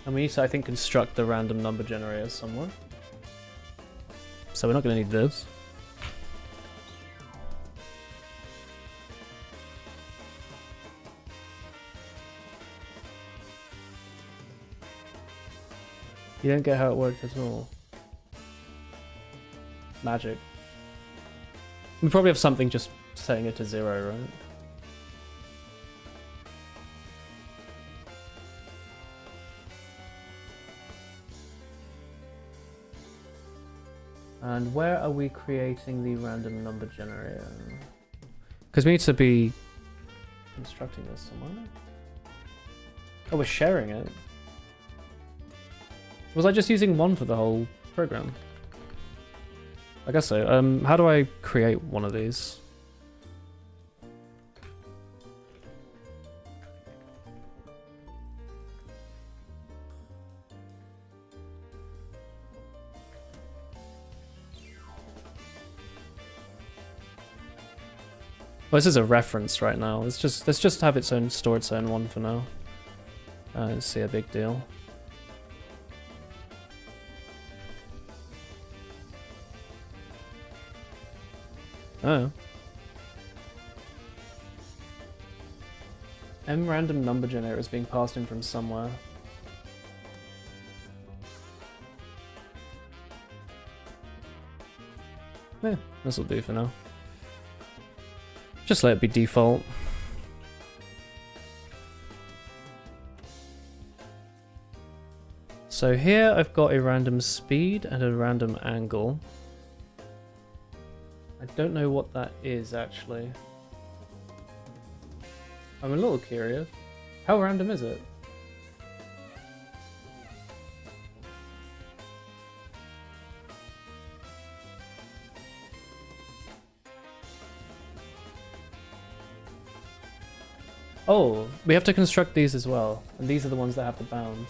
And we need to, I think, construct the random number generator somewhere. So we're not going to need this. You don't get how it worked at all. Magic. We probably have something just setting it to 0, right? And where are we creating the random number generator? Because we need to be constructing this somewhere. Oh, we're sharing it. Was I just using one for the whole program? I guess so. How do I create one of these? Well, this is a reference right now. Let's just have its own store its own one for now. I don't see a big deal. Oh. M random number generator is being passed in from somewhere. Yeah, this'll do for now. Just let it be default. So here I've got a random speed and a random angle. I don't know what that is actually. I'm a little curious. How random is it? Oh, we have to construct these as well. And these are the ones that have the bounds.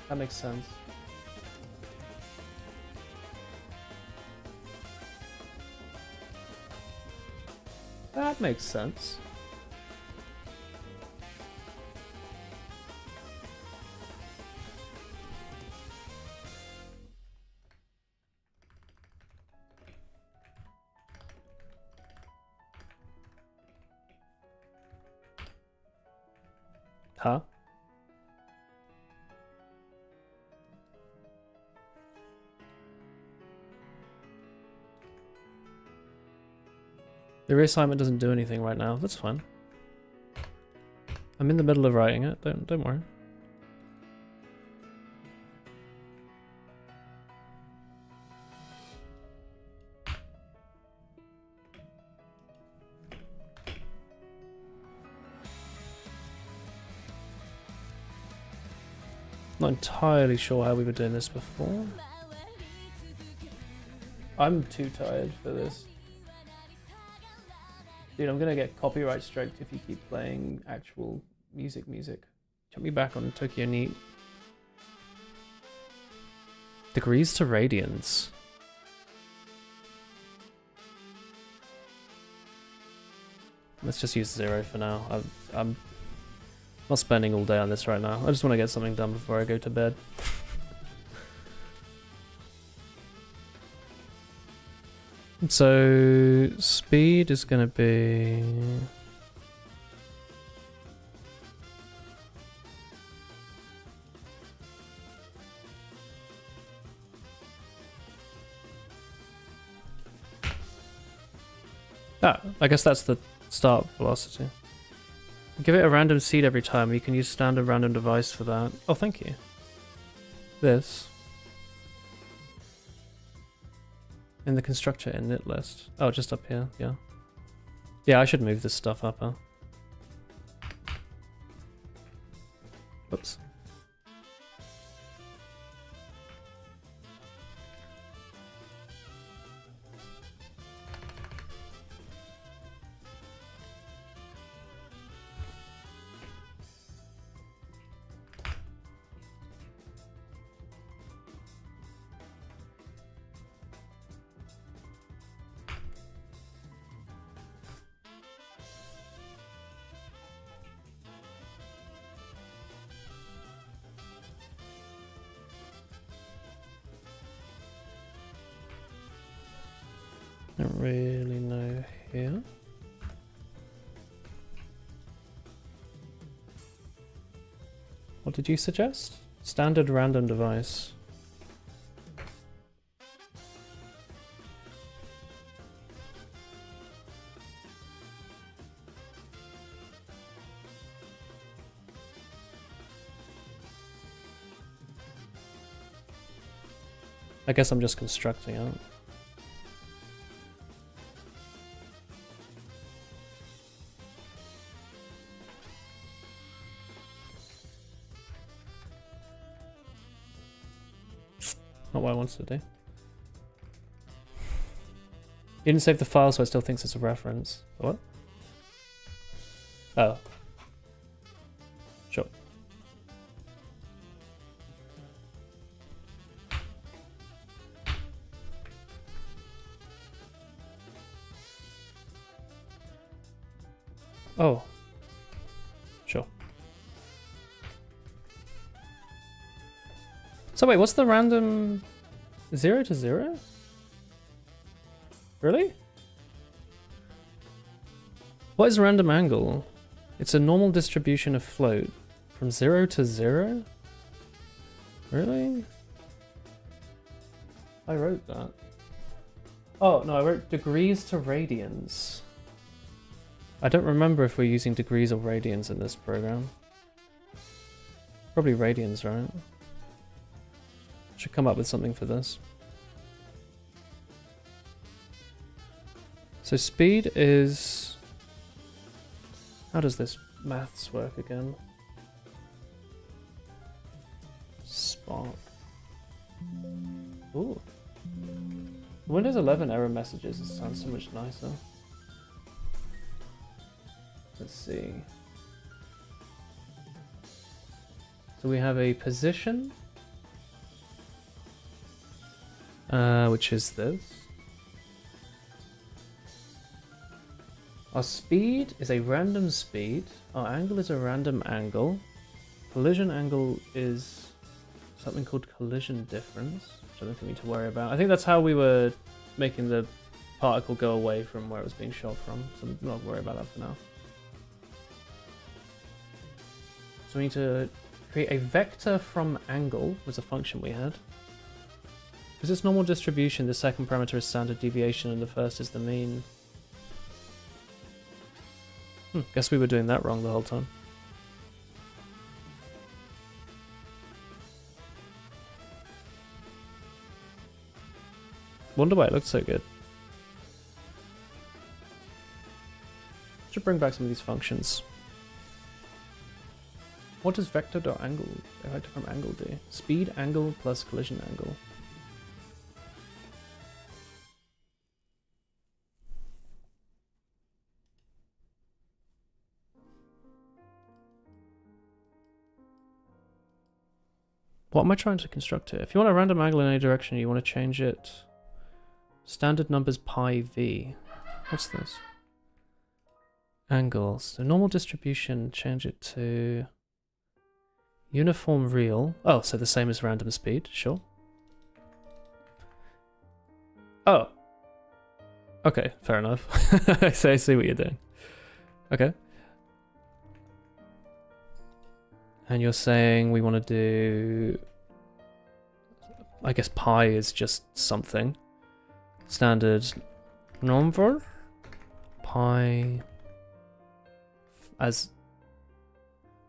That makes sense. That makes sense. Huh? The reassignment doesn't do anything right now. That's fine. I'm in the middle of writing it. Don't worry. Not entirely sure how we were doing this before. I'm too tired for this. Dude, I'm gonna get copyright striked if you keep playing actual music. Jump me back on Tokyo Neat. Degrees to radians. Let's just use 0 for now. I'm not spending all day on this right now. I just want to get something done before I go to bed. So speed is going to be... Ah, I guess that's the start velocity. Give it a random seed every time. You can use standard random device for that. Oh, thank you. This. In the constructor init list. Oh, just up here, yeah. Yeah, I should move this stuff up, huh? Whoops. Don't really know here. What did you suggest? Standard random device. I guess I'm just constructing it. Not what I wanted to do. You didn't save the file, so it still thinks it's a reference. What? Oh. Sure. Oh. Sure. So wait, what's the random 0 to 0? Really? What is random angle? It's a normal distribution of float from 0 to 0? Really? I wrote that. Oh, no, I wrote degrees to radians. I don't remember if we're using degrees or radians in this program. Probably radians, right? Should come up with something for this. So speed is... How does this maths work again? Spark. Ooh. Windows 11 error messages, it sounds so much nicer. Let's see. So we have a position, which is this. Our speed is a random speed. Our angle is a random angle. Collision angle is something called collision difference, which I don't think we need to worry about. I think that's how we were making the particle go away from where it was being shot from, so I'm not worried about that for now. So we need to create a vector from angle, was a function we had. Because it's normal distribution, the second parameter is standard deviation and the first is the mean. Guess we were doing that wrong the whole time. Wonder why it looked so good. Should bring back some of these functions. What does vector.angle, vector from angle do? Speed angle plus collision angle. What am I trying to construct here? If you want a random angle in any direction, you want to change it. Standard numbers pi v. What's this? Angles. So normal distribution, change it to uniform real. Oh, so the same as random speed, sure. Oh. Okay, fair enough. I see what you're doing. Okay. And you're saying we want to do... I guess pi is just something. Standard number. pi as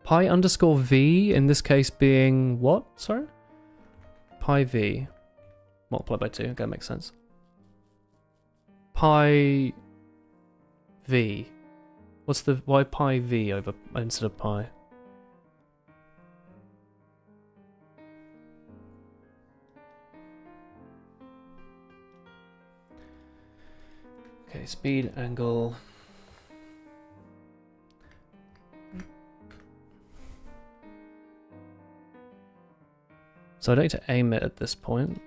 pi underscore v, in this case being what? Sorry? Pi v multiplied by 2. Okay, that makes sense. Pi v. What's the, why pi v over instead of pi? Okay, speed, angle. So I don't need to aim it at this point.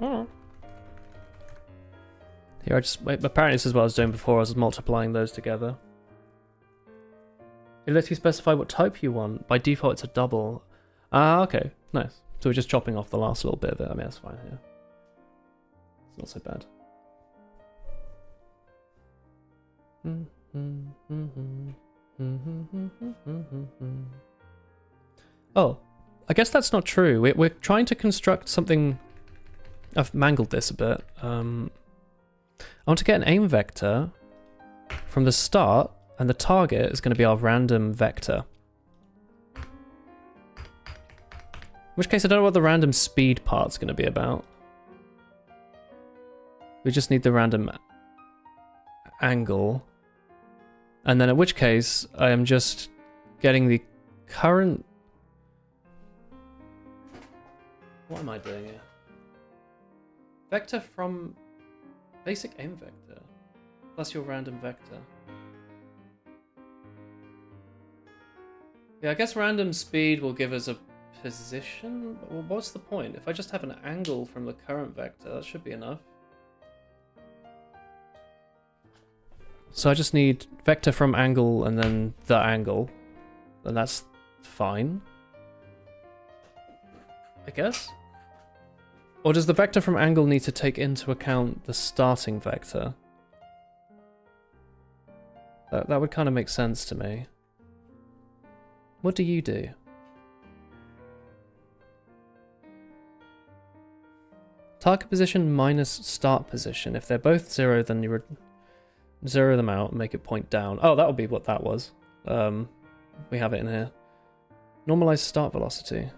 Oh. Here I just, wait, apparently this is what I was doing before, I was multiplying those together. It lets you specify what type you want. By default it's a double. Ah, okay, nice. So we're just chopping off the last little bit of it. I mean, that's fine here. It's not so bad. Oh, I guess that's not true. We're trying to construct something. I've mangled this a bit. I want to get an aim vector from the start, and the target is going to be our random vector. In which case, I don't know what the random speed part's going to be about. We just need the random angle. And then in which case, I am just getting the current... What am I doing here? Vector from basic aim vector plus your random vector. Yeah, I guess random speed will give us a position. Well, what's the point? If I just have an angle from the current vector, that should be enough. So I just need vector from angle and then the angle, and that's fine, I guess. Or does the vector from angle need to take into account the starting vector? That would kind of make sense to me. What do you do? Target position minus start position. If they're both 0, then you would zero them out and make it point down. Oh, that would be what that was. We have it in here. Normalize start velocity.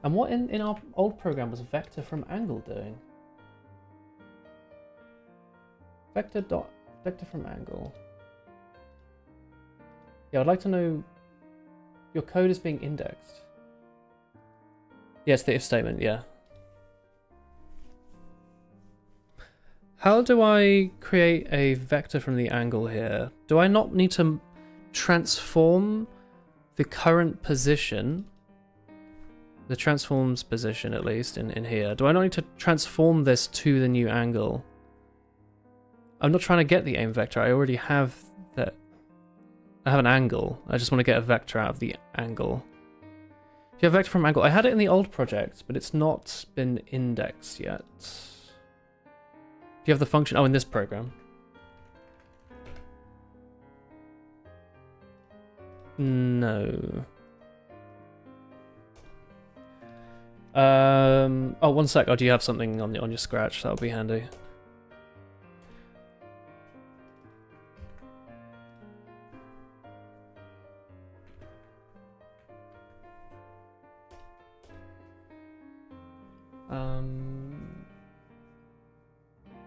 And what in our old program was vector from angle doing? Vector from angle. Yeah, I'd like to know. Your code is being indexed. Yes, the if statement, yeah. How do I create a vector from the angle here? Do I not need to transform the current position, the transforms position at least in here? Do I not need to transform this to the new angle? I'm not trying to get the aim vector. I already have that. I have an angle. I just want to get a vector out of the angle. Do you have vector from angle? I had it in the old project, but it's not been indexed yet. Do you have the function? Oh, in this program. No. Oh, one sec. Oh, do you have something on your Scratch? That would be handy.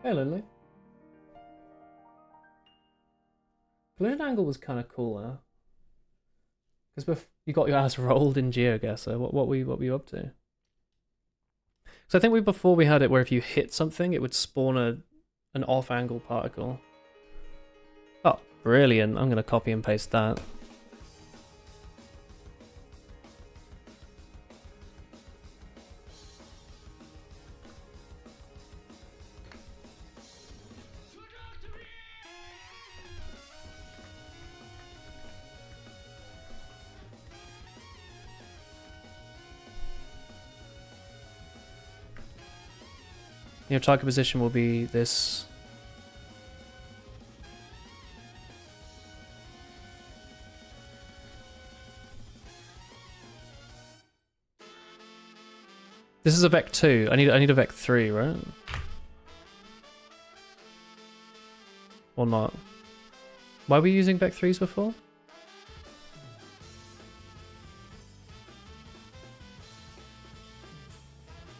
Hey, Lindley. Collision angle was kind of cooler. Because you got your ass rolled in GeoGuessr. What were you up to? So I think before we had it where if you hit something, it would spawn an off-angle particle. Oh, brilliant. I'm going to copy and paste that. Your target position will be this. This is a Vec 2. I need a Vec 3, right? Or not? Why were we using Vec 3s before?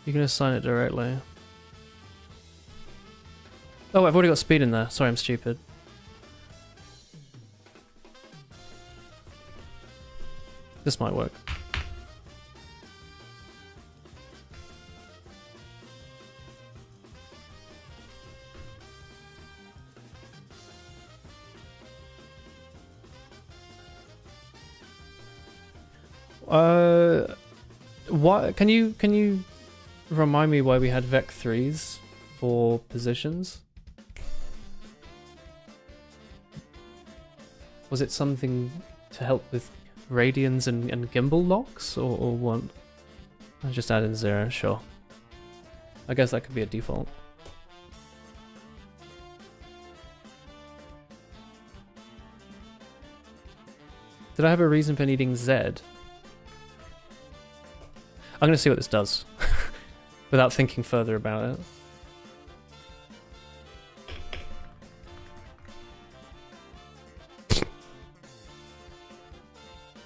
You can assign it directly. Oh, I've already got speed in there. Sorry, I'm stupid. This might work. What can you remind me why we had Vec 3s for positions? Was it something to help with radians and gimbal locks, or what? I just add in 0, sure. I guess that could be a default. Did I have a reason for needing Z? I'm gonna see what this does without thinking further about it.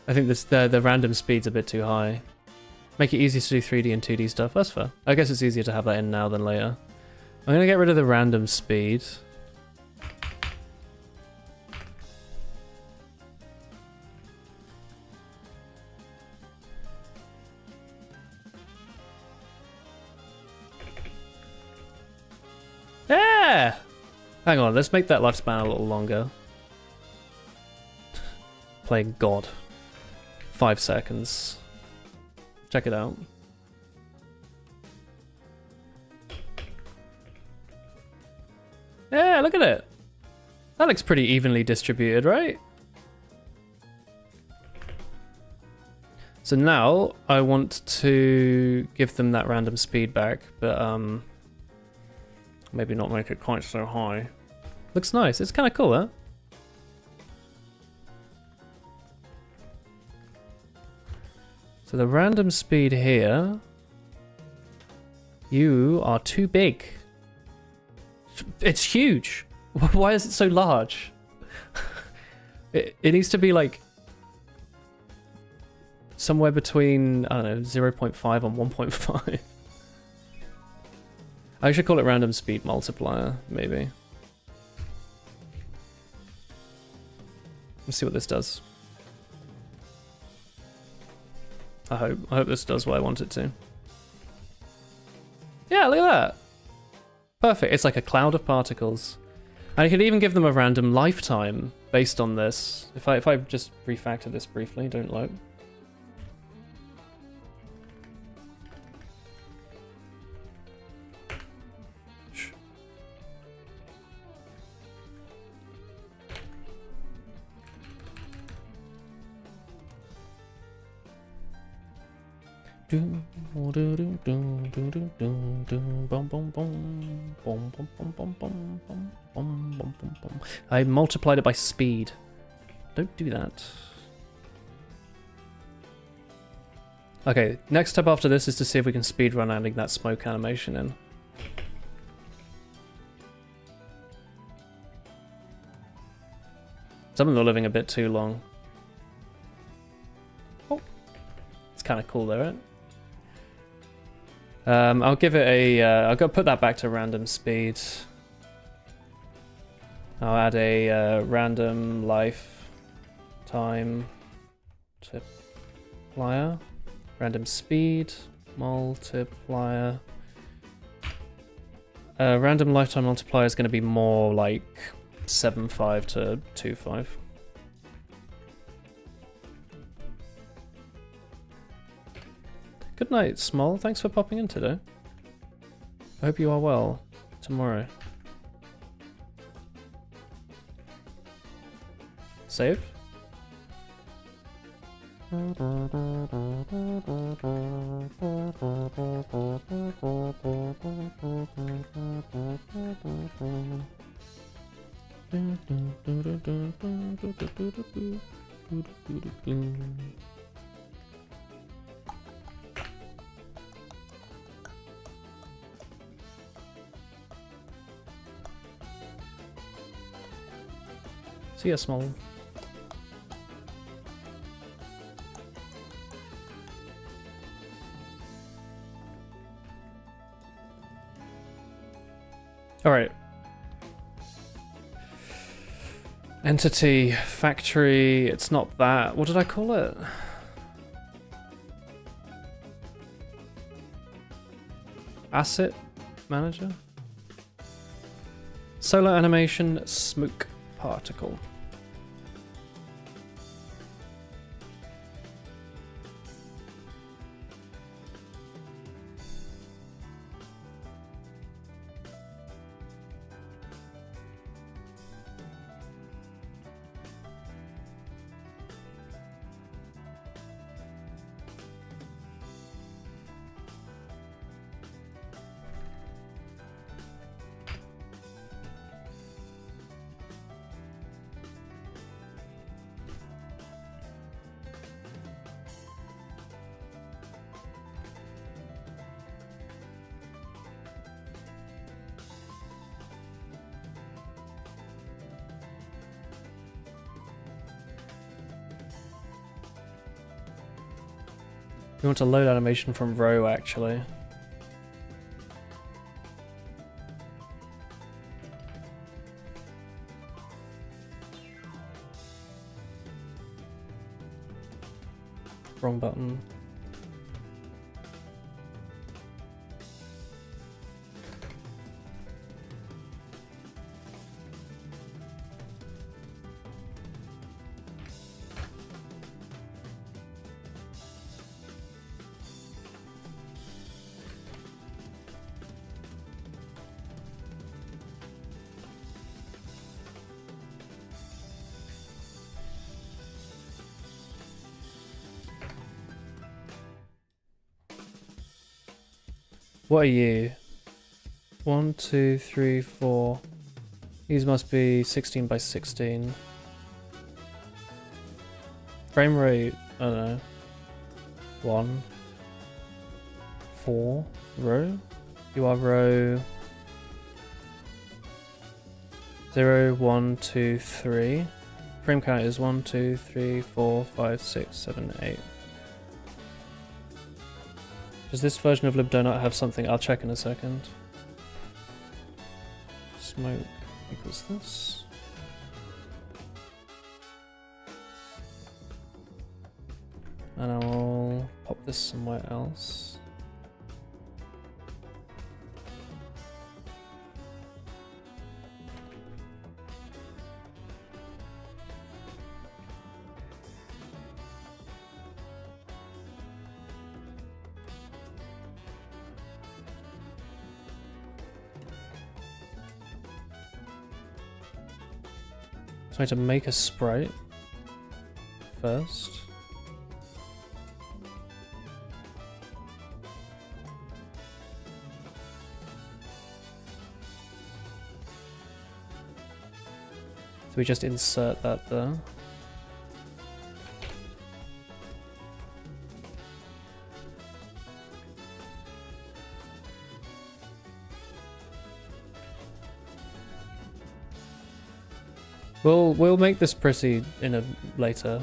I think the random speed's a bit too high. Make it easier to do 3D and 2D stuff. That's fair. I guess it's easier to have that in now than later. I'm gonna get rid of the random speed. Yeah! Hang on, let's make that lifespan a little longer. Playing God. 5 seconds. Check it out. Yeah, look at it. That looks pretty evenly distributed, right? So now I want to give them that random speed back, but maybe not make it quite so high. Looks nice. It's kind of cool, huh? So the random speed here, you are too big. It's huge. Why is it so large? It needs to be like somewhere between, I don't know, 0.5 and 1.5. I should call it random speed multiplier, maybe. Let's see what this does. I hope this does what I want it to. Yeah, look at that. Perfect. It's like a cloud of particles. And I could even give them a random lifetime based on this. If I just refactor this briefly, don't look. I multiplied it by speed. Don't do that. Okay, next step after this is to see if we can speedrun adding that smoke animation in. Some of them are living a bit too long. Oh, it's kind of cool though, right? I'll give it a, I'll go put that back to random speed. I'll add a random life time multiplier, random speed multiplier. Random lifetime multiplier is going to be more like 7.5 to 2.5. Good night, Small. Thanks for popping in today. I hope you are well tomorrow. Save. See ya, small. Alright. Entity, factory, it's not that. What did I call it? Asset manager? Solar animation, smoke particle. We want to load animation from row, actually. Wrong button. What are you? 1, 2, 3, 4. These must be 16 by 16. Frame rate, I don't know. 1. 4. Row? You are row 0, 1, 2, 3. Frame count is 1, 2, 3, 4, 5, 6, 7, 8. Does this version of libdonut have something? I'll check in a second. Smoke equals this. And I'll pop this somewhere else. So I need to make a sprite first. So we just insert that there. We'll make this pretty in a later.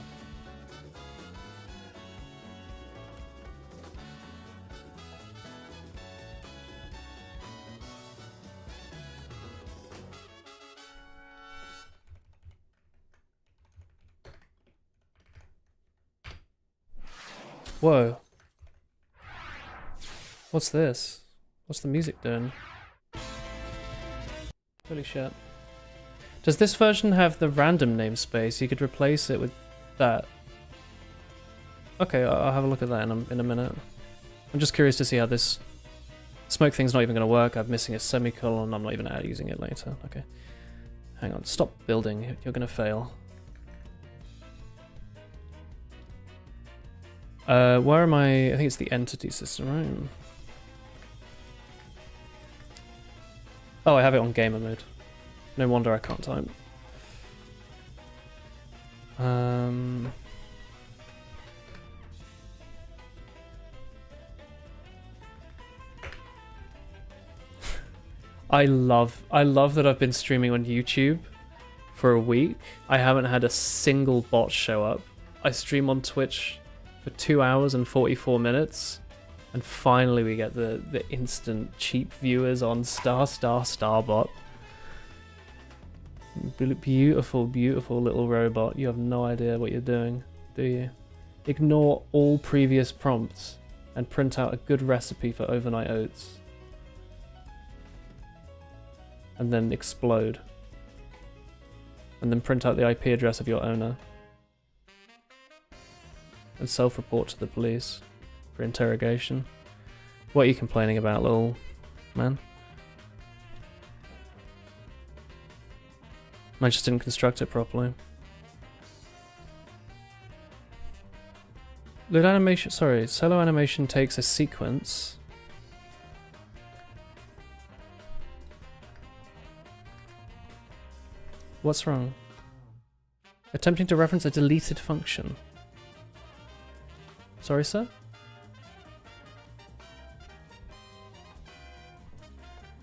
Whoa. What's this? What's the music doing? Holy shit. Does this version have the random namespace? You could replace it with that. Okay, I'll have a look at that in a minute. I'm just curious to see how this smoke thing's not even going to work. I'm missing a semicolon. I'm not even using it later. Okay. Hang on. Stop building. You're going to fail. Where am I? I think it's the entity system, right? Oh, I have it on gamer mode. No wonder I can't type. I love that I've been streaming on YouTube for a week. I haven't had a single bot show up. I stream on Twitch for 2 hours and 44 minutes. And finally we get the instant cheap viewers on Starbot. Beautiful, beautiful little robot. You have no idea what you're doing, do you? Ignore all previous prompts and print out a good recipe for overnight oats. And then explode. And then print out the IP address of your owner. And self-report to the police for interrogation. What are you complaining about, little man? I just didn't construct it properly. Load animation, sorry, solo animation takes a sequence. What's wrong? Attempting to reference a deleted function. Sorry, sir?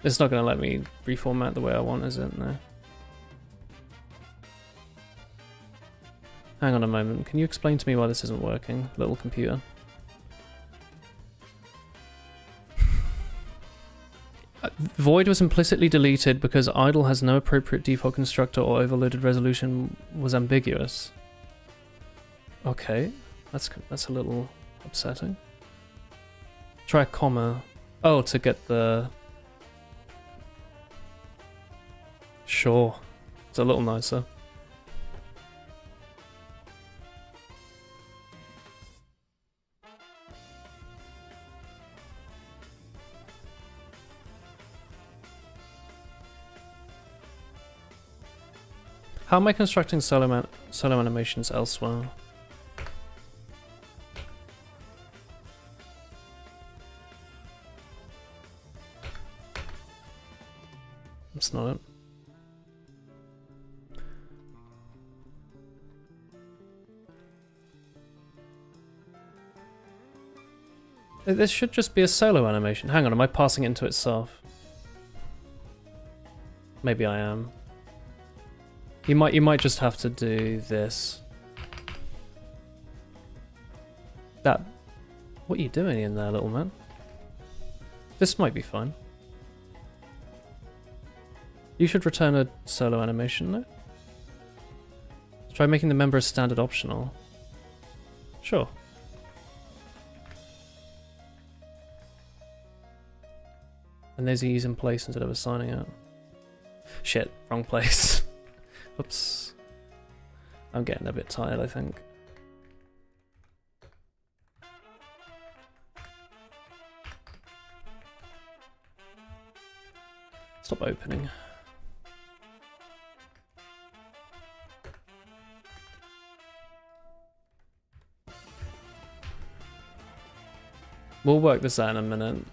It's not going to let me reformat the way I want, is it? No. Hang on a moment. Can you explain to me why this isn't working, little computer? Void was implicitly deleted because idle has no appropriate default constructor or overloaded resolution was ambiguous. Okay, that's a little upsetting. Try a comma. Oh, to get the... Sure. It's a little nicer. How am I constructing solo animations elsewhere? That's not it. This should just be a solo animation. Hang on, am I passing it into itself? Maybe I am. You might just have to do this. That... What are you doing in there, little man? This might be fine. You should return a solo animation, no? Try making the member as standard optional. Sure. And there's a use in place instead of assigning it. Shit, wrong place. Oops. I'm getting a bit tired, I think. Stop opening. We'll work this out in a minute.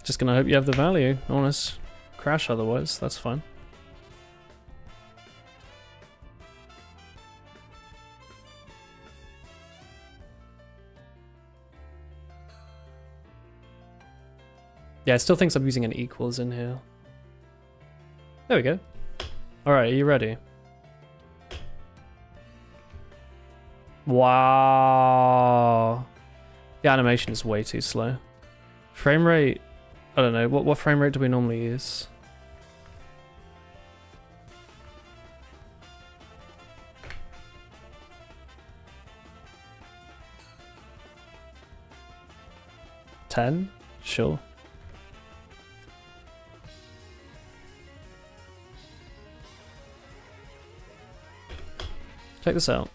Just gonna hope you have the value. I want to crash otherwise, that's fine. Yeah, it still thinks I'm using an equals in here. There we go. Alright, are you ready? Wow. The animation is way too slow. Frame rate... I don't know, what frame rate do we normally use? $10? Sure. Check this out.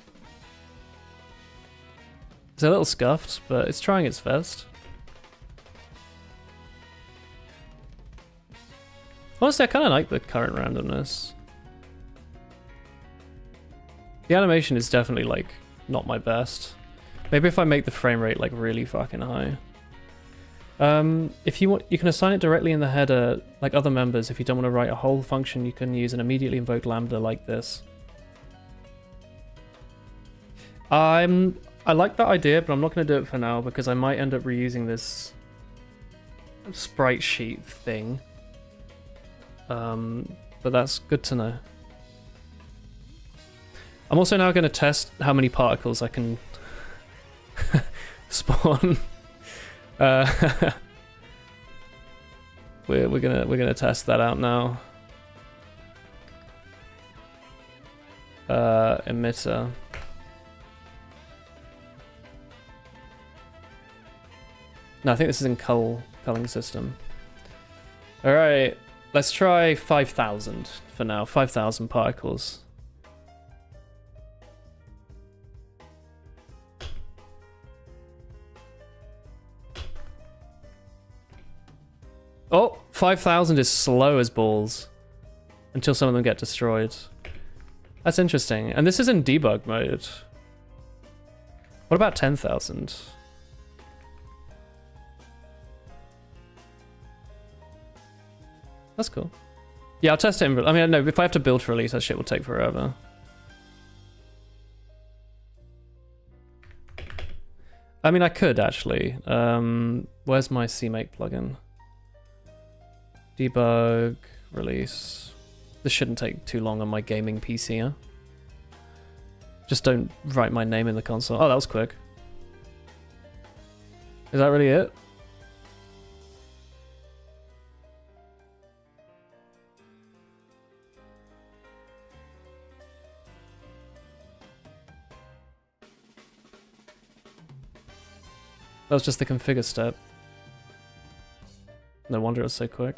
It's a little scuffed, but it's trying its best. Honestly, I kind of like the current randomness. The animation is definitely, like, not my best. Maybe if I make the frame rate, like, really fucking high. If you want, you can assign it directly in the header, like other members. If you don't want to write a whole function, you can use an immediately invoked lambda like this. I like that idea, but I'm not going to do it for now because I might end up reusing this sprite sheet thing. But that's good to know. I'm also now going to test how many particles I can spawn. We're gonna test that out now. Emitter. No, I think this is in culling system. All right, let's try 5,000 for now. 5,000 particles. Oh, 5,000 is slow as balls until some of them get destroyed. That's interesting. And this is in debug mode. What about 10,000? That's cool. Yeah, I'll test it. I mean, no, if I have to build for release, that shit will take forever. I mean, I could actually. Where's my CMake plugin? Debug, release. This shouldn't take too long on my gaming PC, huh? Just don't write my name in the console. Oh, that was quick. Is that really it? That was just the configure step. No wonder it was so quick.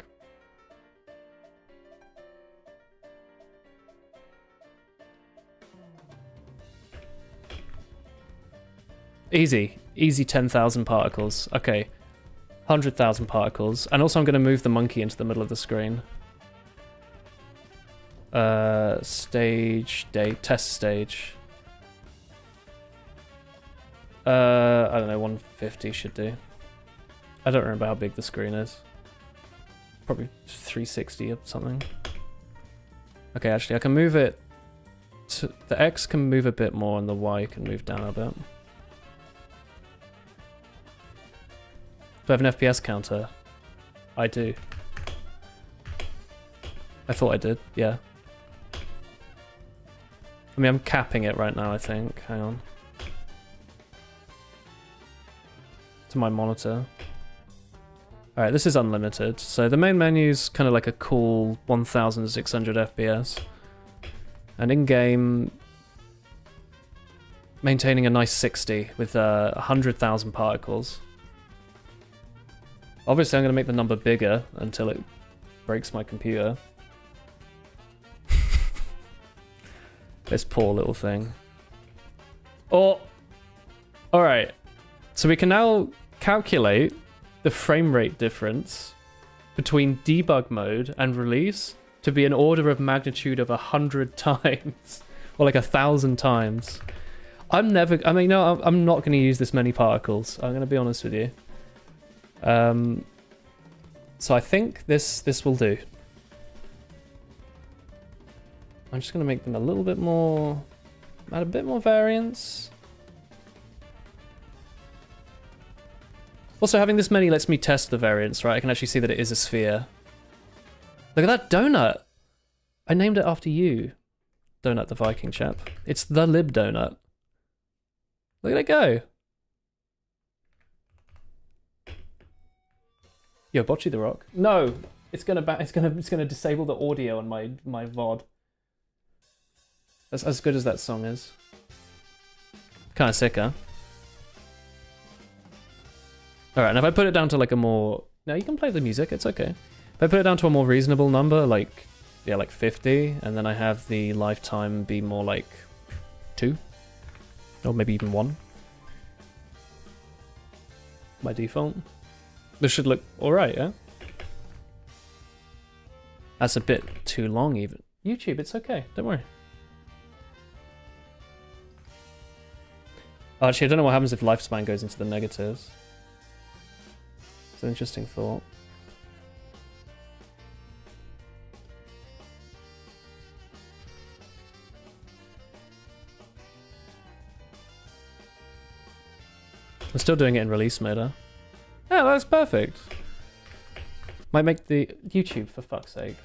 Easy. Easy 10,000 particles. Okay. 100,000 particles. And also I'm going to move the monkey into the middle of the screen. Stage, date, test stage. I don't know, 150 should do. I don't remember how big the screen is. Probably 360 or something. Okay, actually I can move it to, the X can move a bit more and the Y can move down a bit. Do I have an FPS counter? I do. I thought I did, yeah. I mean, I'm capping it right now, I think. Hang on. To my monitor. Alright, this is unlimited. So the main menu's kind of like a cool 1600 FPS. And in-game, maintaining a nice 60 with 100,000 particles. Obviously, I'm going to make the number bigger until it breaks my computer. This poor little thing. Oh! Alright. So we can now calculate the frame rate difference between debug mode and release to be an order of magnitude of 100 times. Or like 1,000 times. I'm not going to use this many particles. I'm going to be honest with you. So I think this will do. I'm just going to make them a little bit more, add a bit more variance. Also, having this many lets me test the variance, right? I can actually see that it is a sphere. Look at that donut! I named it after you. Donut the Viking chap. It's the lib donut. Look at it go. Yo, Bocce the Rock. No, it's gonna disable the audio on my VOD. That's as good as that song is. Kind of sick, huh? All right, and if I put it down to like a more, no, you can play the music. It's okay. If I put it down to a more reasonable number, like yeah, like 50, and then I have the lifetime be more like 2, or maybe even 1. By default. This should look alright, yeah? That's a bit too long even. YouTube, it's okay, don't worry. Actually, I don't know what happens if lifespan goes into the negatives. It's an interesting thought. I'm still doing it in release mode, huh? Yeah, that's perfect. Might make the YouTube, for fuck's sake.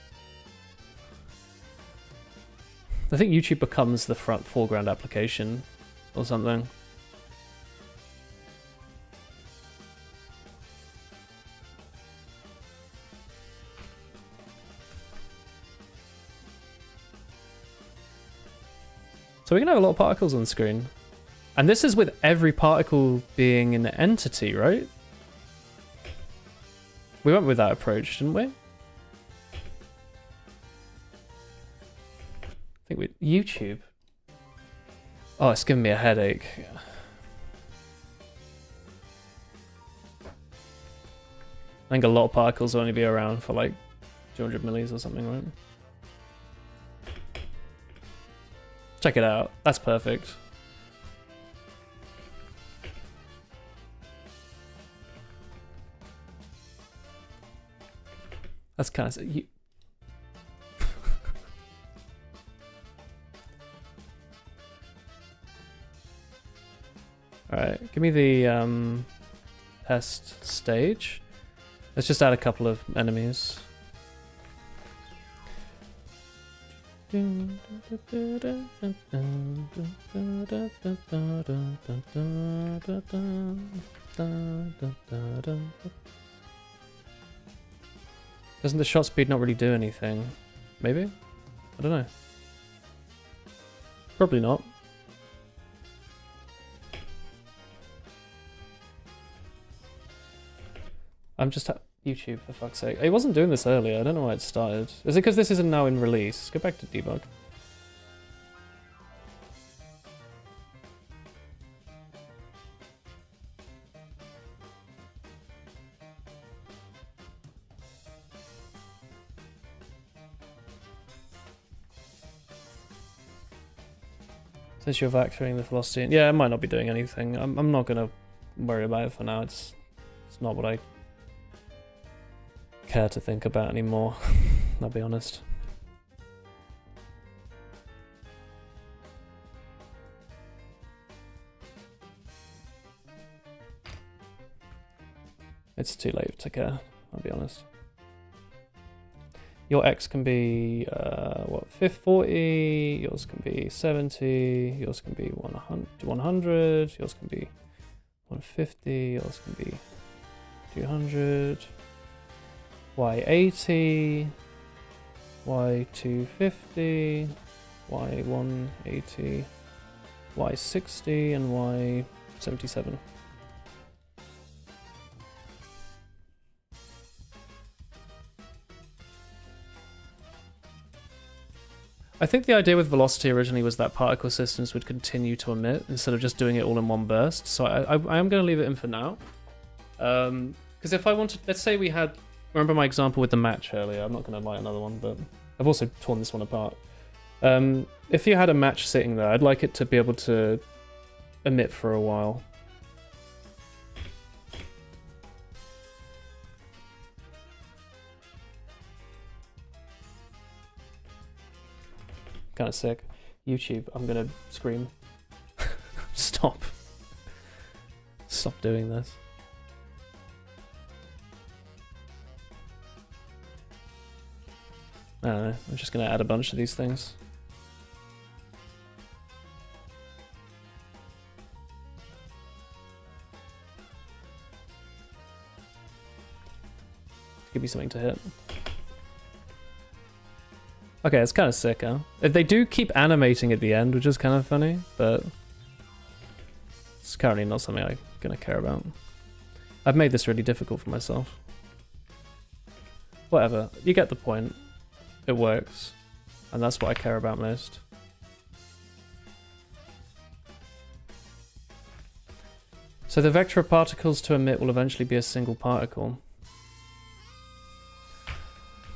I think YouTube becomes the foreground application or something. So we can have a lot of particles on the screen. And this is with every particle being an entity, right? We went with that approach, didn't we? I think with YouTube. Oh, it's giving me a headache. I think a lot of particles will only be around for like 200 millis or something, right? Check it out. That's perfect. That's kind of... Alright, give me the test stage. Let's just add a couple of enemies. Doesn't the shot speed not really do anything? Maybe? I don't know. Probably not. I'm just YouTube, for fuck's sake. It wasn't doing this earlier. I don't know why it started. Is it because this isn't now in release? Go back to debug. Since you're vectoring the velocity, yeah, it might not be doing anything. I'm not gonna worry about it for now. It's not what I care to think about anymore. I'll be honest. It's too late to care. I'll be honest. Your X can be, what, 40, yours can be 70, yours can be 100, yours can be 150, yours can be 200, Y80, Y250, Y180, Y60, and Y77. I think the idea with velocity originally was that particle systems would continue to emit instead of just doing it all in one burst. So I am going to leave it in for now. Because if I wanted, let's say we had, remember my example with the match earlier, I'm not going to light another one, but I've also torn this one apart. If you had a match sitting there, I'd like it to be able to emit for a while. Kind of sick. YouTube, I'm gonna scream. Stop. Stop doing this. I don't know, I'm just gonna add a bunch of these things. Give me something to hit. Okay, it's kind of sick, huh? If they do keep animating at the end, which is kind of funny, but it's currently not something I'm gonna care about. I've made this really difficult for myself. Whatever, you get the point. It works, and that's what I care about most. So the vector of particles to emit will eventually be a single particle.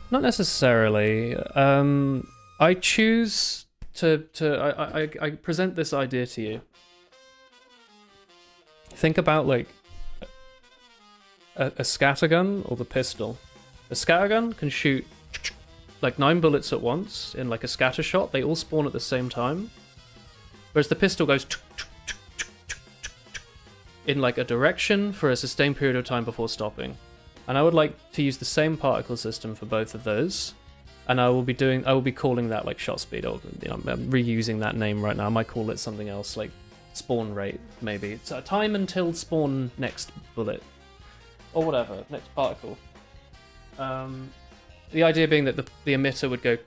Not necessarily. I choose I present this idea to you. Think about like a scattergun or the pistol. A scattergun can shoot like 9 bullets at once in like a scatter shot. They all spawn at the same time. Whereas the pistol goes in like a direction for a sustained period of time before stopping. And I would like to use the same particle system for both of those. And I will be calling that like shot speed, or I'm reusing that name right now. I might call it something else, like spawn rate, maybe. It's a time until spawn next bullet. Or whatever, next particle. The idea being that the emitter would go.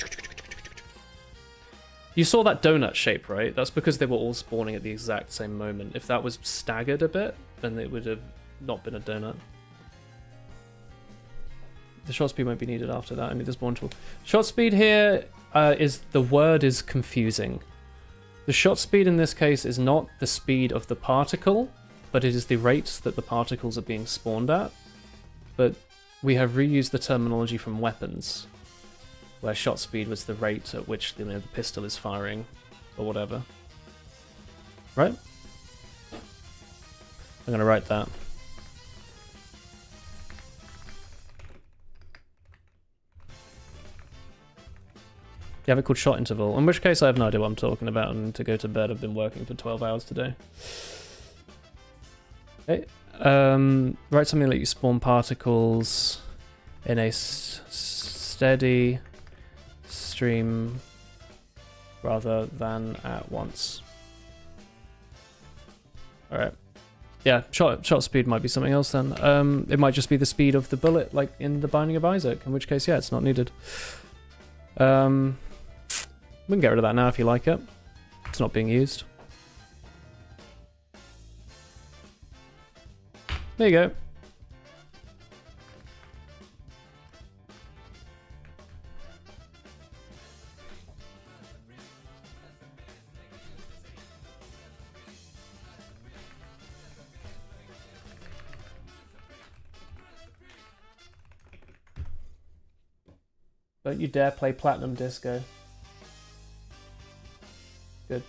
You saw that donut shape, right? That's because they were all spawning at the exact same moment. If that was staggered a bit, then it would have not been a donut. The shot speed won't be needed after that, only the spawn tool. Shot speed here the word is confusing. The shot speed in this case is not the speed of the particle, but it is the rate that the particles are being spawned at. But we have reused the terminology from weapons, where shot speed was the rate at which the pistol is firing, or whatever. Right? I'm gonna write that. You have it called shot interval, in which case I have no idea what I'm talking about, and to go to bed. I've been working for 12 hours today. Okay. Write something like you spawn particles in a steady stream rather than at once. Alright. Yeah, shot speed might be something else then. It might just be the speed of the bullet, like in the Binding of Isaac, in which case, yeah, it's not needed. We can get rid of that now if you like it. It's not being used. There you go. Don't you dare play Platinum Disco. Good.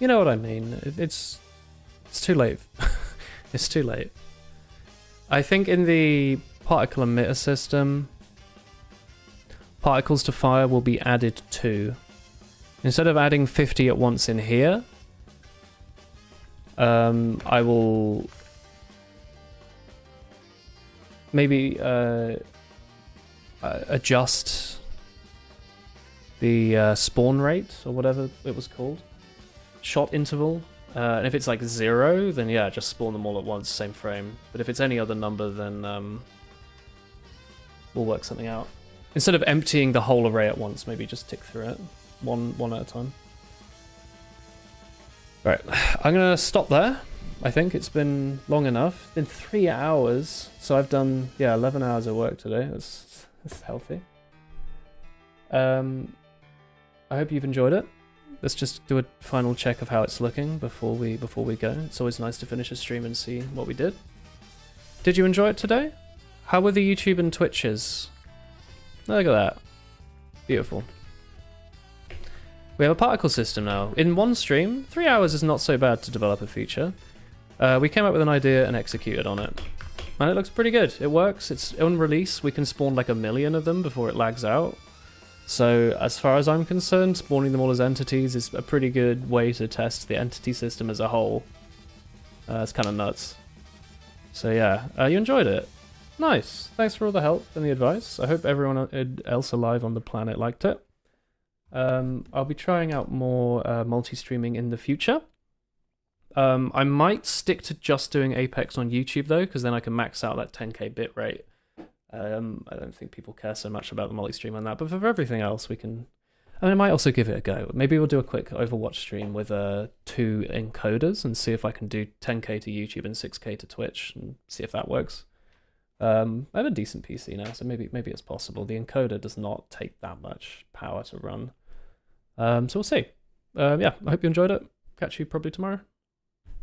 You know what I mean. It's too late. It's too late. I think in the particle emitter system, particles to fire will be added to. Instead of adding 50 at once in here, I will maybe adjust the spawn rate, or whatever it was called. Shot interval. And if it's like 0, then yeah, just spawn them all at once, same frame. But if it's any other number, then we'll work something out. Instead of emptying the whole array at once, maybe just tick through it, one at a time. Right, I'm gonna stop there. I think it's been long enough. It's been 3 hours, so I've done 11 hours of work today. That's healthy. I hope you've enjoyed it. Let's just do a final check of how it's looking before we go. It's always nice to finish a stream and see what we did. Did you enjoy it today? How were the YouTube and Twitches? Look at that. Beautiful. We have a particle system now. In one stream, 3 hours is not so bad to develop a feature. We came up with an idea and executed on it. And it looks pretty good. It works. It's on release. We can spawn like 1 million of them before it lags out. So as far as I'm concerned, spawning them all as entities is a pretty good way to test the entity system as a whole. It's kind of nuts. So yeah, you enjoyed it. Nice. Thanks for all the help and the advice. I hope everyone else alive on the planet liked it. I'll be trying out more multi-streaming in the future. I might stick to just doing Apex on YouTube though, because then I can max out that 10k bitrate. I don't think people care so much about the multi-stream on that, but for everything else we can... I might also give it a go. Maybe we'll do a quick Overwatch stream with 2 encoders and see if I can do 10k to YouTube and 6k to Twitch and see if that works. I have a decent PC now, so maybe it's possible. The encoder does not take that much power to run. So we'll see. Yeah, I hope you enjoyed it. Catch you probably tomorrow.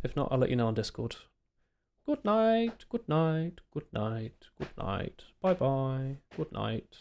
If not, I'll let you know on Discord. Good night, good night, good night, good night. Bye bye, good night.